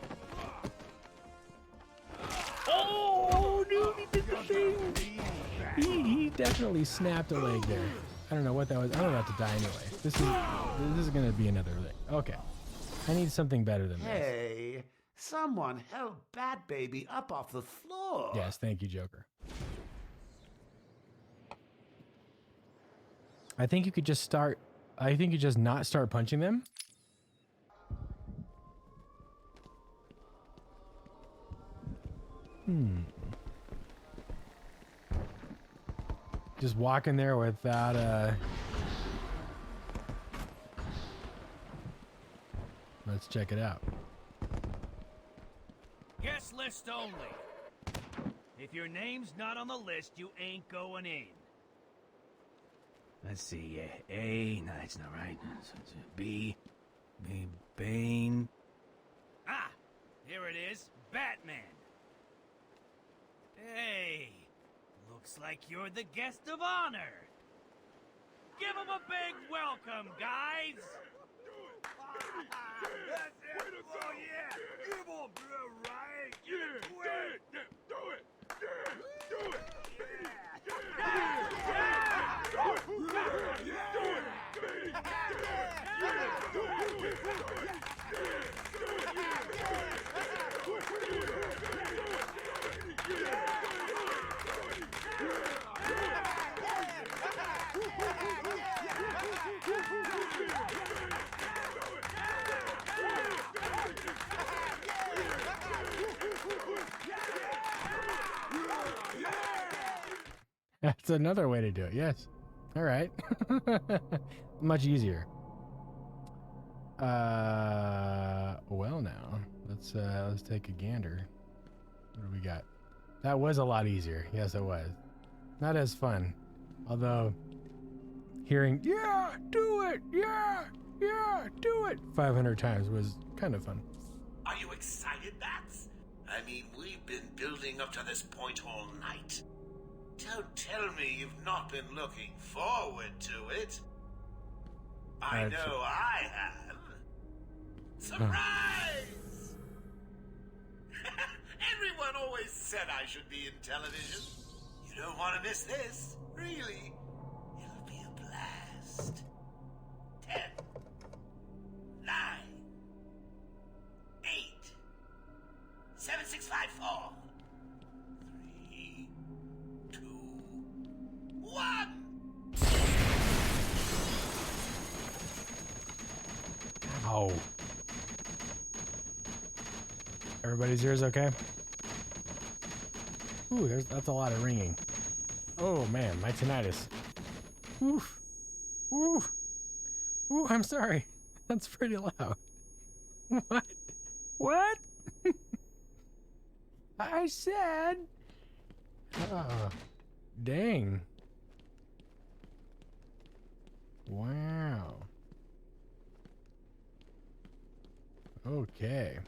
Oh, dude, he did the thing. He definitely snapped a leg there. I don't know what that was. I'm about to die anyway. This is gonna be another thing. Okay. I need something better than this. Hey, someone help Bat Baby up off the floor. Yes, thank you, Joker. I think you could just start. I think you just not start punching them. Just walk in there without let's check it out. Guest list only. If your name's not on the list, you ain't going in. Let's see, A, no, that's not right. B, Bane. Ah, here it is, Batman. Hey, looks like you're the guest of honor. Give him a big welcome, guys. That's it. Oh yeah, give him right. Do it. Do it. Do it. That's another way to do it. Yes. All right. Much easier. Well now, let's take a gander. What do we got? That was a lot easier. Yes, it was. Not as fun. Although hearing, yeah, do it. Yeah, do it 500 times was kind of fun. Are you excited, Bats? I mean, we've been building up to this point all night. Don't tell me you've not been looking forward to it. I know I have. Surprise! Everyone always said I should be in television. You don't want to miss this, really. It'll be a blast. 10, 9, 8, 7, 6, 5, 4, 3, 2, 1. Ow. Everybody's ears okay? Ooh, that's a lot of ringing. Oh man, my tinnitus. Oof. Ooh. Ooh, I'm sorry. That's pretty loud. What? What? I said. Oh, dang. Wow. Okay.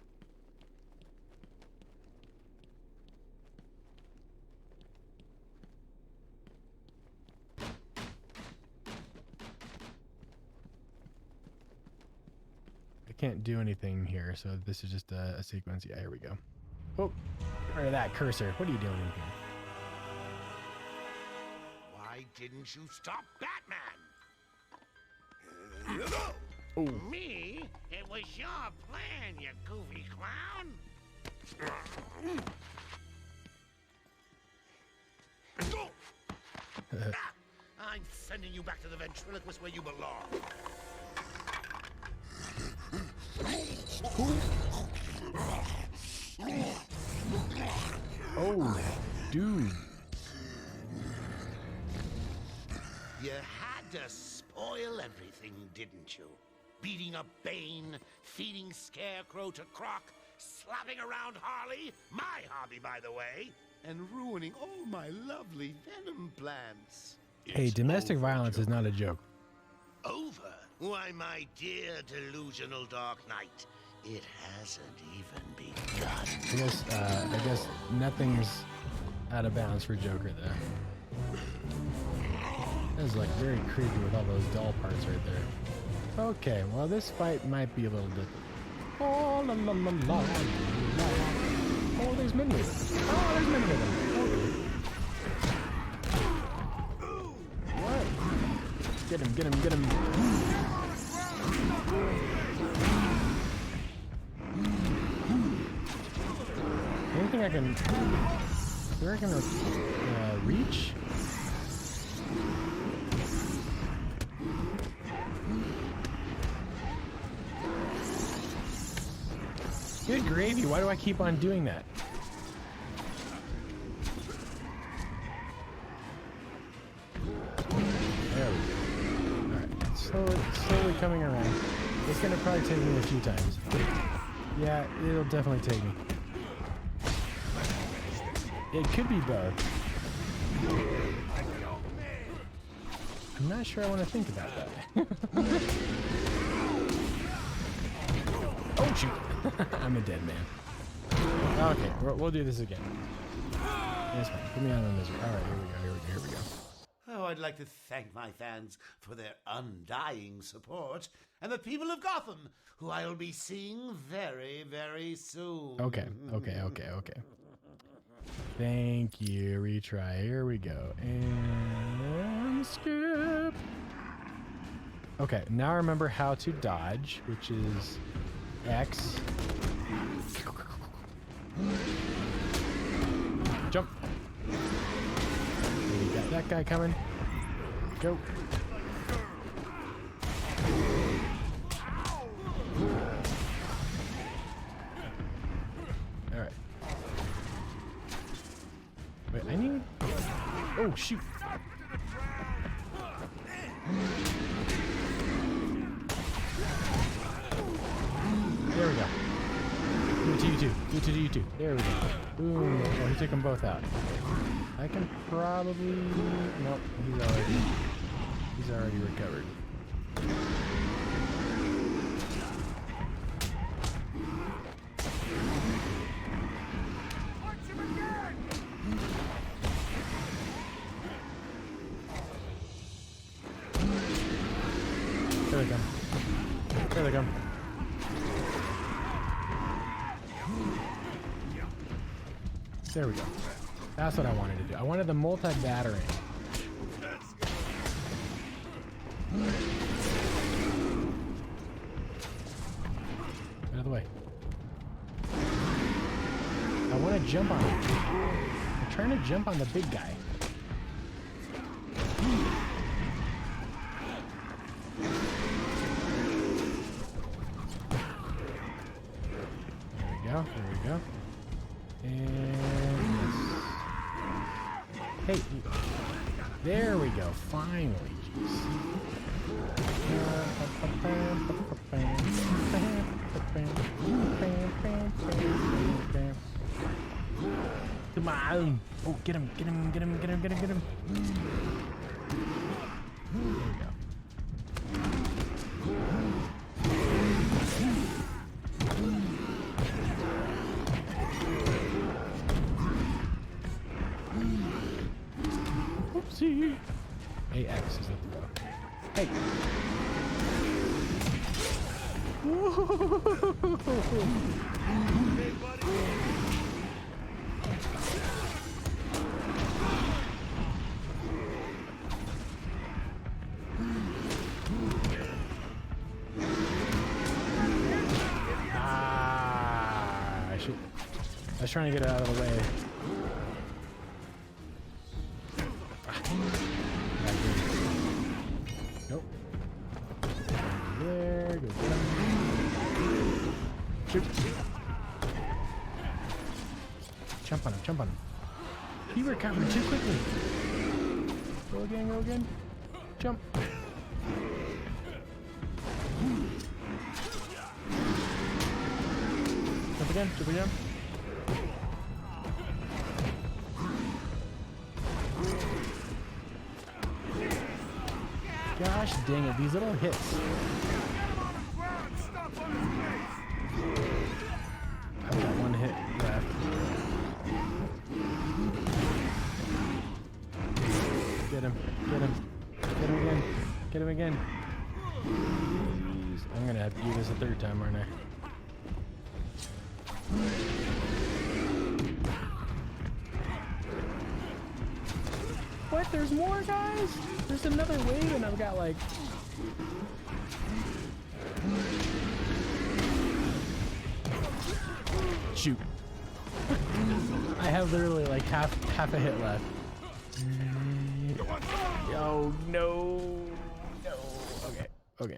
I can't do anything here, so this is just a sequence. Yeah, here we go. Oh, get rid of that cursor. What are you doing in here? Why didn't you stop Batman? Oh. Me? It was your plan, you goofy clown. I'm sending you back to the ventriloquist where you belong. Oh, dude. You had to spoil everything, didn't you? Beating up Bane, feeding Scarecrow to Croc, slapping around Harley, my hobby, by the way, and ruining all my lovely Venom plants. Hey, domestic violence is not a joke. Over? Why, my dear delusional Dark Knight, it hasn't even begun. I guess nothing's out of bounds for Joker there. That was like very creepy with all those doll parts right there. Okay, well this fight might be a little different. Oh, la, la, la, la, la. Oh, there's many of them. Oh, there's many of them. Okay. What? Get him, get him, get him. Anything I can... Do I can reach? Good gravy. Why do I keep on doing that? There we go. Alright. Slowly coming around. It's gonna probably take me a few times. Yeah, it'll definitely take me. It could be both. I'm not sure I want to think about that. Oh shoot! I'm a dead man. Okay, we'll do this again. That's fine. Put me on the misery. All right, here we go. Oh, I'd like to thank my fans for their undying support, and the people of Gotham, who I'll be seeing very, very soon. Okay. Thank you. Retry. Here we go. And skip. Okay, now I remember how to dodge, which is X. Jump. We got that guy coming. Go. All right. Wait, I need... Oh, shoot. There we go. Do it to you too. Do it to you too. There we go. Boom. Oh, he took them both out. I can probably... Nope. He's already recovered. There they come. There they come. There we go. That's what I wanted to do. I wanted the multi-battering. Out of the way. I want to jump on him. I'm trying to jump on the big guy. There we go. And yes. Hey, there we go. Finally, come on! Oh, get him! There we go. Oopsie. AX is the throw. Hey. I was trying to get it out of the way. Nope. There, go get him. Shoot. Jump on him. He recovered too quickly. Go again. Jump. Jump again. Gosh dang it, these little hits. I've got one hit left. Get him again. Jeez. I'm gonna have to do this a third time, aren't I? What? There's more, guys? There's another wave and I've got like... Shoot. I have literally like half a hit left. Oh, no. Okay.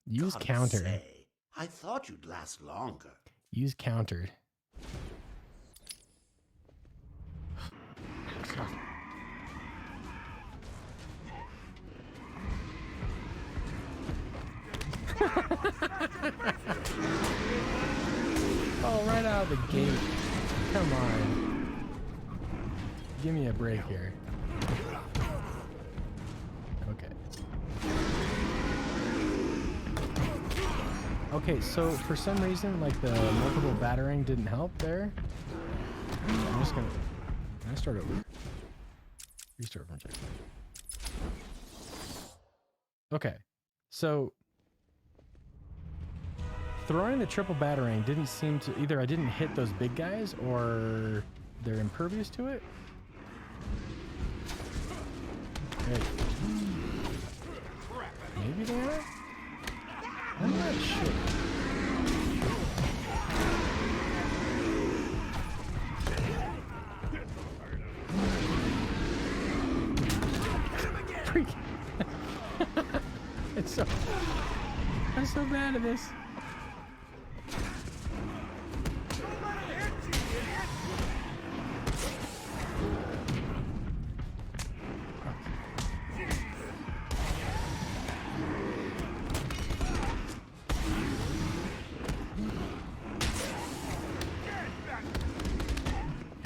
Use counter. Say, I thought you'd last longer. Use countered. Oh, right out of the gate. Come on. Give me a break here. Okay. Okay, so for some reason, like the multiple battering didn't help there. I'm just gonna... Can I start over? Restart from check. Okay, so throwing the triple batarang didn't seem to... Either I didn't hit those big guys or they're impervious to it. Hey. Maybe they are? I'm not sure. Freak. I'm so bad at this.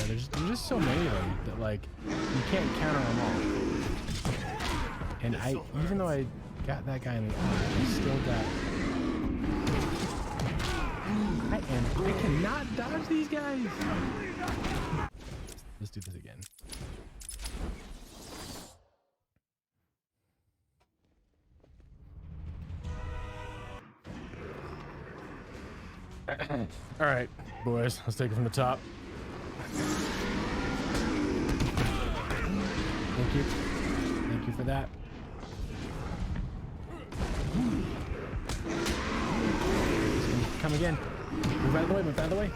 There's just so many of them that, like, you can't counter them all. And even though I got that guy in the eye, I still got... I cannot dodge these guys! Let's do this again. All right, boys, let's take it from the top. Thank you. Thank you for that. Come again. Move out of the way, move out of the way.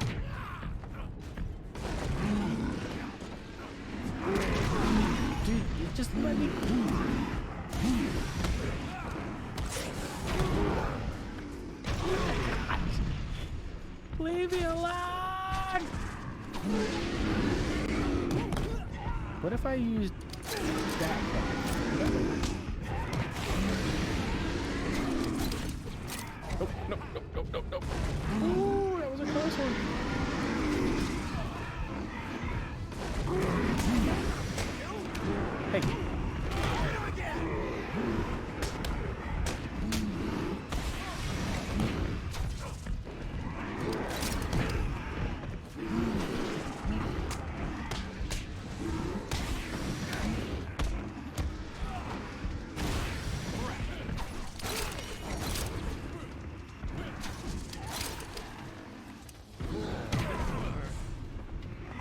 Dude, just let me... Leave me alone! What if I used that one? Nope, nope, nope, nope, nope, nope. Ooh, that was a close one. Hey.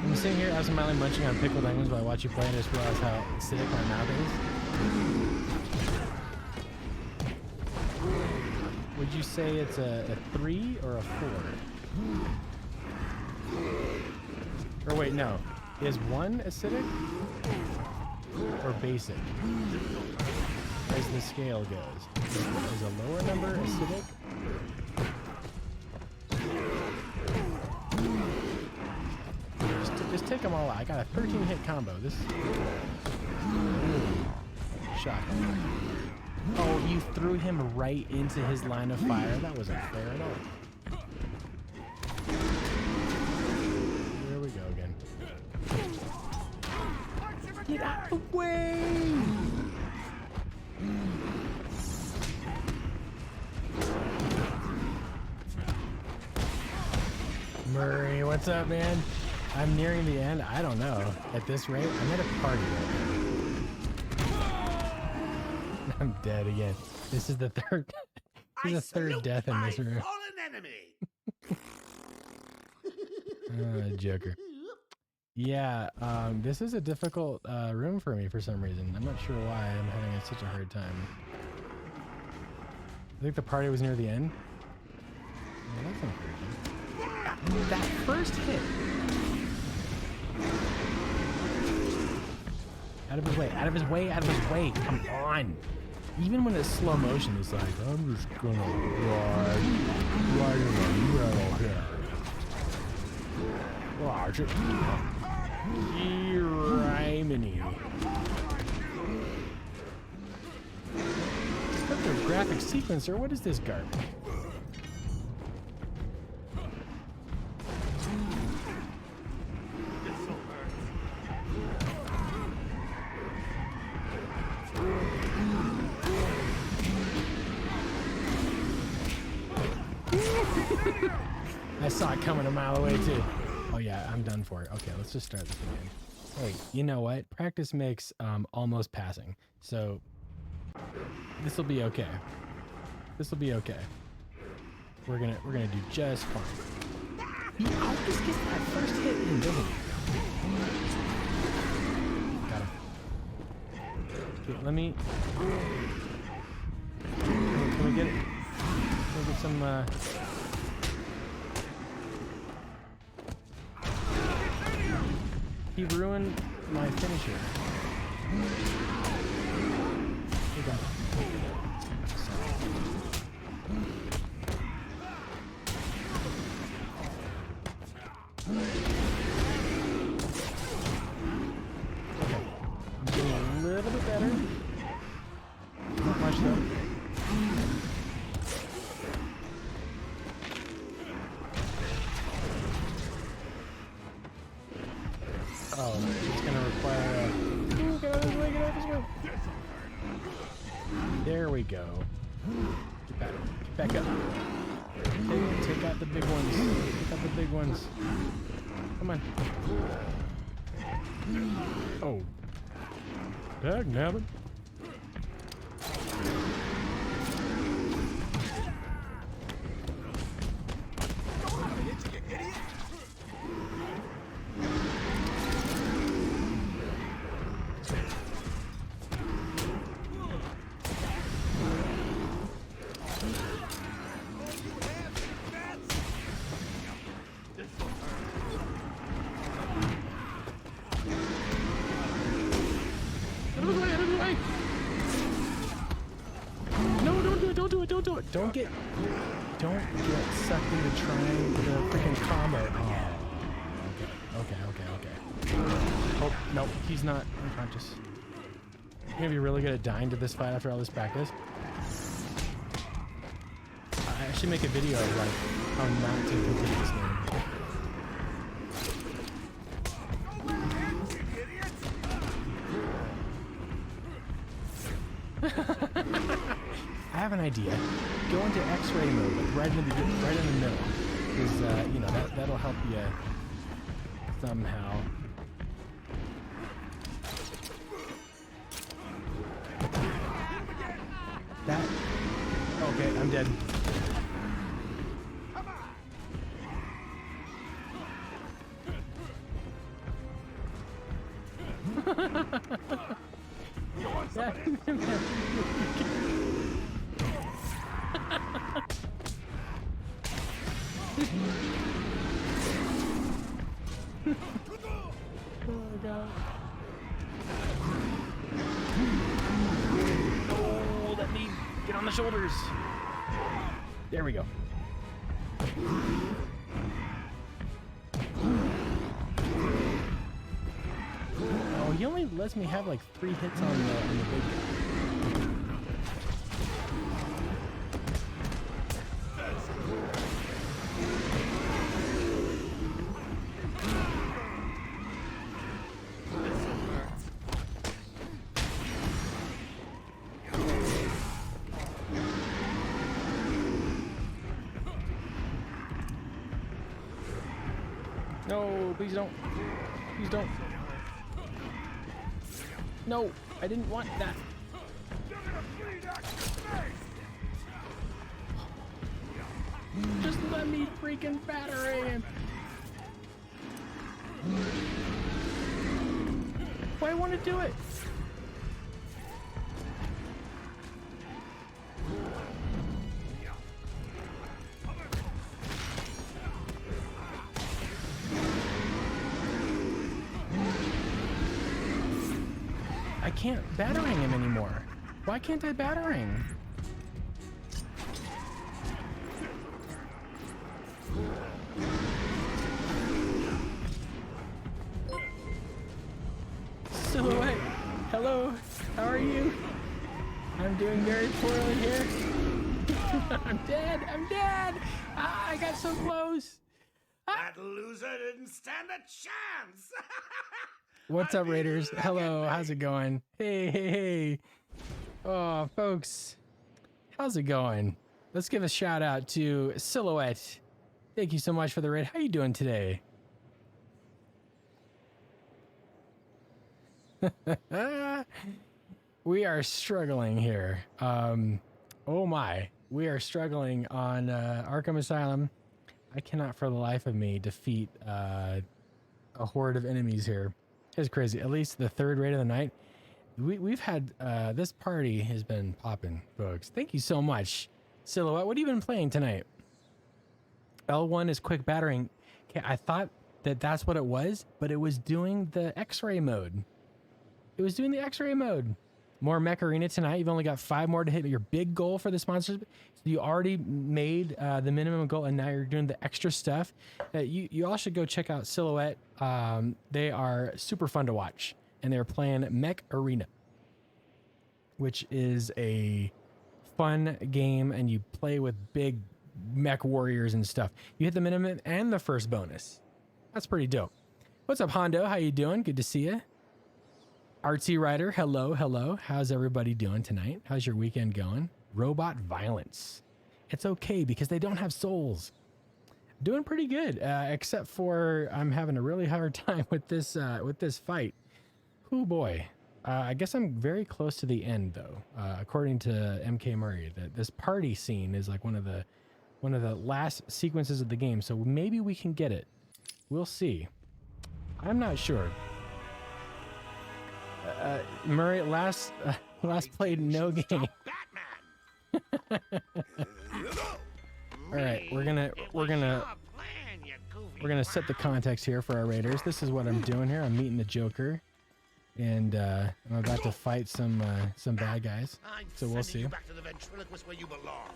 I'm sitting here absentmindedly munching on pickled onions while I watch you play and just realize how acidic my mouth is. Would you say it's a 3 or a 4? Or wait, no. Is 1 acidic? Or basic? As the scale goes. Is a lower number acidic? Just take them all out. I got a 13 hit combo. This shocking. Oh, you threw him right into his line of fire? That wasn't fair at all. Here we go again. Get out of the way! Murray, what's up, man? I'm nearing the end. I don't know. At this rate, I'm at a party right now. I'm dead again. This is the third. This is the third death in this room. Joker. Yeah, this is a difficult room for me for some reason. I'm not sure why I'm having such a hard time. I think the party was near the end. Well, that's encouraging. That first hit. Out of his way, out of his way, out of his way. Come on. Even when it's slow motion, it's like, I'm just gonna ride in the middle here. Archer. Rimini. Graphic sequencer? What is this garbage? I saw it coming a mile away too. Oh yeah, I'm done for it. Okay, let's just start this again. Wait, you know what? Practice makes almost passing. So this will be okay. This will be okay. We're gonna do just fine. He always gets that first hit in, doesn't he? Got him. Okay, let me. Can we get it? Can we get some? He ruined my finisher. Here we go. Okay, I'm getting a little bit better. Not much though. Oh, it's gonna require a... Ooh, get out of this way, get out of this way. There we go. Get back up. Take out the big ones. Take out the big ones. Come on. Oh. Dagnabbit. Don't get sucked into trying the freaking combo. Oh, okay. Oh, no, he's not unconscious. You're gonna be really good at dying to this fight after all this practice. I should make a video of like how not to complete this game. I have an idea. Go into X-ray mode, like right in the middle, because you know that'll help you somehow. That. Okay, I'm dead. Oh god. Oh, let me get on the shoulders. There we go. Oh, he only lets me have like 3 hits on the big guy. No, please don't. Please don't. No, I didn't want that. Just let me freaking batter him. Why I want to do it? I can't battering him anymore. Why can't I battering? you? I'm doing very poorly here. I'm dead. I'm dead. Ah, I got so close. That loser didn't stand a chance. What's up, Raiders? Hello, how's it going? Hey. Oh, folks, how's it going? Let's give a shout out to Silhouette. Thank you so much for the raid. How you doing today? We are struggling here. Oh my, we are struggling on Arkham Asylum. I cannot for the life of me defeat a horde of enemies here. It's crazy. At least the third raid of the night. We've had this party has been popping, folks. Thank you so much, Silhouette. What have you been playing tonight? L1 is quick battering. Okay, I thought that's what it was, but it was doing the X-ray mode. It was doing the X-ray mode. More Mech Arena tonight. You've only got 5 more to hit your big goal for the sponsors. So you already made the minimum goal, and now you're doing the extra stuff. You all should go check out Silhouette. They are super fun to watch, and they're playing Mech Arena, which is a fun game, and you play with big mech warriors and stuff. You hit the minimum and the first bonus. That's pretty dope. What's up, Hondo? How you doing? Good to see you. Artsy Rider, hello. How's everybody doing tonight? How's your weekend going? Robot violence. It's okay because they don't have souls. Doing pretty good, except for I'm having a really hard time with this fight. Oh boy. I guess I'm very close to the end though. According to MK Murray, that this party scene is like one of the last sequences of the game. So maybe we can get it. We'll see. I'm not sure. Murray, last played no game. All right, we're gonna set the context here for our raiders. This is what I'm doing here. I'm meeting the Joker, and I'm about to fight some bad guys. So we'll see. Back to the ventriloquist where you belong.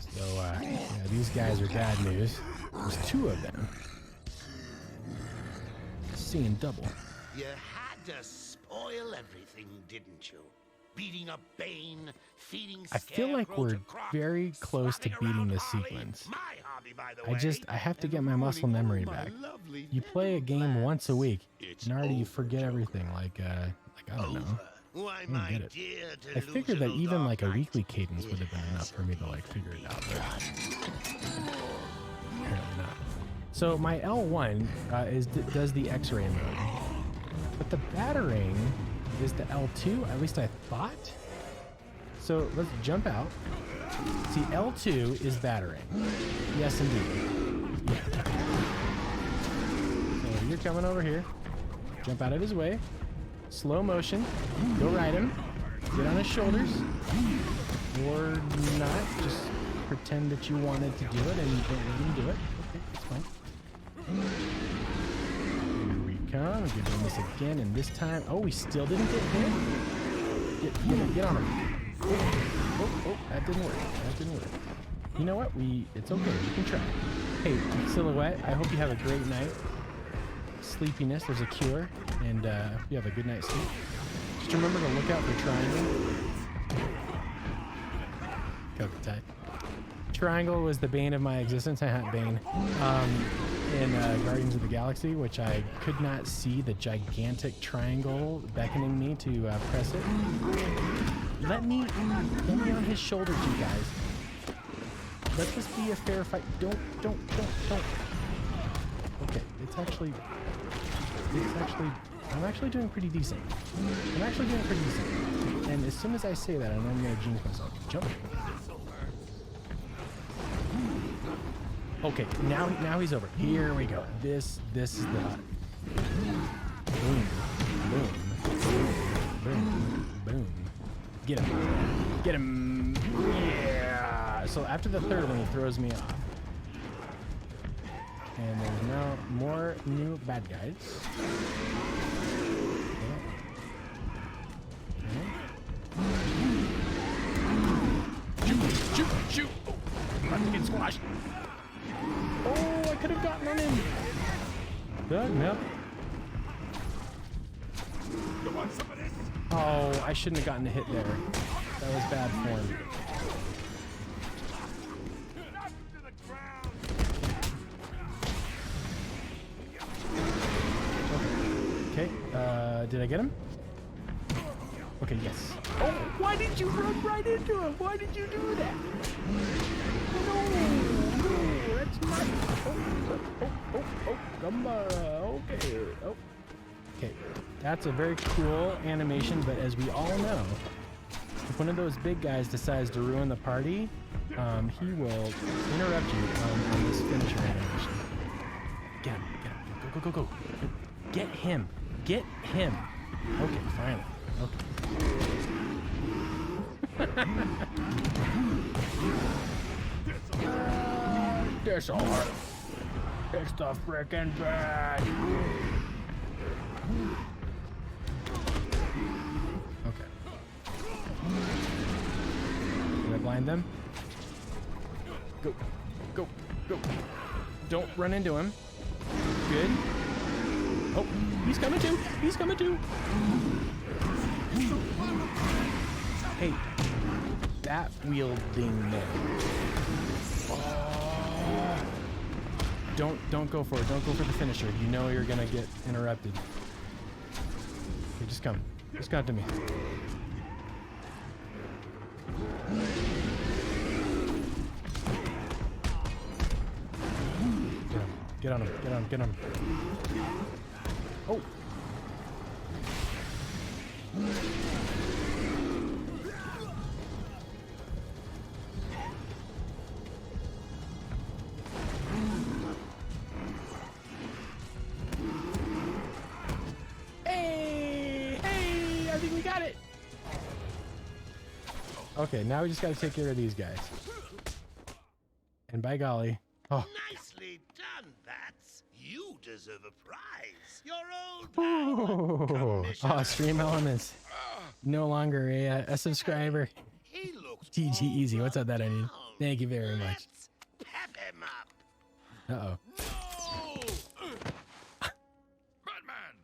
So yeah, these guys are bad news. There's 2 of them. Seeing double. You had to spoil everything, didn't you? Beating up Bane, feeding I feel like Scarecrow we're to Croc, very close to slapping beating around this Harley, sequence. my hobby, by the way, I have to and get my muscle ruining memory all my back. lovely You play a game once a week, It's and already you over, forget Joker. everything. Like I don't know. Why, I don't my get it. dear I figured that delusional even like a Dark weekly Knight, cadence would have been enough for me to like figure it out, but apparently not. So my L1 does the X-ray mode, but the battering is the L2. At least I thought. So let's jump out. See, L2 is battering. Yes, indeed. Yeah. So you're coming over here. Jump out of his way. Slow motion. Go ride him. Get on his shoulders. Or not. Just pretend that you wanted to do it and you don't let him do it. Okay, that's fine. Here we come. We're doing this again, and this time... Oh, we still didn't get hit? Get on him. Oh, that didn't work. You know what? It's okay. We can try. Hey, Silhouette, I hope you have a great night. Sleepiness, there's a cure, and you have a good night's sleep. Just remember to look out for triangle. Coconut. Triangle was the bane of my existence. I had Bane in Guardians of the Galaxy, which I could not see the gigantic triangle beckoning me to press it. Let me on his shoulders, you guys. Let this be a fair fight. Don't. Okay, I'm actually doing pretty decent. And as soon as I say that, I know I'm gonna jinx myself. Jump. Okay, now he's over. Here we go. This is the boom. Get him. Yeah. So after the third one, he throws me off. And there's now more new bad guys. Shoot! Oh, I'm about to get squashed. Oh, I could have gotten on him. Doug, no. You want some of this? Oh, I shouldn't have gotten a hit there. That was bad form. Knock him to the ground. Okay, did I get him? Okay, yes. Oh, why did you run right into him? Why did you do that? No, that's not. Oh, come on. Okay. Oh. Okay, that's a very cool animation, but as we all know, if one of those big guys decides to ruin the party, he will interrupt you on this finisher animation. Get him, go. Get him. Okay, finally. Okay. This hard. It's the frickin' bad. Okay. Did I blind them? Go. Don't run into him. Good. Oh, he's coming too. Hey, bat wielding man. Oh. Don't go for it. Don't go for the finisher. You know you're gonna get interrupted. Okay, just come. Just come to me. Get on him. Oh. Hey, I think we got it. Okay, now we just gotta take care of these guys. And by golly, oh. Nicely done, Bats. You deserve a prize. Your old pal, Oh, Stream Elements. No longer a subscriber. He looks TG Easy. What's up, that I need? down. Thank you very much. Let's pep him up. Uh-oh. Batman!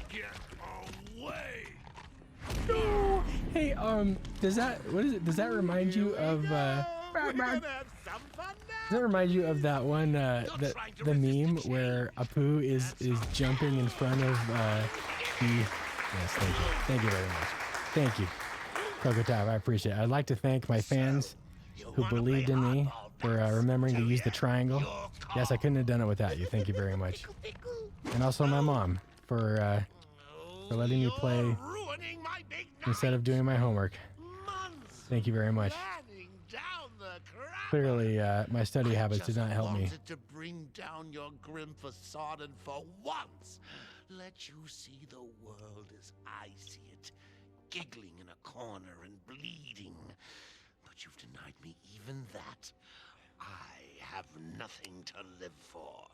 Get away! No! Hey, does that remind you of, We're Batman? gonna have some fun now. Does that remind you of that one, the meme where Apu is jumping in front of, the... Yes, thank you very much. Thank you, Cocotab, I appreciate it. I'd like to thank my fans who believed in me for remembering to use the triangle. Yes, I couldn't have done it without you. Thank you very much. And also my mom for letting me play Ruining my big instead of doing my homework. months Thank you very much. planning down the crap. Clearly, my study habits did not help me. Wanted to bring down your grim facade and for once let you see the world as I see it, giggling in a corner and bleeding. But you've denied me even that. I have nothing to live for.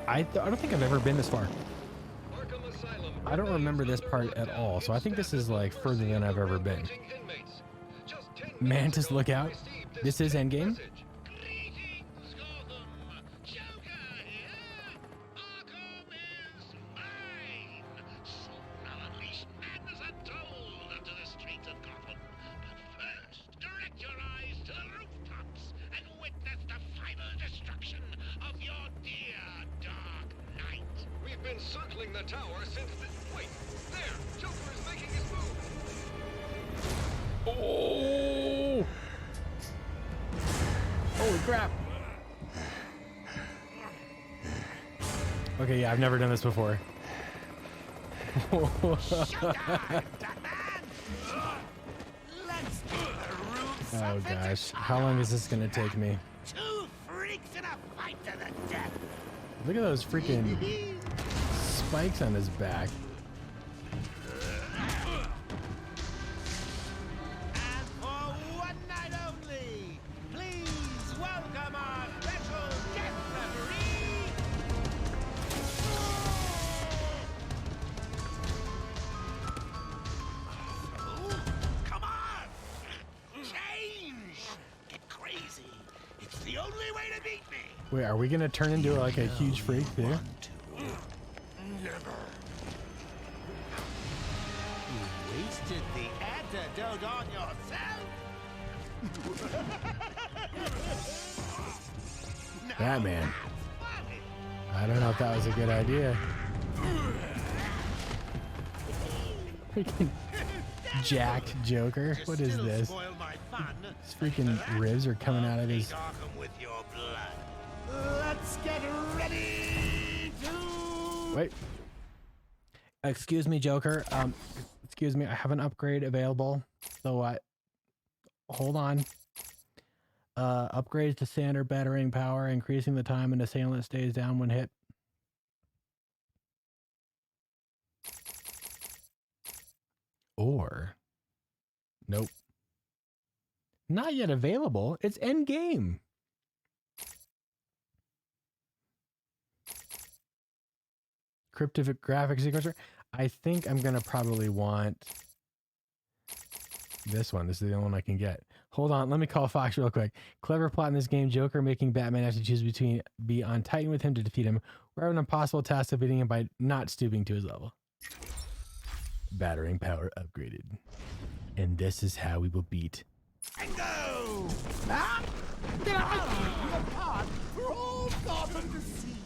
I don't think I've ever been this far. Arkham Asylum. I don't remember this part at all, so I think this is like further than I've ever been. Mantis, look out. This is endgame? Greetings, Gotham. Joker here. Arkham is mine. Soon I'll unleash madness untold onto the streets of Gotham. But first, direct your eyes to the rooftops and witness the final destruction of your dear Dark Knight. We've been circling the tower since the... Wait, there! Joker is making his move! Oh! Holy crap. Okay, yeah, I've never done this before. Showtime, Batman! Let's get the roofs Oh of the gosh, how long is this gonna take me? Two freaks in a fight to the death. Look at those freaking spikes on his back. And for one night only, please welcome our special guest referee. crazy. It's the only way to beat me. Wait, are we gonna turn into like a huge freak too? Never. You wasted the antidote on yourself. Batman. I don't know if that was a good idea. Freaking jacked Joker. What is this? His freaking ribs are coming out of his. Arkham with your blood. Let's get ready to. Wait. Excuse me, Joker. Excuse me. I have an upgrade available. So what? Hold on. Upgrades to standard battering power, increasing the time an assailant stays down when hit. Or, nope. Not yet available. It's end game. Cryptographic sequencer. I think I'm going to probably want this one. This is the only one I can get. Hold on. Let me call Fox real quick. Clever plot in this game. Joker making Batman have to choose between be on Titan with him to defeat him or an impossible task of beating him by not stooping to his level. Battering power upgraded. And this is how we will beat. Tango! Ah! Get out! Apart for all Gotham to see.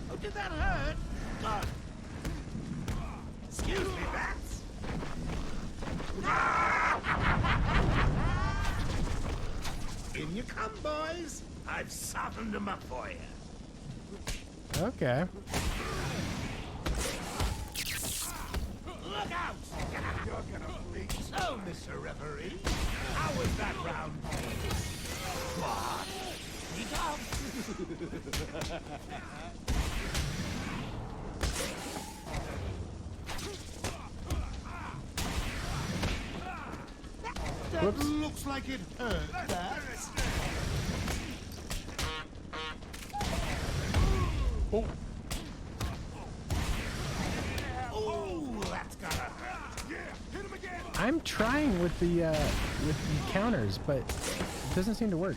Oh, did that hurt? Excuse me, Bats. In you come, boys. I've softened them up for you. Okay. Look out! You're gonna bleed. So, Mr. Referee, how was that round? What? Speak up! That Whoops. looks like it hurt, that. Oh. Oh, that's gotta hurt. Yeah, hit him again. I'm trying with the counters, but it doesn't seem to work.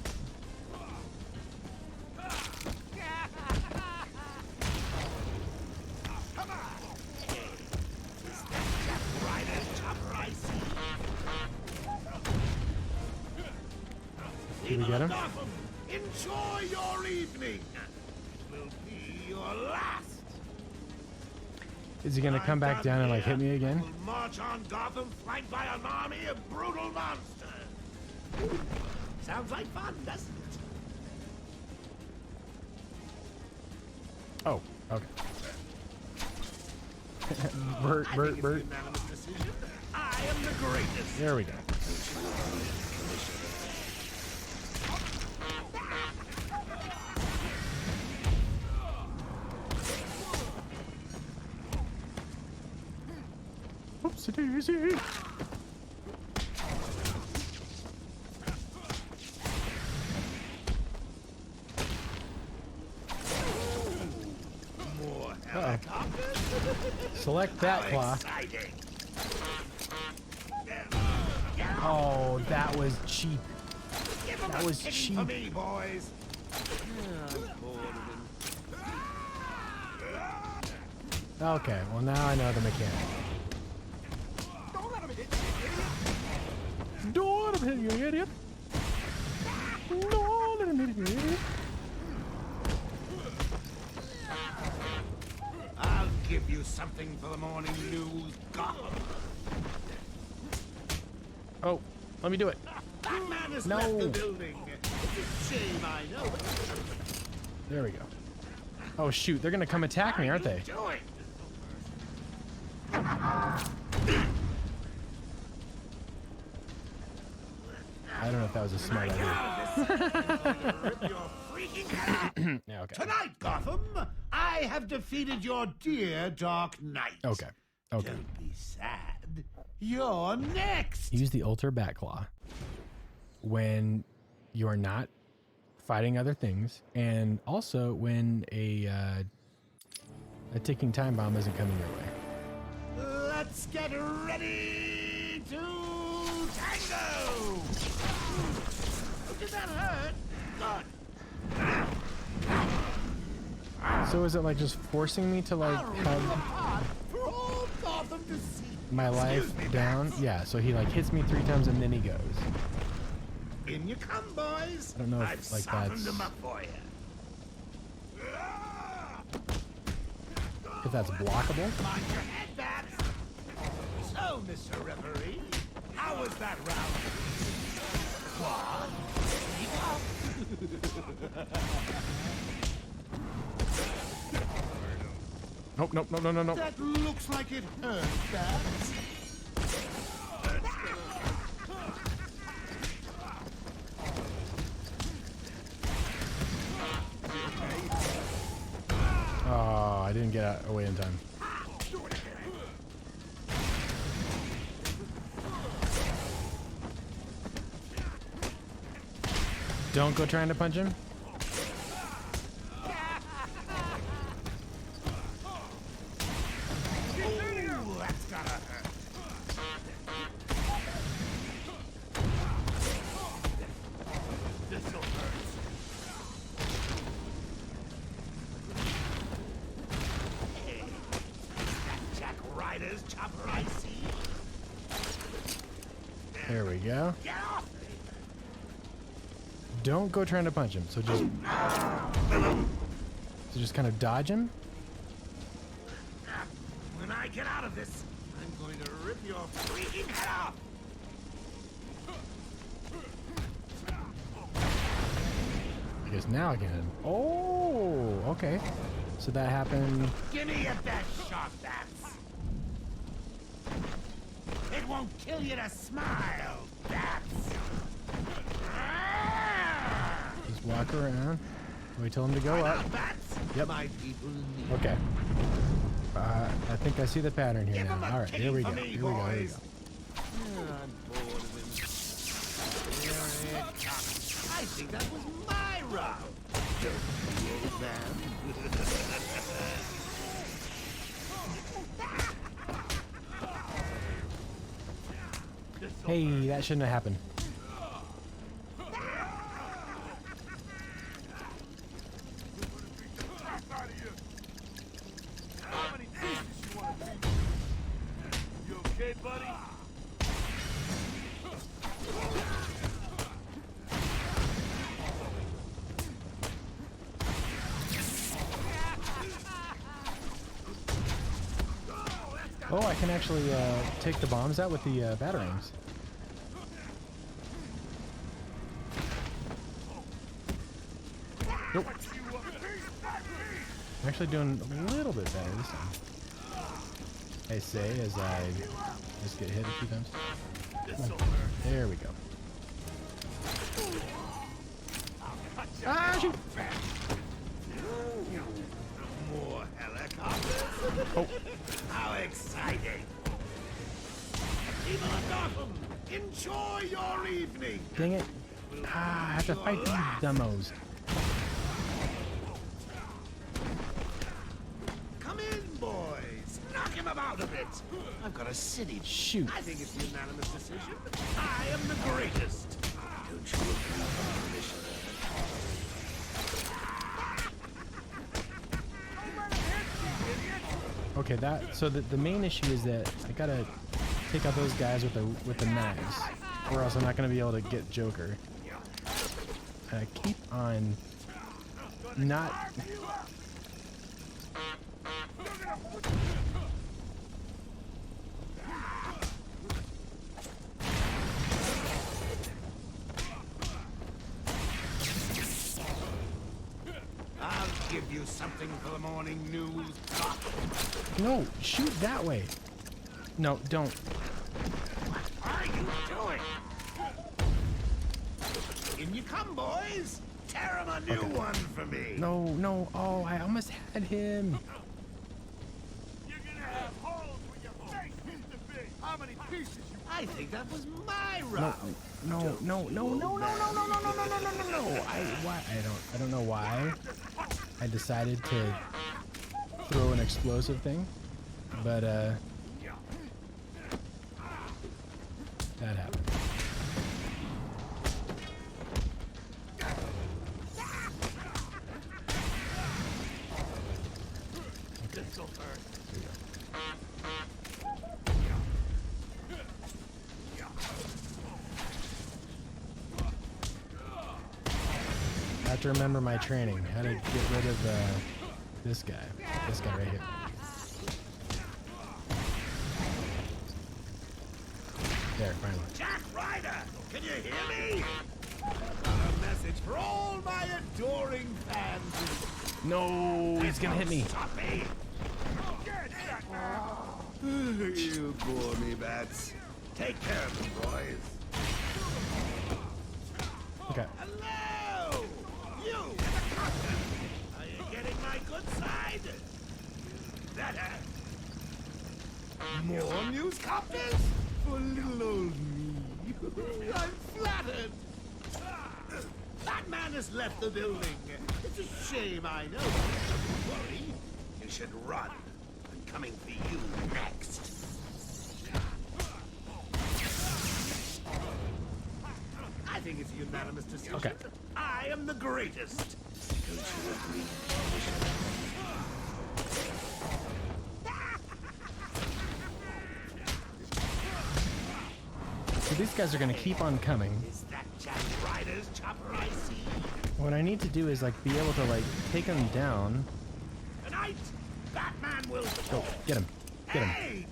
Did we get him? Enjoy your evening. It will be your last. Is he gonna come back down and like hit me again? We'll march on Gotham flanked by an army of brutal monsters. Sounds like fun, doesn't it? Oh, okay. I think it's a unanimous decision. I am the greatest. There we go. Oopsie daisy. More helicopters. Select that How claw. exciting. Oh, that was cheap. Give 'em That a was kicking cheap. for me, boys. Okay, well now I know the mechanic. Don't let him hit you, idiot. Don't let him hit you, idiot. Don't let him hit you, idiot. I'll give you something for the morning news, Gotham. Oh, let me do it. Batman has No. left the building. It's a shame, I know. There we go. Oh shoot, they're gonna come attack me, aren't they? Doing? I don't know if that was a smart idea. Rip your freaking head off. Yeah, okay. Tonight, Gotham, I have defeated your dear Dark Knight. Okay. Okay. Don't be sad. You're next. Use the Ultra Bat Claw when you're not fighting other things, and also when a ticking time bomb isn't coming your way. Let's get ready to tango. So is it like just forcing me to like have For all Gotham to see. my life down? Yeah, so he like hits me 3 times and then he goes. In you come, boys. I don't know if, I've like, softened that's- them up for you. If that's blockable. Mind your head, Bats. So, Mr. Referee, how was that round? What? Nope, nope, no, no, no, no. That looks like it hurt, Bats. Oh, I didn't get away in time. Don't go trying to punch him. Ooh, that's gotta hurt. This'll hurt. Hey, that Jack Ryder's chopper I see. There we go. Get off me! Don't go trying to punch him. So just kind of dodge him. When I get out of this, I'm going to rip your freaking head off! I guess now I can hit him. Oh, okay. So that happened. Give me your best shot, Bats! It won't kill you to smile, Bats! Just walk around. Wait till him to go Why up. not, Bats? Yep. My people need Okay. I think I see the pattern here Give now. him a All right, here we go. kicking for me, Here we go. Here we boys. go. I'm bored of him. Here it comes. I think that was my round. Don't you, old man? Hey, that shouldn't have happened. You okay, buddy? Oh, I can actually take the bombs out with the batarangs. Nope. I'm actually doing a little bit better this time. I say as I just get hit a few times. Come on. There we go. Ah, shoot! More helicopters? Oh, How exciting! People of Gotham, enjoy your evening! dang it. Ah, I have to fight these demos. Come in, boys! Knock him about a bit! I've got a city. Shoot. I think it's a unanimous decision. I am the greatest! Don't you agree, Commissioner? Okay, so the main issue is that I gotta take out those guys with the knives, or else I'm not gonna be able to get Joker. And I keep on not. I'll give you something for the morning news, Doc. No, shoot that way. No, don't. What are you doing? In you come, boys! Tear him a new one for me! No, no. Oh, I almost had him. You're gonna have holes where your face used to be. How many pieces you I think that was my No, round. no, no, no, no, no, no, no, no, no, no, no, no, no, no. I don't know why I decided to throw an explosive thing, but that happened. have to remember my training. How to get rid of this guy. This guy right here. There, finally. Jack Ryder, can you hear me? A message for all my adoring fans. No, he's gonna hit me. Stop me! You bore me, Bats. Take care of them, boys. Okay. Hello! You, the captain! Are you getting my good side? Better. More newscopters? For little old me. I'm flattered. Batman has left the building. It's a shame, I know. Don't worry. You should run. I'm coming for you next. I think it's a unanimous decision. Okay. I am the greatest. Don't you agree? So these guys are gonna keep on coming. Is that Jack Ryder's chopper I see? What I need to do is like be able to like take them down. Tonight, Batman will... Go, get him. Get him. Hey!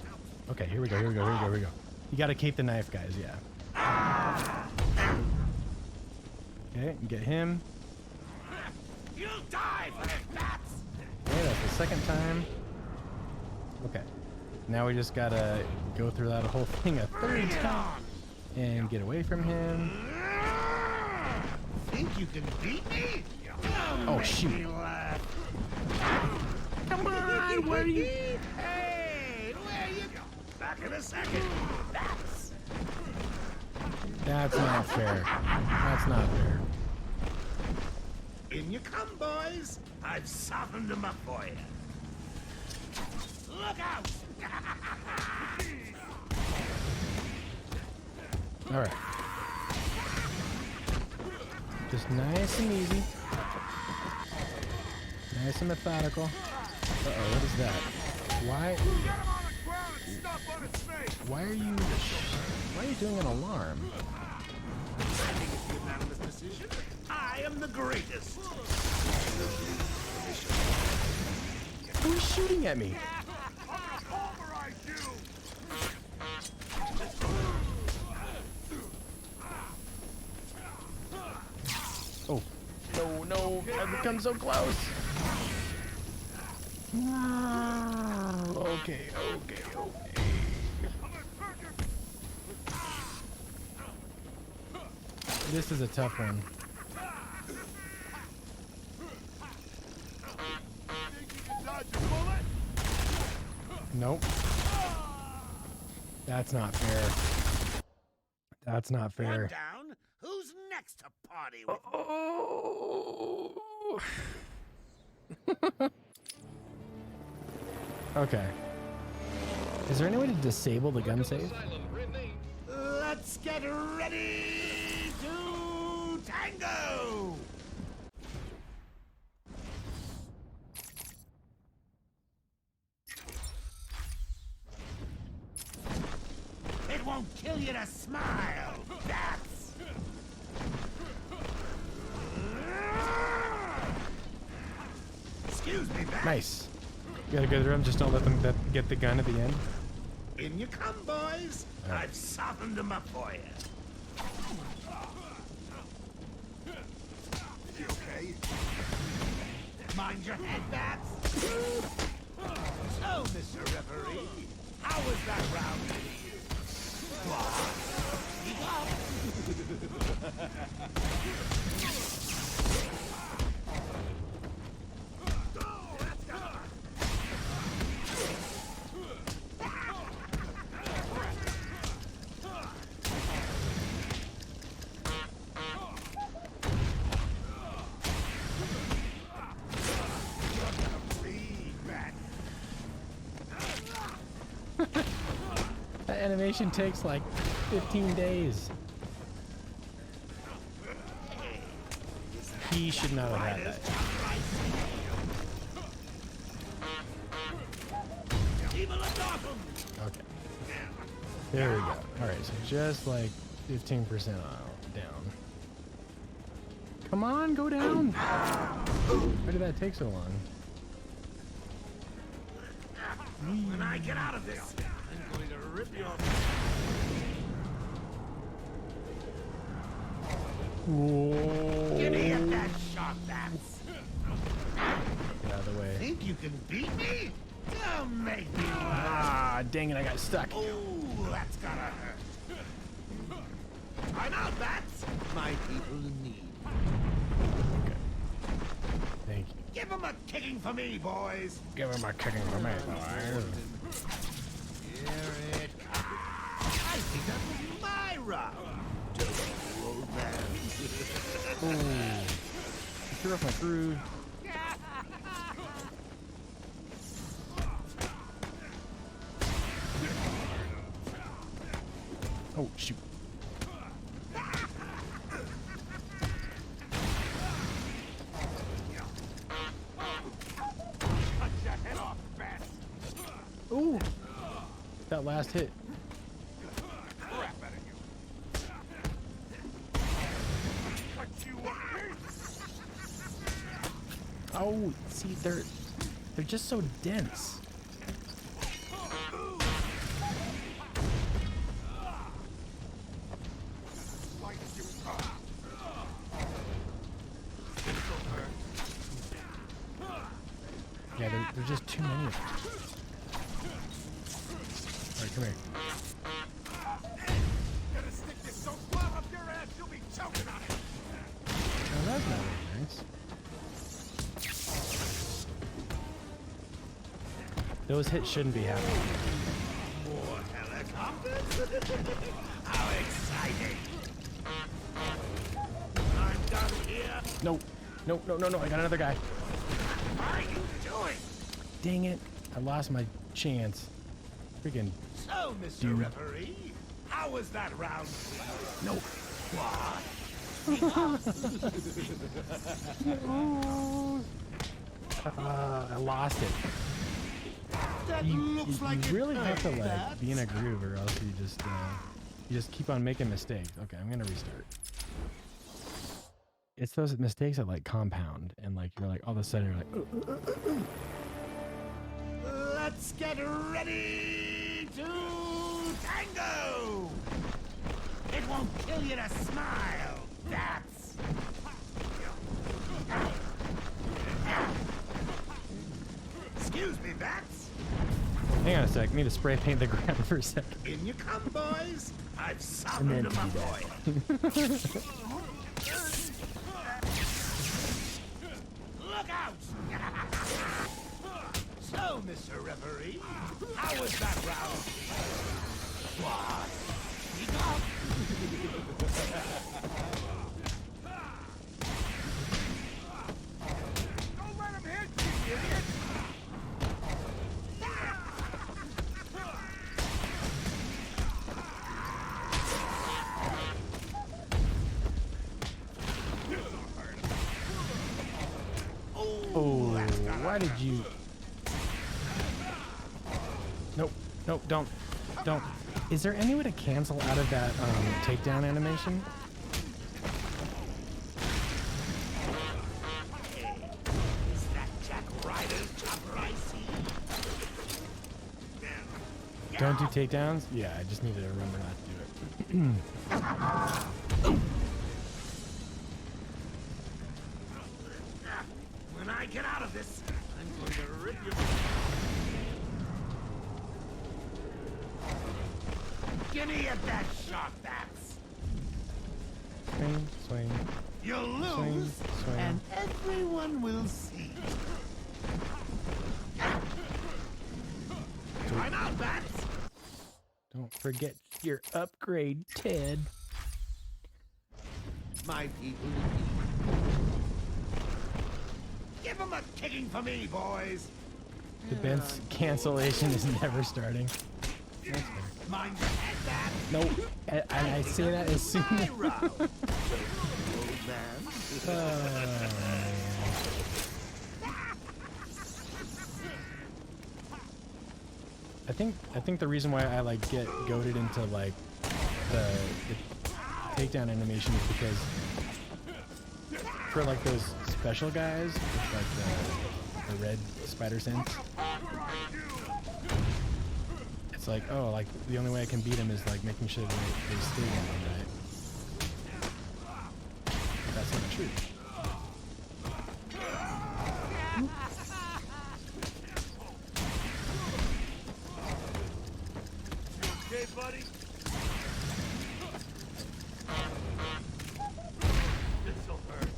Okay, here we go, here we go, here we go, here we go. You gotta keep the knife guys, yeah. Okay, you get him. You'll die for it, Bats! Okay, that's the second time. Okay. Now we just gotta go through that whole thing a third time and get away from him. Think you can beat me? Oh shoot. Come on, where are you? Hey, where you go? Back in a second. That's not fair. That's not fair. In you come, boys. I've softened them up for you. Look out! Alright. Just nice and easy. Nice and methodical. Uh-oh, what is that? Why are you doing an alarm? I think it's a unanimous decision. I am the greatest. Who's shooting at me? Oh, no, I've become so close. Okay. This is a tough one. Nope. That's not fair. That's not fair. One down. Who's next to party with? Oh. Okay. Is there any way to disable the gun save? Asylum remains. Let's get ready to tango! It won't kill you to smile, bats! Excuse me, bats. Nice. You gotta go through them, just don't let them get the gun at the end. In you come, boys. All right. I've softened them up for you. You okay? Mind your head, bats. So, Mr. Referee, how was that round for you? Keep That animation takes like 15 days. He should not have had that. Okay. There we go. Alright, so just like 15% down. Come on, go down. Why did that take so long? When I get out of this, I'm going to rip your... Whoa. Get at that shot, bats. Get out of the way. Think you can beat me? Don't make me laugh. Ah, dang it, I got stuck. Oh, that's gotta hurt. I'm out, bats. My people need. Okay. Thank you. Give them a kicking for me, boys. Give him a kicking for me. Here it comes. I think that was my round. Don't old man. Ooh. You threw off my groove. Oh, shoot. Ooh. That last hit. Oh, see, they're just so dense. Yeah, there's just too many of them. Alright, come here. Gonna stick this so far up your ass you'll be choking on it. Oh, that's not very nice. Those hits shouldn't be happening. More helicopters? How exciting! I'm done here. No. No, no, no, no. I got another guy. What are you doing? Dang it. I lost my chance. Freaking. So, Mr. Dude. Referee, how was that round? No. What? I lost it. That You looks like it really have to hurt, like Bats. be in a groove, or else you just keep on making mistakes. Okay, I'm gonna restart. It's those mistakes that like compound, and like you're like all of a sudden you're like, Let's get ready to tango! It won't kill you to smile, that's... Excuse me, Bats. hang on a sec, I need to spray paint the ground for a second. In you come, boys. I've And softened then them up do for you. Look out! So, Mr. Referee, how was that round? What? He got... Don't let him hit you, idiot! Oh, why did you? Nope, nope, don't. Is there any way to cancel out of that takedown animation? Is that Jack Ryder's chopper I see? Don't do takedowns? Yeah, I just need to remember not to do it. When I get out of this, I'm going to rip you. Give me at that shot, Bats. Swing, swing. You'll lose, Swing, swing. and everyone will see. I'm out, Bats. Don't forget your upgrade, Ted. My people. Give them a kicking for me, boys. Defense cancellation is never starting. That's fair. Mind your head, Bats. Nope. I say that as soon My as... round. Old man. I think the reason why I like get goaded into like the takedown animation is because for like those special guys, with like the red spider sense. It's like, oh, like the only way I can beat them is like making sure that they stay in one night. That's not true. Okay, buddy? This'll hurt.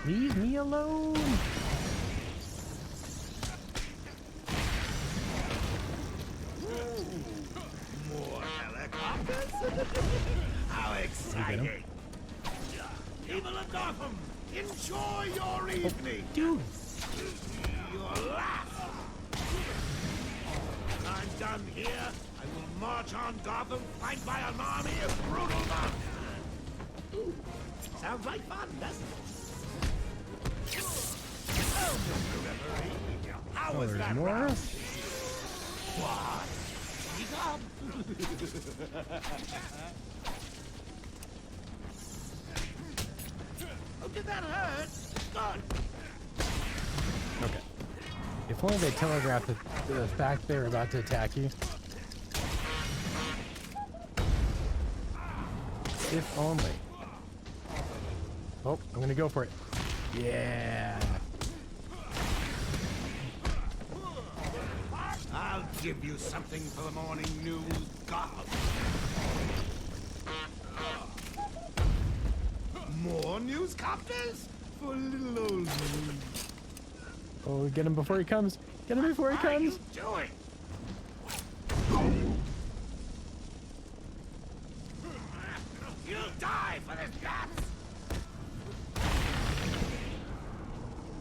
Leave me alone. More helicopters? How exciting! People of Gotham, enjoy your evening! Dude. Your last! When I'm done here, I will march on Gotham flanked by an army of brutal monsters! Sounds like fun, doesn't it? Oh, Mr. Referee, how was there's that more? round? What? Speak up! Oh, did that hurt? Good. Okay. If only they telegraphed the fact they were about to attack you. If only. Oh, I'm gonna go for it. Yeah. I'll give you something for the morning news, Gotham. More newscopters? For little old me. Oh, get him before he comes. Get him before he What are you comes. doing? You'll die for this gas!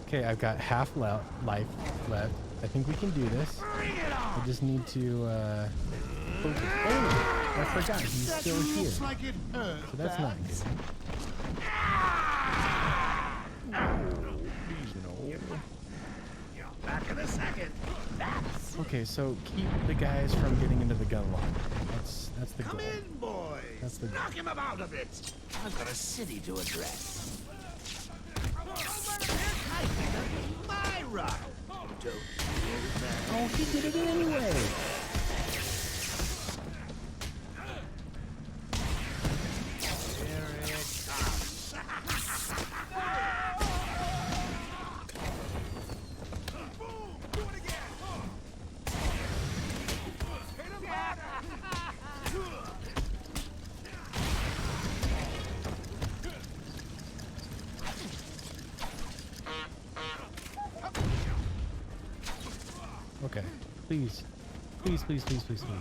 Okay, I've got half life left. I think we can do this. Bring it I on! just need to focus. Oh, I forgot he's That still looks here. like it hurt, So that's not good. Back in a second. That's... Okay, so keep the guys from getting into the gun lock. That's the Come goal. in, boys. That's the goal. Knock him about a bit. I've got a city to address. I think that was my round. Don't you, man? Oh, he did it anyway. Here it comes. Okay, please. Please, please, please, please, please.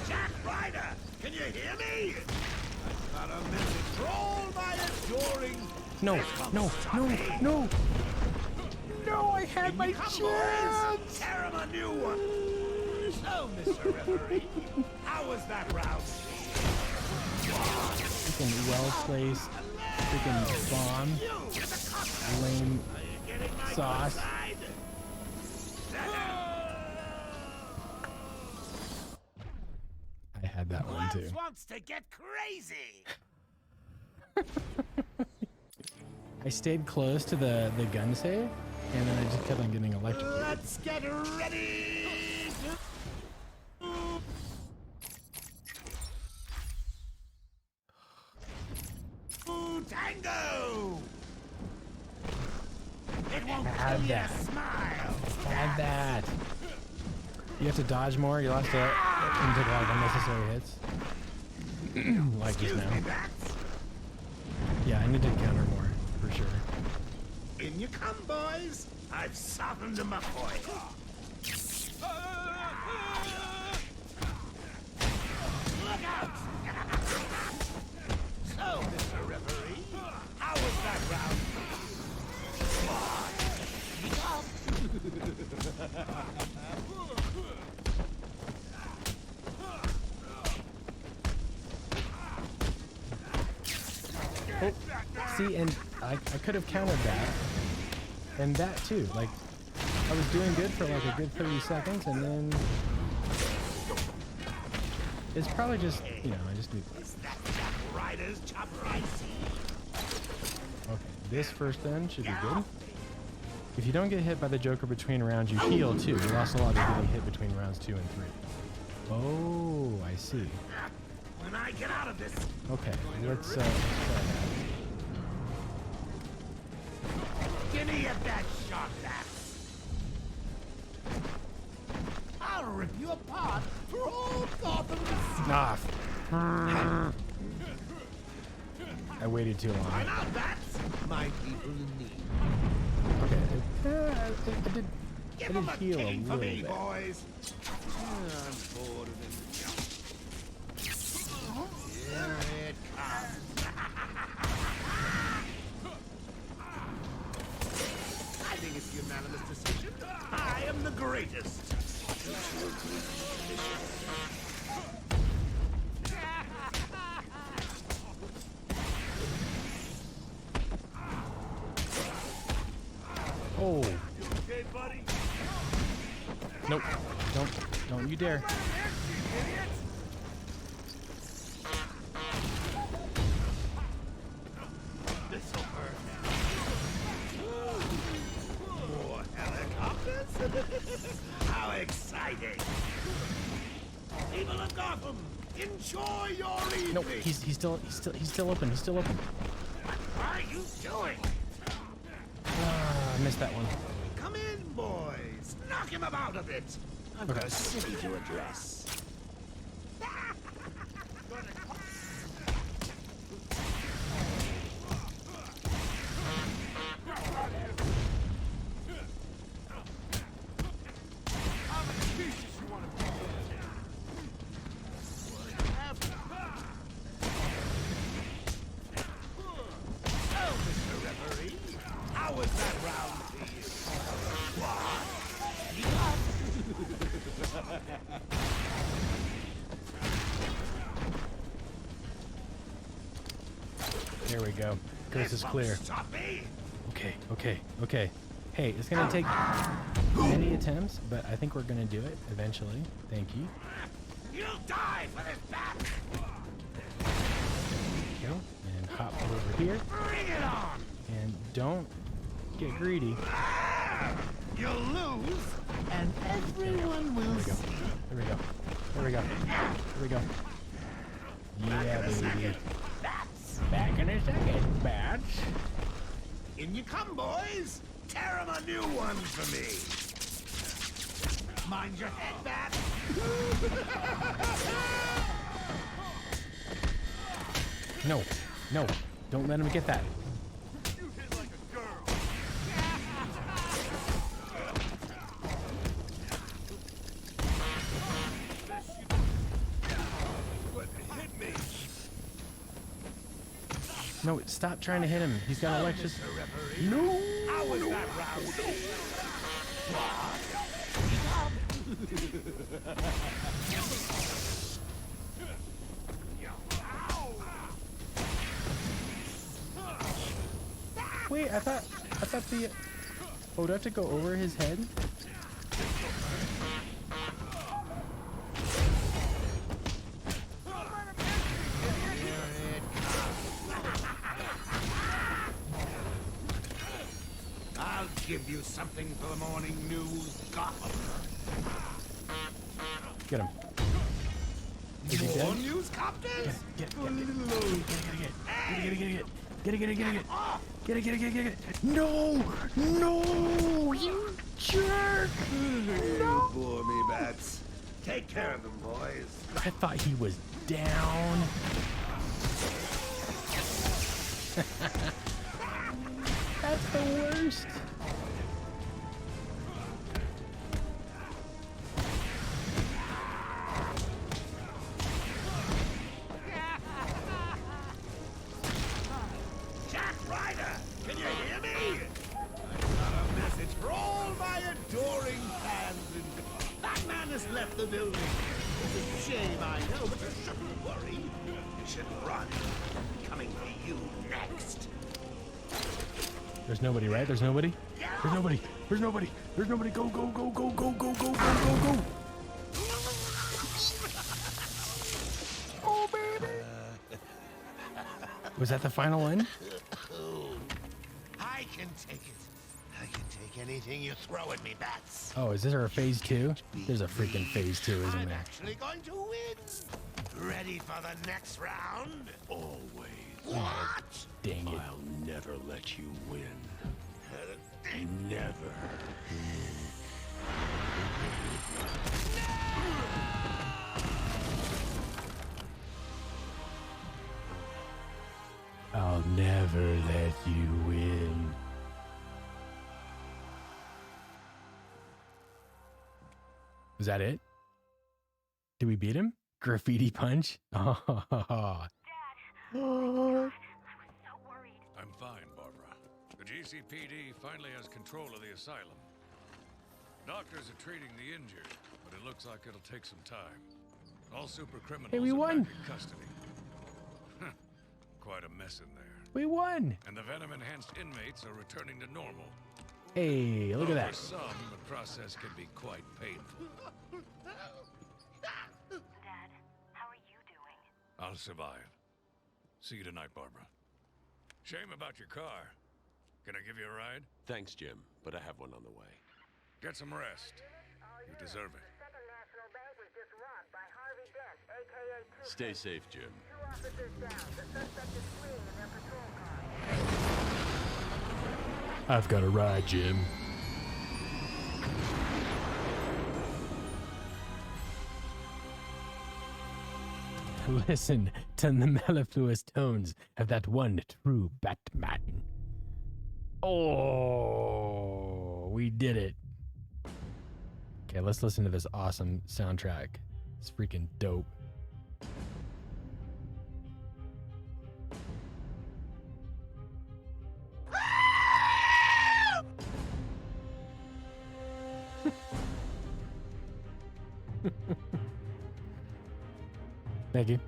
Jack Ryder, can you hear me? I've got a message for all my adoring... No, no, no, no. No, I had my Come, chance. boys. Tear him a new one. So, Mr. Referee, how was that round? Freaking well-placed freaking bomb. You, the cocktail. Lame Are you getting my sauce. good side? I had that Who one too. else wants to get crazy? I stayed close to the gun save, and then I just kept on getting electrocuted. Let's get ready to tango. It won't Have kill you that. to smile. Had that. You have to dodge more. You'll have to take like unnecessary hits. Like just Excuse now. me, Bats. Yeah, I need to counter more for sure. In you come, boys. I've softened them up for you. Look out! So, Mr. Referee, how was that round? Speak up. Oh, see, and I could have countered that. And that too, like, I was doing good for like a good 30 seconds, and then it's probably just, you know, I just need. Is that Jack Ryder's chopper I see? Okay, this first then should be good. If you don't get hit by the Joker between rounds, you heal too. You lost a lot of getting hit between rounds 2 and 3. Oh, I see. When I get out of this, Okay, let's try that. give me that shot, axe. I'll rip you apart for all Gotham to see. Ah. I waited too long. Find out, bats. My people in need. Okay, I did Give them a heal a kicking for little me, bit. boys. I'm bored of it. Here it comes. I think it's unanimous decision. I am the greatest. Oh, Okay, buddy? nope. Don't you dare. This'll hurt. More helicopters? How exciting! People of Gotham, enjoy your evening. Nope, he's still open. He's still open. What are you doing? Ah, I missed that one. Come in, boys. Knock him about a bit. I've got Okay. a city to address. Oh, Mr. Referee, how was that round for you? What? There we go. Coast is clear. Stop me! Okay. Hey, it's gonna take many attempts, but I think we're gonna do it eventually. Thank you. You'll die for this bat! Go and hop over here, Bring it on! and don't get greedy. You'll lose, and everyone will see. There we go. Yeah, baby. Bats! Back in a second, bats. In you come, boys! Tear 'em a new one for me! Mind your head, bat! No, don't let him get that. You hit like a girl. What hit me? No, stop trying to hit him. He's got Alexis. No. How was that round? Wait, I thought the. Oh, do I have to go over his head? I'll give you something for the morning news, Gotham. Get him. Is he More dead? news copters? Get it. No, you jerk. You bore me, bats. Take care of them, boys. I thought he was down. That's the worst. Jack Ryder, can you hear me? I've got a message for all my adoring fans. And Batman has left the building. It's a shame, I know, but you shouldn't worry. You should run. I'm coming for you next. There's nobody, right? There's nobody? There's nobody. There's nobody. There's nobody. Go, go, go, go, go, go, go, go, go, go. Oh, baby. Was that the final one? I can take it. I can take anything you throw at me, bats. Oh, is this our phase 2? There's a freaking phase 2, isn't I'm there? actually going to win. Ready for the next round? Always. What? Dang it. I'll never let you win. Never. I'll never let you win. Was that it? Did we beat him? Graffiti punch? Oh. I'm fine, Barbara. The GCPD finally has control of the asylum. Doctors are treating the injured, but it looks like it'll take some time. All super criminals Hey, we are won. back in custody. Quite a mess in there. We won. And the venom-enhanced inmates are returning to normal. Hey, look at Though that. For some, the process can be quite painful. Dad, how are you doing? I'll survive. See you tonight, Barbara. Shame about your car. Can I give you a ride? Thanks, Jim, but I have one on the way. Get some rest. You deserve it. Second National Bank was just robbed by Harvey Dent, aka Two. Stay safe, Jim. 2 officers down. The suspect is fleeing in their patrol car. I've got a ride, Jim. Listen to the mellifluous tones of that one true Batman. Oh, we did it. Okay, let's listen to this awesome soundtrack. It's freaking dope. Thank you.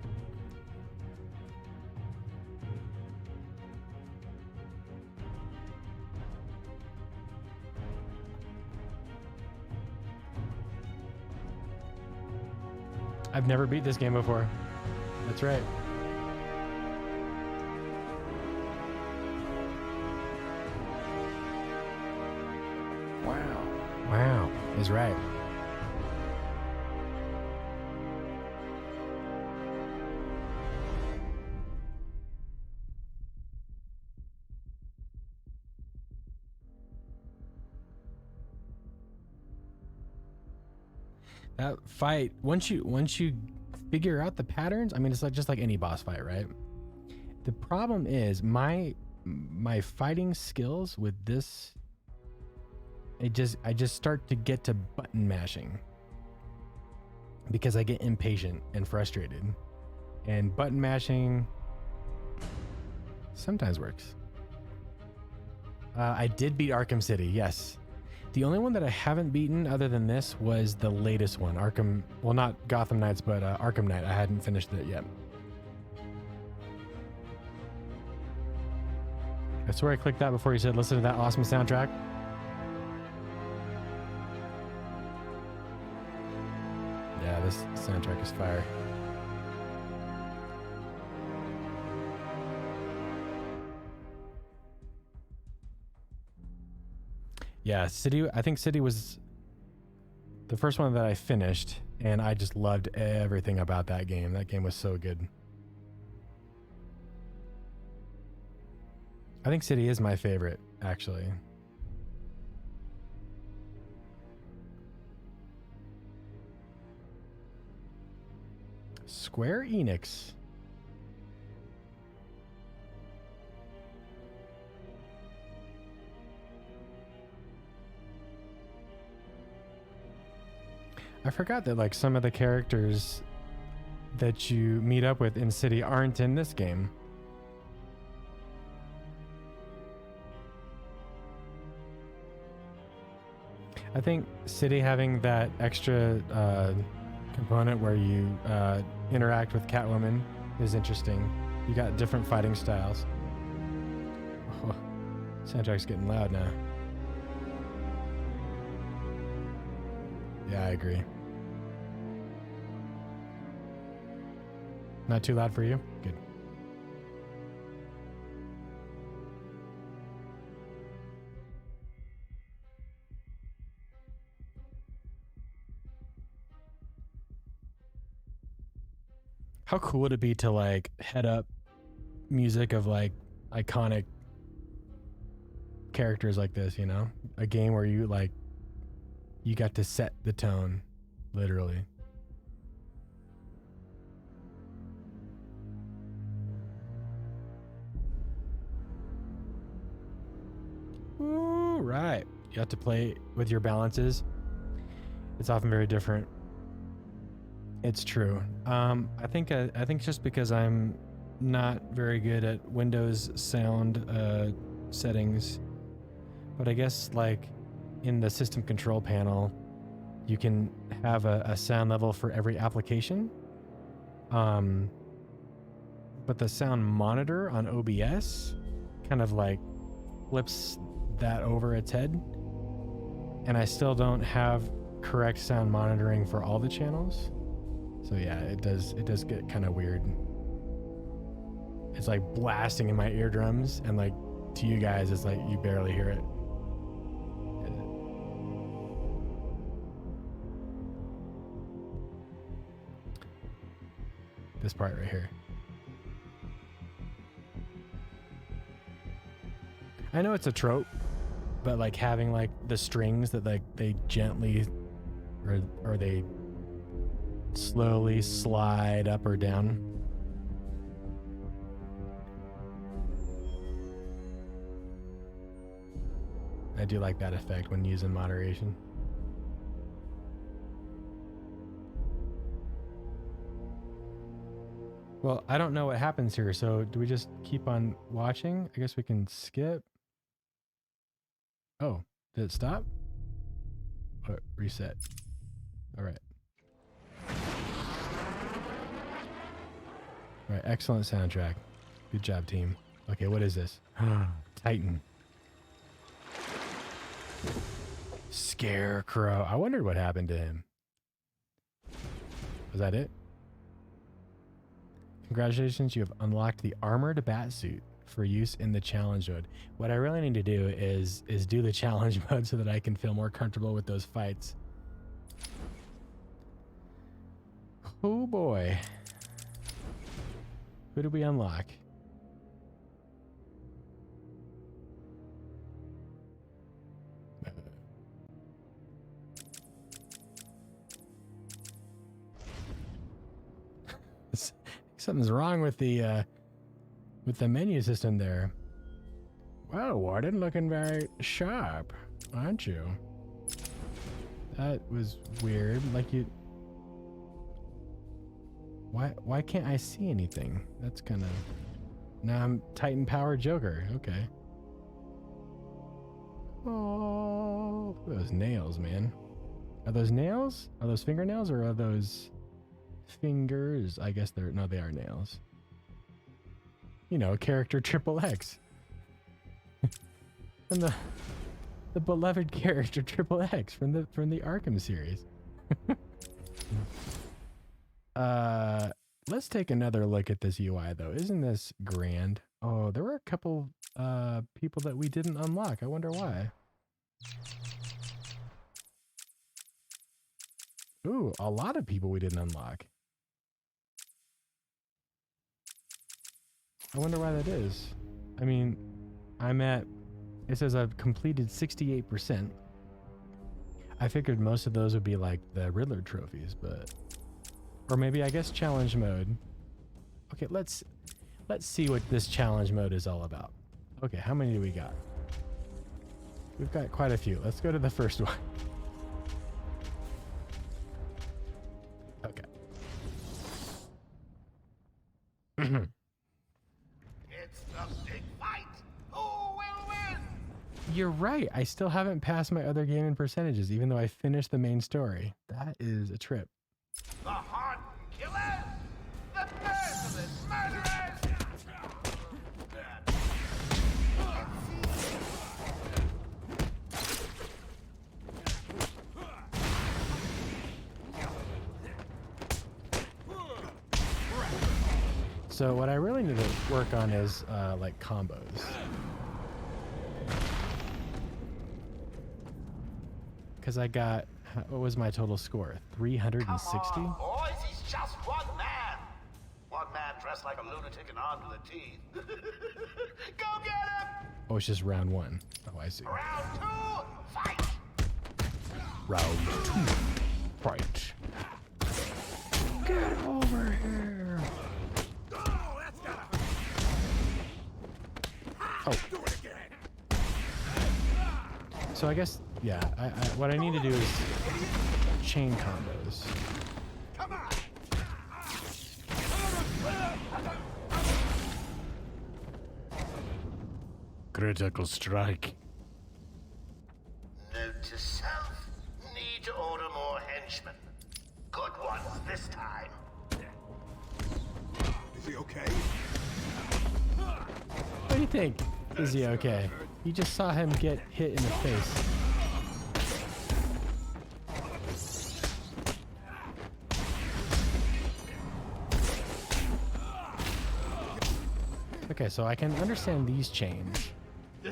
I've never beat this game before. That's right. Wow. Wow, is right. That fight, once you figure out the patterns, I mean, it's like just like any boss fight, right? The problem is my fighting skills with this, I just start to get to button mashing because I get impatient and frustrated, and button mashing sometimes works. I did beat Arkham City, yes. The only one that I haven't beaten other than this was the latest one, Arkham, well, not Gotham Knights, but Arkham Knight. I hadn't finished it yet. I swear I clicked that before you said listen to that awesome soundtrack. Yeah, this soundtrack is fire. Yeah, City, I think City was the first one that I finished, and I just loved everything about that game. That game was so good. I think City is my favorite, actually. Square Enix. I forgot that like some of the characters that you meet up with in City aren't in this game. I think City having that extra component where you interact with Catwoman is interesting. You got different fighting styles. Oh, Soundtrack's getting loud now. Yeah, I agree. Not too loud for you? Good. How cool would it be to like head up music of like iconic characters like this, you know? A game where you like you got to set the tone, literally. Ooh, right. You have to play with your balances. It's often very different. It's true. I think just because I'm not very good at Windows sound settings, but I guess like in the system control panel, you can have a sound level for every application. But the sound monitor on OBS kind of like flips that over its head, and I still don't have correct sound monitoring for all the channels. So yeah, it does get kind of weird. It's like blasting in my eardrums, and like to you guys, it's like you barely hear it. This part right here. I know it's a trope, but like having like the strings that like they gently or they slowly slide up or down. I do like that effect when using moderation. Well, I don't know what happens here, so do we just keep on watching? I guess we can skip. Oh, did it stop? Oh, reset. All right. All right, excellent soundtrack. Good job, team. Okay, what is this? Titan. Scarecrow. I wondered what happened to him. Was that it? Congratulations, you have unlocked the armored batsuit for use in the challenge mode. What I really need to do is do the challenge mode so that I can feel more comfortable with those fights. Oh boy. Who did we unlock? Something's wrong with the menu system there. Well, Warden, looking very sharp, aren't you? That was weird. Like you. Why can't I see anything? That's kind of. Now I'm Titan Power Joker. Okay. Oh, look at those nails, man. Are those nails? Are those fingernails or are those fingers? I guess they are nails. You know, character Triple X. And the beloved character Triple X from the Arkham series. Let's take another look at this UI though. Isn't this grand? Oh, there were a couple people that we didn't unlock. I wonder why. Ooh, a lot of people we didn't unlock. I wonder why that is. I mean, it says I've completed 68%. I figured most of those would be like the Riddler trophies, but, or maybe I guess challenge mode. Okay, let's see what this challenge mode is all about. Okay, how many do we got? We've got quite a few. Let's go to the first one. Okay. It's the big fight. Who will win? You're right. I still haven't passed my other gaming percentages, even though I finished the main story. That is a trip. The hardened killers, the merciless murderers. So what I really need to work on is like combos. Because I got, what was my total score? 360? Come on, boys, he's just one man. One man dressed like a lunatic and armed to the teeth. Go get him! Oh, it's just round one. Oh, I see. Round 2, fight! Round 2. Fight. Get over here. Oh. So I guess, yeah, what I need to do is chain combos. Critical strike. Note to self, need to order more henchmen. Good ones this time. Is he okay? What do you think? Is he okay? You just saw him get hit in the face. Okay, so I can understand these chains. See,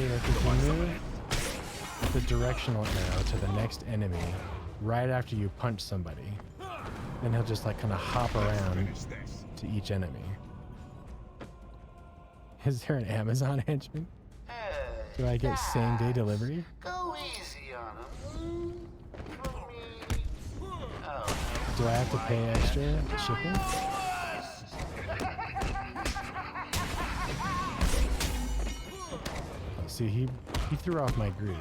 like if you move the directional arrow to the next enemy right after you punch somebody, then he'll just like kind of hop around to each enemy. Is there an Amazon henchman? Do I get same day delivery? Go easy on him. For me. Oh, Do I have to pay extra shipping? Oh, see, he threw off my groove.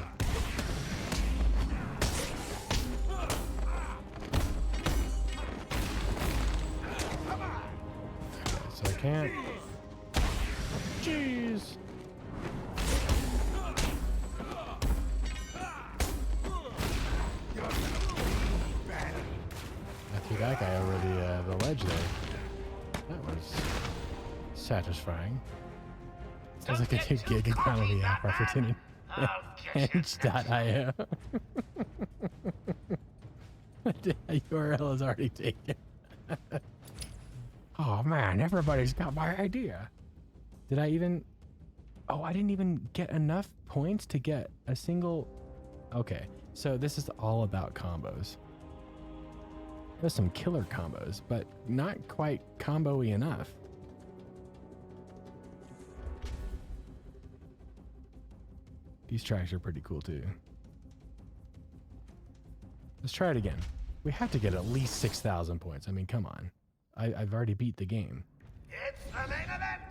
Okay, so I can't. Jeez. I threw that guy over the ledge there. That was satisfying. Sounds like a good gig economy app opportunity. Henge.io. The URL is already taken. Oh man, everybody's got my idea. Did I even... Oh, I didn't even get enough points to get a single... Okay, so this is all about combos. There's some killer combos, but not quite combo-y enough. These tracks are pretty cool too. Let's try it again. We have to get at least 6,000 points. I mean, come on. I've already beat the game. it's the main event.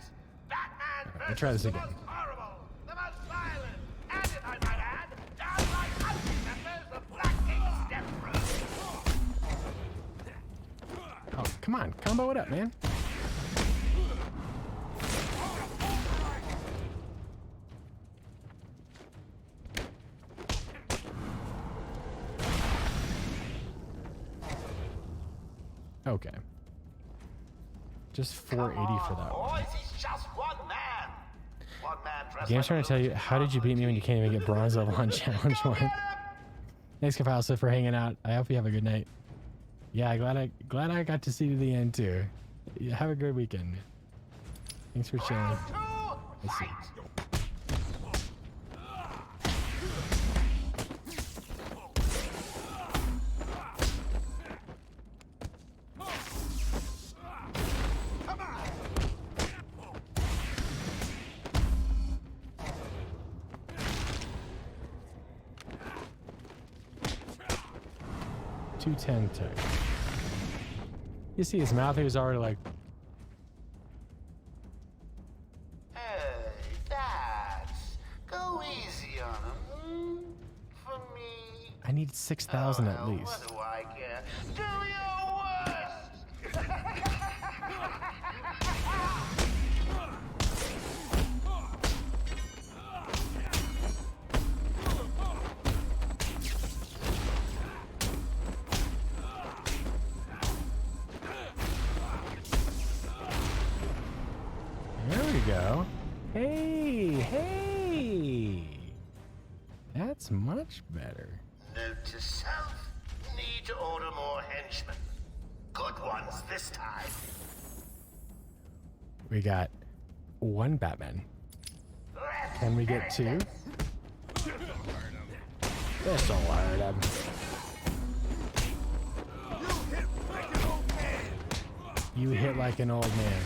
Batman I'll try this versus again. the most horrible, the most violent, and if I might add, downright ugly members of Black King's Death Row. Oh, come on. Combo it up, man. Okay. Just 480 for that one. Boys, he's just one man. One man dressed Game's like trying a to tell you, lunatic how did you beat me when you can't even get bronze level on challenge Go one? get him! Thanks, Kapalsa, for hanging out. I hope you have a good night. Yeah, glad I got to see the end too. Yeah, have a good weekend. Thanks for chilling. Round 2, Let's see. fight! 210 tech. You see his mouth, he was already like, Hey, Bats, go easy on him. For me. I need 6,000 at Well, least. What do I care? Do your worst! There we go. Hey. That's much better. Note to self, need to order more henchmen. Good ones this time. We got 1 Batman. Can we get 2? This'll hurt him. You hit like an old man.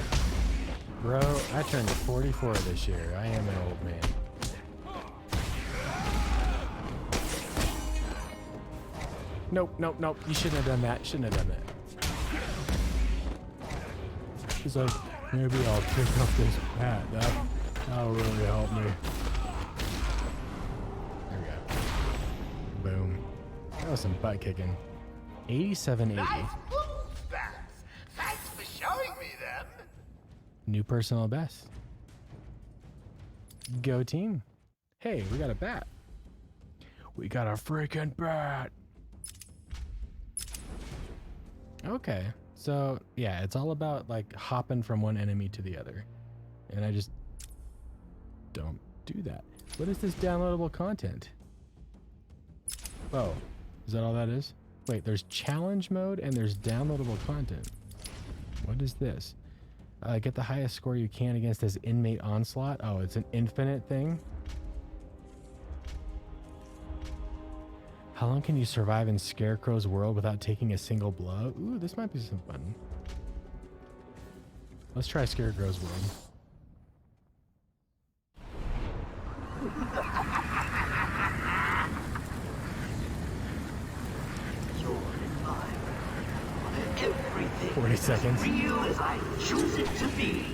Bro, I turned 44 this year. I am an old man. Nope, nope, nope. You shouldn't have done that. Shouldn't have done that. He's like, maybe I'll pick up this bat. That'll really help me. There we go. Boom. That was some butt kicking. 8780. Nice moves, Bats. Thanks for showing me them. New personal best. Go team. Hey, we got a bat. We got a freaking bat. Okay. So, yeah, it's all about like hopping from one enemy to the other. And I just don't do that. What is this downloadable content? Oh, is that all that is? Wait, there's challenge mode and there's downloadable content. What is this? Get the highest score you can against this inmate onslaught. Oh, it's an infinite thing. How long can you survive in Scarecrow's world without taking a single blow? Ooh, this might be some fun. Let's try Scarecrow's world. Everything 40 seconds. real as I choose it to be.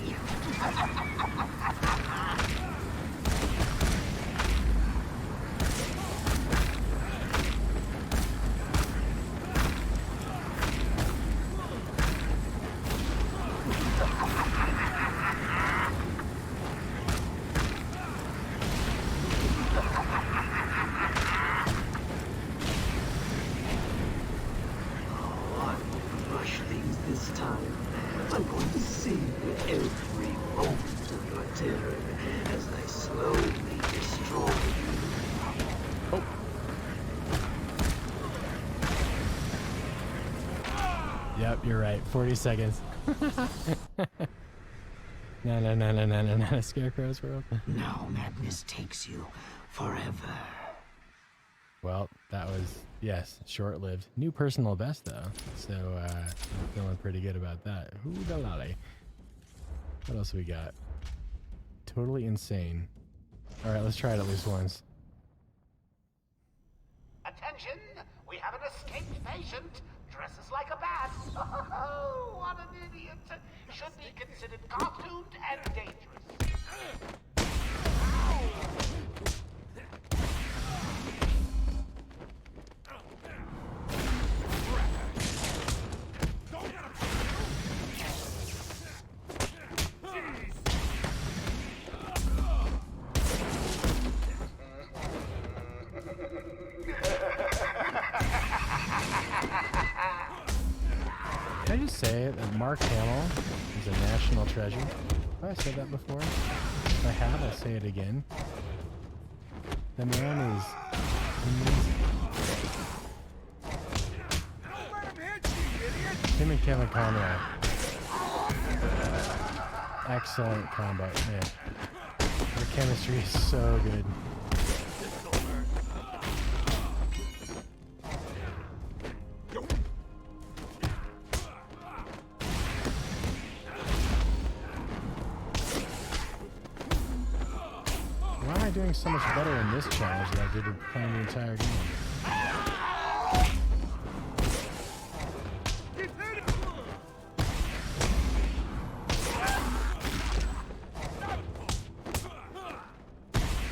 Yep, you're right. 40 seconds. No, Scarecrow's world. Now madness takes you forever. Well, that was, yes, short-lived. New personal best, though. So, I'm feeling pretty good about that. Hoo-da-lolly. What else we got? Totally insane. All right, let's try it at least once. Attention! We have an escaped patient. Dresses like a bat. Oh, what an idiot. Should be considered costumed and dangerous. Can I just say that Mark Hamill is a national treasure? Have I said that before? If I have, I'll say it again. The man is amazing. Him and Kevin Conroy. Excellent combo, man. Their chemistry is so good. Why am I doing so much better in this challenge than I did playing the entire game?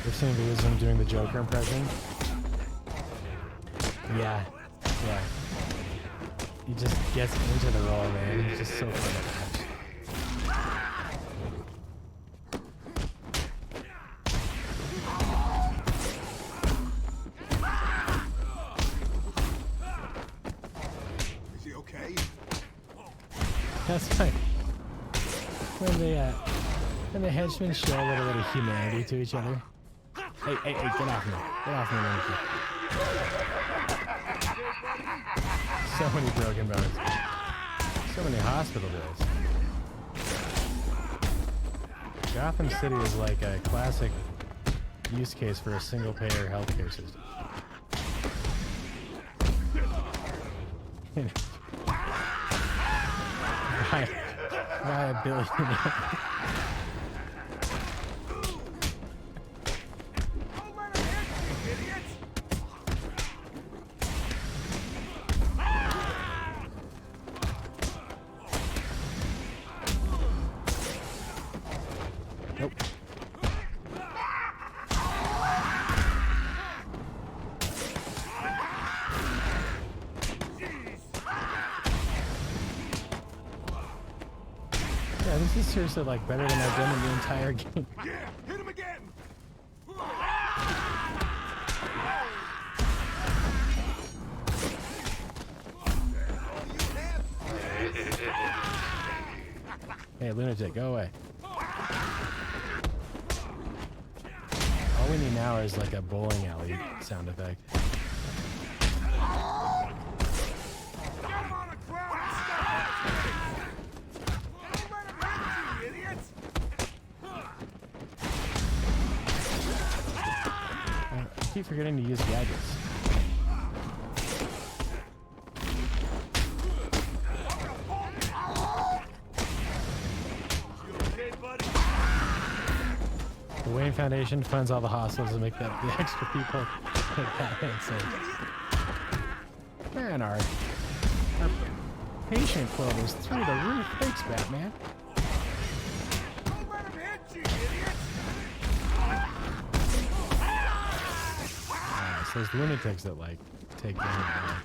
They're saying videos of him doing the Joker impression. Yeah. He just gets into the role, man. He's just so fun to watch. That's fine. When the henchmen show a little bit of humanity to each other. Hey, get off me. Get off me, Monkey. So many broken bones. So many hospital bills. Gotham City is like a classic use case for a single-payer healthcare system. Why a billion? Nope. Yeah, this is seriously like better than I've done in the entire game. Yeah, hit him again. Hey, lunatic, go away. All we need now is like a bowling alley sound effect. I keep forgetting to use gadgets. The Wayne Foundation funds all the hospitals to make the extra people like Batman said. Man, our patient quote is through the roof. Thanks, Batman. It's those lunatics that like take down.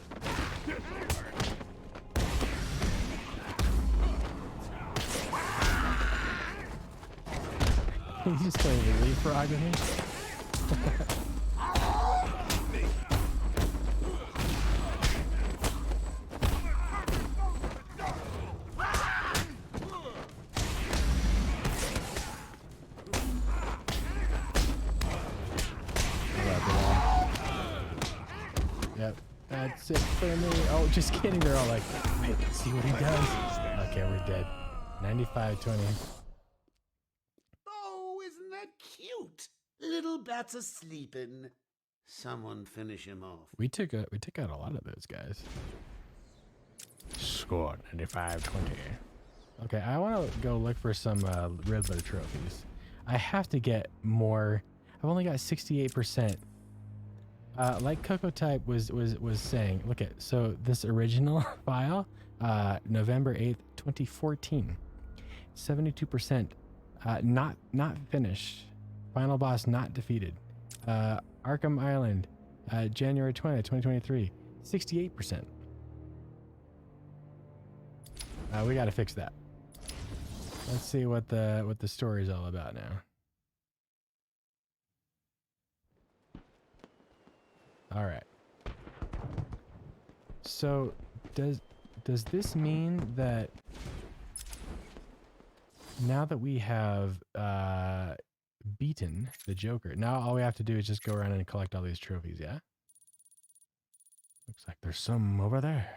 He's just playing the leapfrog with me. Yep, that's it for me. Oh, just kidding. They're all like, wait, let's see what he does. Okay, we're dead. 95-20. Oh, isn't that cute? Little bats are sleeping. Someone finish him off. We took out a lot of those guys. Score 95-20. Okay, I want to go look for some Riddler trophies. I have to get more. I've only got 68%. Like Coco Type was saying, look at, so this original file, November 8th, 2014, 72%, not finished. Final boss not defeated. Arkham Island, January 20th, 2023, 68%. We got to fix that. Let's see what the story is all about now. All right. So does this mean that now that we have beaten the Joker, now all we have to do is just go around and collect all these trophies, yeah? Looks like there's some over there.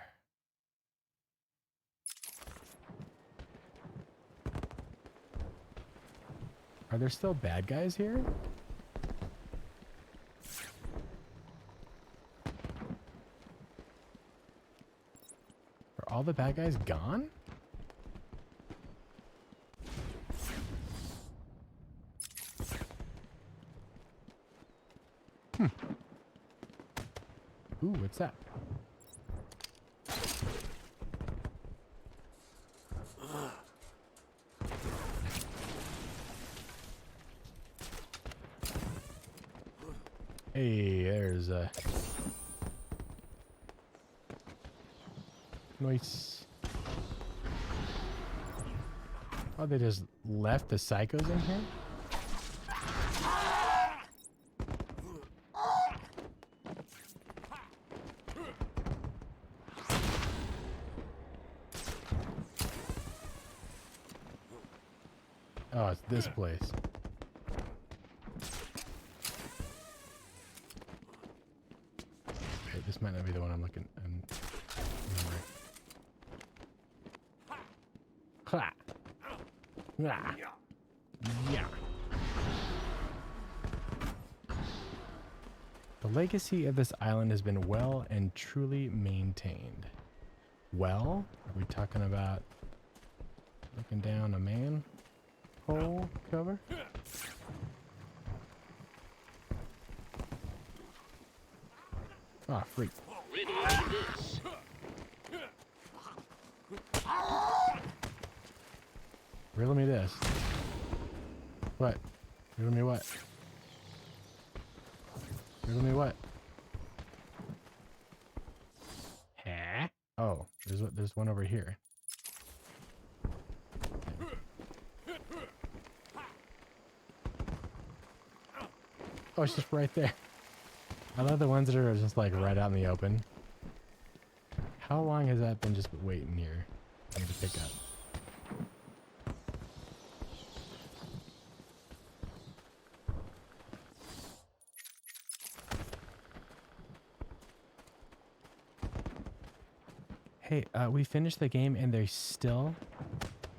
Are there still bad guys here? Are all the bad guys gone? Ooh, what's that? Hey, there's a nice. Oh, they just left the psychos in here? Oh, it's this place. Wait, this might not be the one I'm looking. Ah. Yeah. The legacy of this island has been well and truly maintained. Well, are we talking about looking down a manhole cover? Ah, freak. Riddle me this. What? Riddle me what? Riddle me what? Huh? Oh, there's one over here. Oh, it's just right there. I love the ones that are just like right out in the open. How long has that been just waiting here for me to pick up? Hey, we finished the game and they still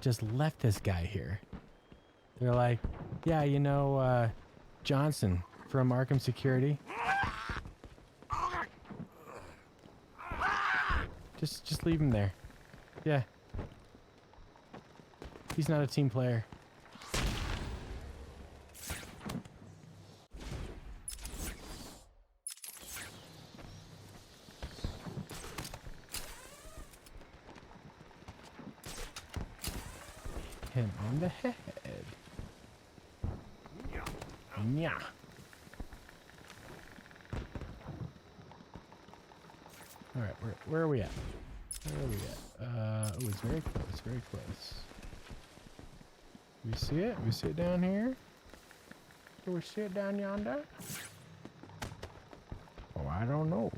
just left this guy here. They're like, yeah, you know, Johnson from Arkham Security. Just leave him there. Yeah. He's not a team player. Him on the head. Yeah. All right, where are we at? Where are we at? Oh, it's very close, very close. We see it? We see it down here? Do we see it down yonder? Oh, I don't know.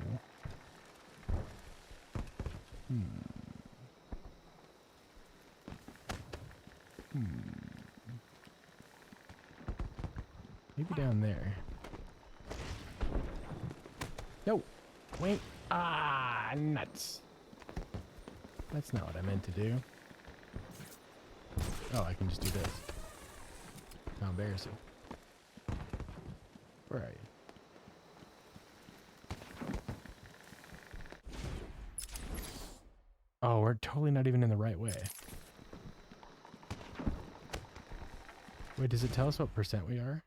Maybe down there. No! Wait! Ah, nuts! That's not what I meant to do. Oh, I can just do this. How embarrassing. Where are you? Oh, we're totally not even in the right way. Wait, does it tell us what percent we are?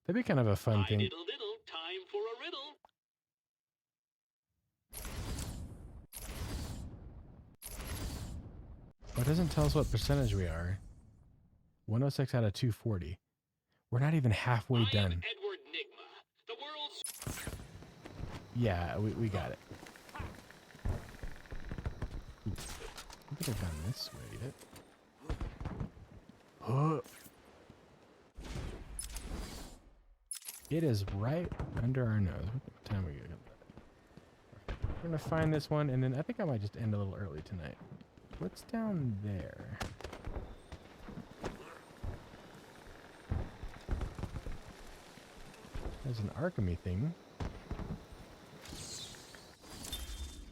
That'd be kind of a fun thing. Time for a riddle. Oh, it doesn't tell us what percentage we are. 106 out of 240. We're not even halfway done. Edward Nigma, the world's... Yeah, we got it. I think I've gone this way yet. Oh. It is right under our nose. What time are we gonna? We're gonna find this one, and then I think I might just end a little early tonight. What's down there? There's an Arkham-y thing.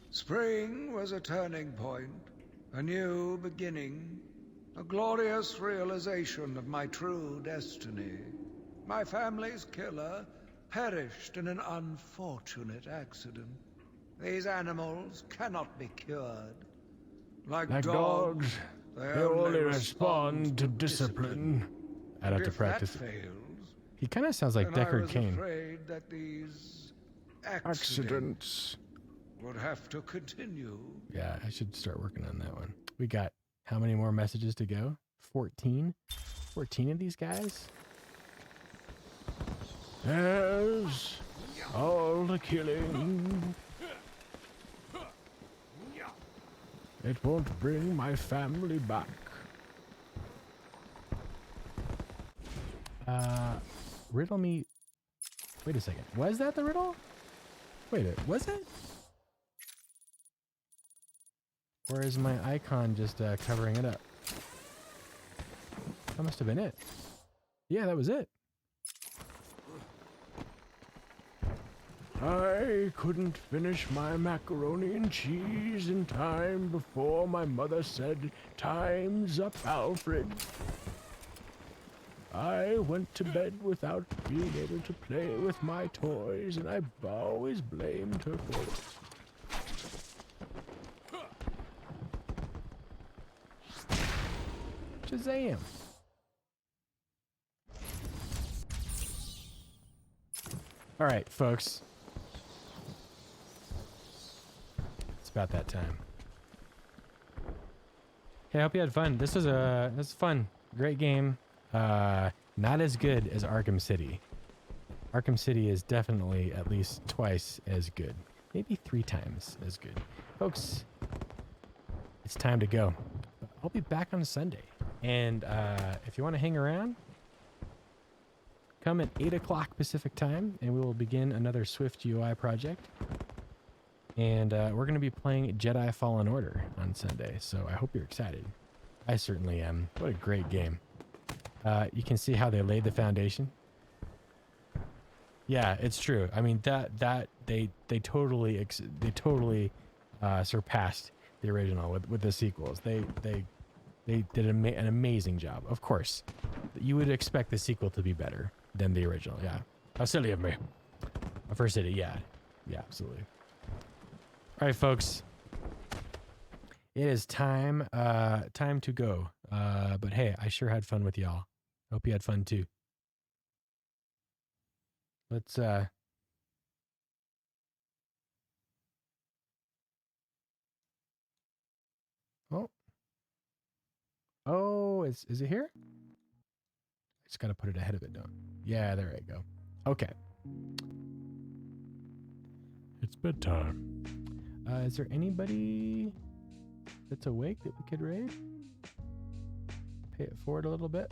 Spring was a turning point, a new beginning, a glorious realization of my true destiny. My family's killer perished in an unfortunate accident. These animals cannot be cured. Like dogs, they only respond to discipline. I'd have to practice. If that fails, He kind of sounds like then Deckard I was Cain. afraid that these accidents would have to continue. Yeah, I should start working on that one. We got how many more messages to go? 14? 14 of these guys? Yes, all the killing. It won't bring my family back. Riddle me. Wait a second. Was that the riddle? Wait, was it? Or is my icon just covering it up? That must have been it. Yeah, that was it. I couldn't finish my macaroni and cheese in time before my mother said, "Time's up, Alfred." I went to bed without being able to play with my toys, and I've always blamed her for it. Shazam! All right, folks. It's about that time. Hey, I hope you had fun. This was fun. Great game. Not as good as Arkham City. Arkham City is definitely at least twice as good. Maybe 3 times as good. Folks, it's time to go. I'll be back on Sunday. And if you want to hang around, come at 8 o'clock Pacific time, and we will begin another SwiftUI project. And we're going to be playing Jedi Fallen Order on Sunday, so I hope you're excited. I certainly am. What a great game. You can see how they laid the foundation. Yeah, it's true. I mean, they totally surpassed the original with the sequels. They did an amazing job. Of course, you would expect the sequel to be better than the original. Yeah, how silly of me. I first did it. Yeah, absolutely. All right, folks. It is time to go. But hey, I sure had fun with y'all. Hope you had fun too. Let's Oh, is it here? I just gotta put it ahead of it, don't. Yeah, there I go. Okay. It's bedtime. Is there anybody that's awake that we could raid? Pay it forward a little bit.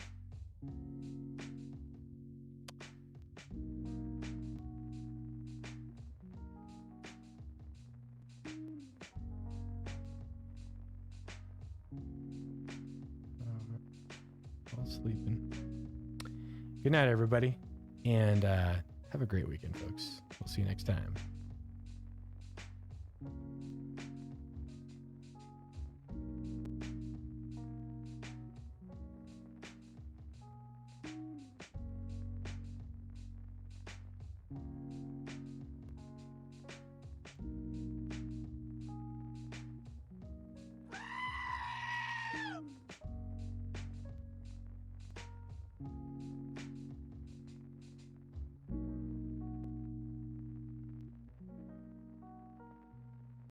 All sleeping. Good night, everybody, and have a great weekend, folks. We'll see you next time.